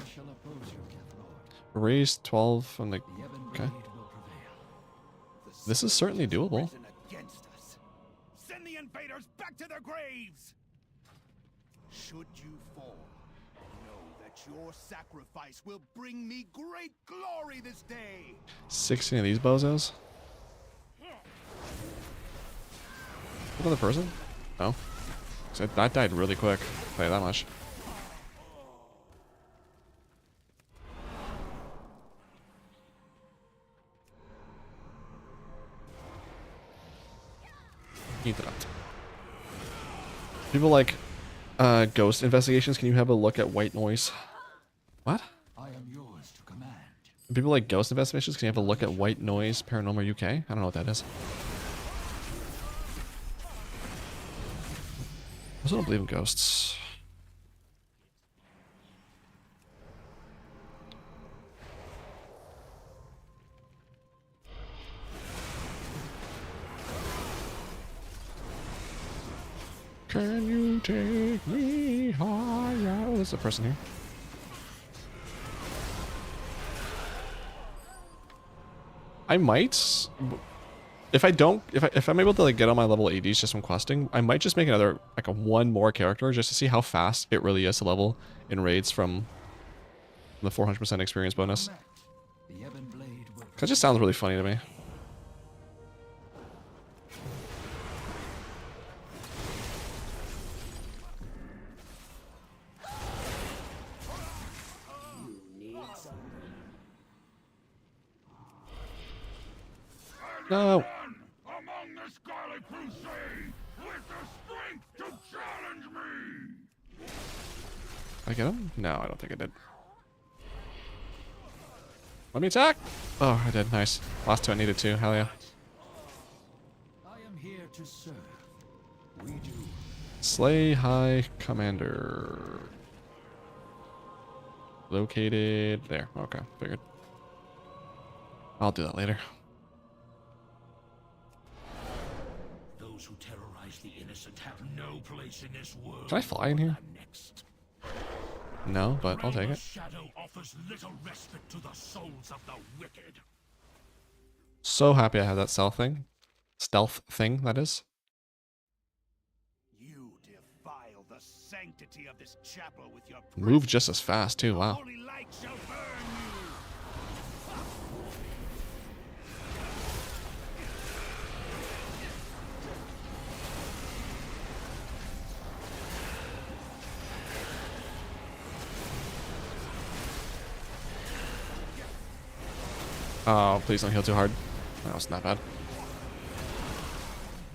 shall oppose your death, Lord. Raise 12 on the... The Ebon Okay. Blade will prevail. This is certainly doable. Risen against us. Send the invaders back to their graves. Should you fall, know that your sacrifice will bring me great glory this day. 16 of these bozos? Another person? No. So that died really quick. I'll tell you that much. Eat that up. People like ghost investigations. Can you have a look at white noise? What? I am yours to command. People like ghost investigations. Can you have a look at white noise paranormal UK? I don't know what that is. I also don't believe in ghosts. Can you take me higher? Oh, there's a person here. I might, if I don't, if I'm able to like get on my level 80s just from questing, I might just make another like one more character just to see how fast it really is to level in raids from the 400% experience bonus. The Ebon Blade will That just sounds really funny to me. No. Among the Scarlet Crusade with the strength to challenge me. Did I get him? No, I don't think I did. Let me attack! Oh, I did. Nice. Last two I needed to. Hell yeah. I am here to serve. We do. Slay High Commander. Located there. Okay, figured. I'll do that later. Those who terrorize the innocent have no place in this world. Can I fly in here? Next. No, but I'll take The it. shadow offers little respite to the souls of the wicked. So happy I have that stealth thing. Stealth thing, that is. You defile the sanctity of this chapel with your Move just as fast, too. Wow. holy light shall burn you. Oh, please don't heal too hard. That was not bad.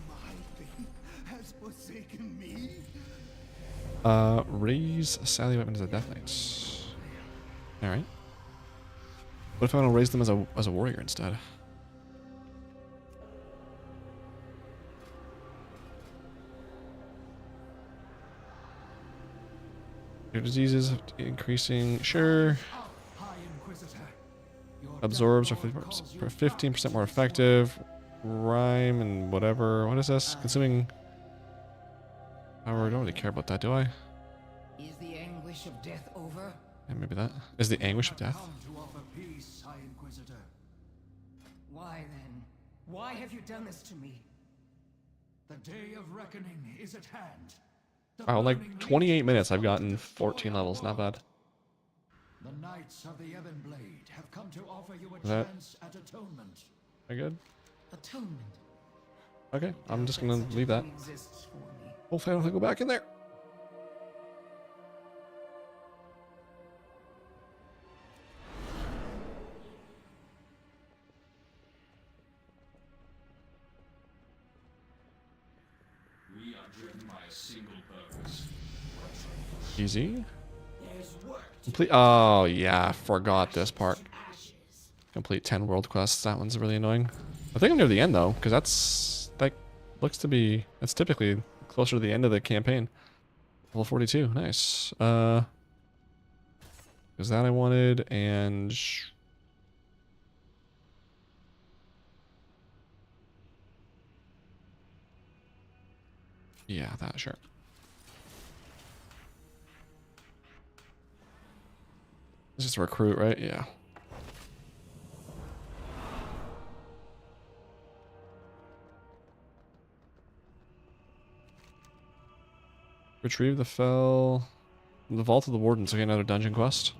My thing has forsaken me. Raise Sally weapon as a Death Knight. Alright. What if I want to raise them as a warrior instead? Your diseases increasing. Sure. High Inquisitor. Your Absorbs are death lord calls you 15% more effective. Rhyme and whatever. What is this? Consuming. However, I don't really care about that, do I? Is the anguish of death over? Yeah, maybe that. Is the anguish of death? Come to offer peace, High Inquisitor. Why then? Why have you done this to me? The day of reckoning is at hand. The Wow, in like burning 28 legion minutes, I've is gotten going to 14 destroy levels. our Not bad. world. The Knights of the Ebon Blade have come to offer you a That- chance at atonement. Are good? Atonement. Okay, I'm just gonna Such a leave that. thing exists for me. Hopefully I don't have to go back in there. We are driven by a single purpose. Easy. There's work to Complete. Oh yeah, forgot this part. ashes. Complete 10 world quests. That one's really annoying. I think I'm near the end though, because that's like looks to be. That's typically closer to the end of the campaign. Level 42. Nice. Is that I wanted and. Yeah, that sure. It's just a recruit, right? Yeah. Retrieve the fell. The Vault of the Wardens. Okay, another dungeon quest.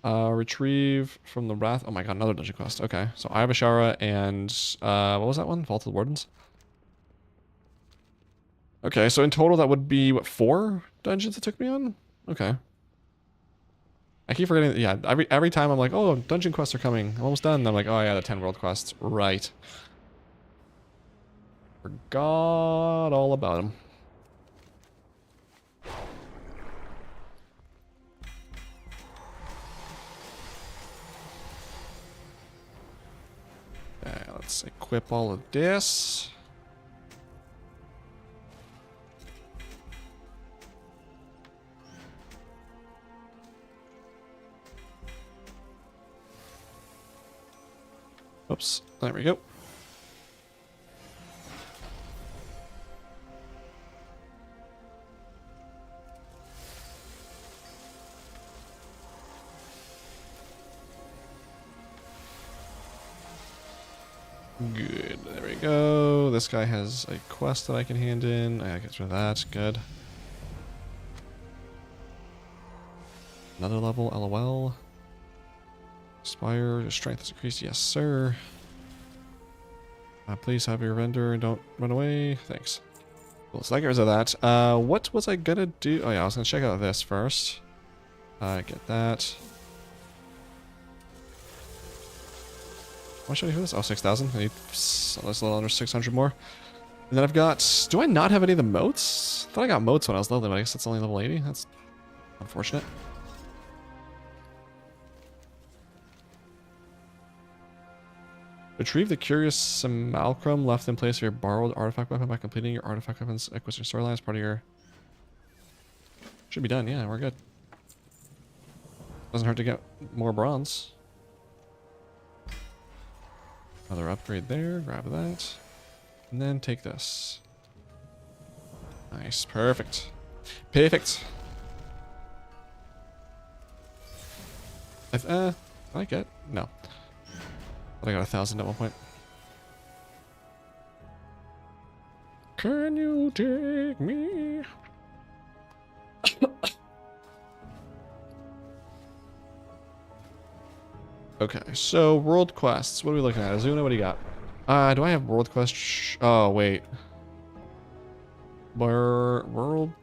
Retrieve from the Wrath. Oh my god, another dungeon quest. Okay, so I have Ashara and what was that one? Vault of the Wardens. Okay, so in total that would be what, 4 dungeons it took me on? Okay. I keep forgetting. Yeah, every time I'm like, oh, dungeon quests are coming. I'm almost done. And I'm like, oh yeah, the 10 world quests. Right. Forgot all about them. Okay, let's equip all of this. Oops, there we go. Good, there we go. This guy has a quest that I can hand in. I get rid of that, good. Another level, LOL. Expire, your strength is increased, yes sir. Please have your vendor and don't run away, thanks. Cool, so I get rid of that. What was I gonna do? Oh yeah, I was gonna check out this first. Get that. What should I do for this? Oh, 6,000. I need a little under 600 more. And then I've got... Do I not have any of the moats? I thought I got moats when I was leveling, but I guess it's only level 80. That's unfortunate. Retrieve the curious simulacrum left in place of your borrowed artifact weapon by completing your artifact weapons acquisition storyline as part of your... Should be done, yeah, we're good. Doesn't hurt to get more bronze. Another upgrade there, grab that. And then take this. Nice, perfect. Perfect. Did I get? No. But I got 1,000 at one point. Can you take me? Okay, so world quests. What are we looking at? Azuna, what do you got? Do I have world quests? Oh, wait. World?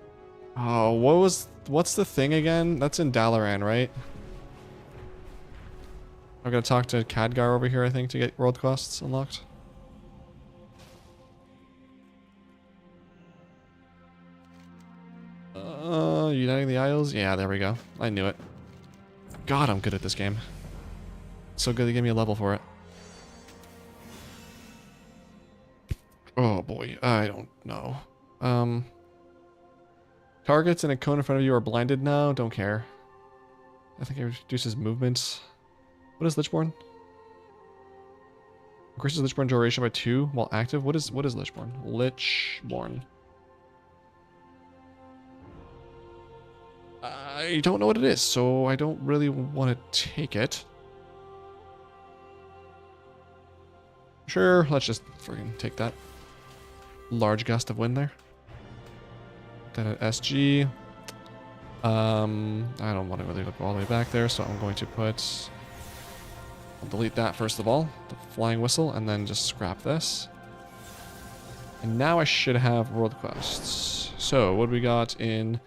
Oh, what's the thing again? That's in Dalaran, right? I've got to talk to Khadgar over here, I think, to get world quests unlocked. Uniting the Isles? Yeah, there we go. I knew it. God, I'm good at this game. So good they gave me a level for it. Oh boy, I don't know. Targets in a cone in front of you are blinded now. Don't care. I think it reduces movement. What is Lichborn? Increases Lichborn duration by 2 while active. What is Lichborn? Lichborn. I don't know what it is, so I don't really want to take it. Sure, let's just freaking take that. Large gust of wind there. Then at SG. I don't want to really look all the way back there, so I'm going to put... I'll delete that first of all, the flying whistle, and then just scrap this. And now I should have world quests. So, what do we got in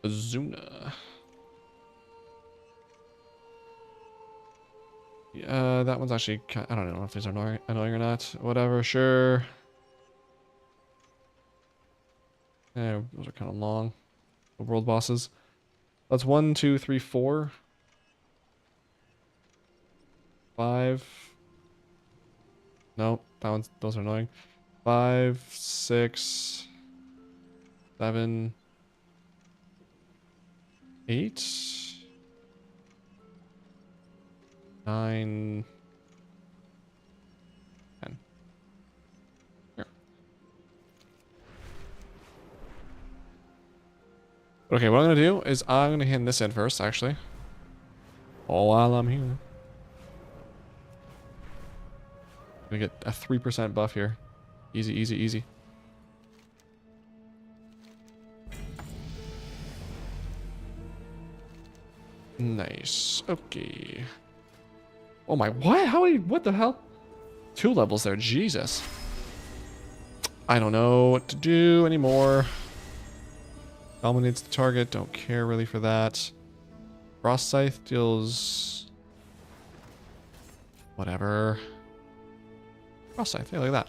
Azuna? Yeah, that one's actually... I don't know if these are annoying or not. Whatever, sure. Yeah, those are kind of long. The world bosses. That's 1, 2, 3, 4. 5. Nope, those are annoying. 5, 6, 7, 8, 9, 10. Here. Okay, what I'm gonna do is I'm gonna hand this in first, actually. Oh, while I'm here. Gonna get a 3% buff here. Easy, easy, easy. Nice. Okay. Oh my, what? What the hell? 2 levels there, Jesus. I don't know what to do anymore. Dominates the target, don't care really for that. Frost Scythe deals... Whatever. Frost Scythe, yeah, look at that.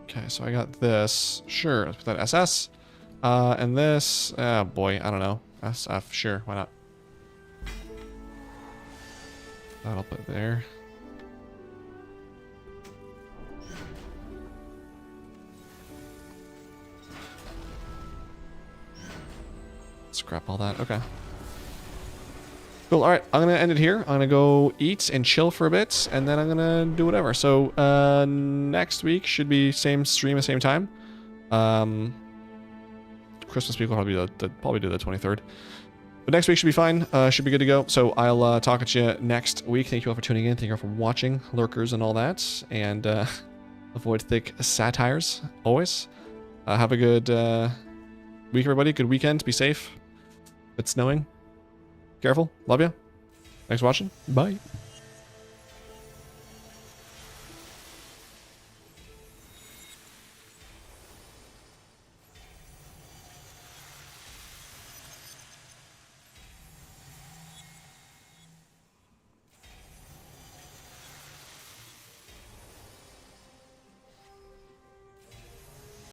Okay, so I got this. Sure, let's put that SS. And this, oh boy, I don't know. SF, sure, why not? That'll put there. Scrap all that, okay. Cool, alright, I'm gonna end it here. I'm gonna go eat and chill for a bit, and then I'm gonna do whatever. So, next week should be same stream at same time. Christmas week will probably do the 23rd. But next week should be fine, should be good to go. So I'll talk at you next week. Thank you all for tuning in, thank you all for watching, lurkers and all that, and avoid thick satires, always. Have a good week, everybody, good weekend, be safe. If it's snowing, careful, love you. Thanks for watching, bye.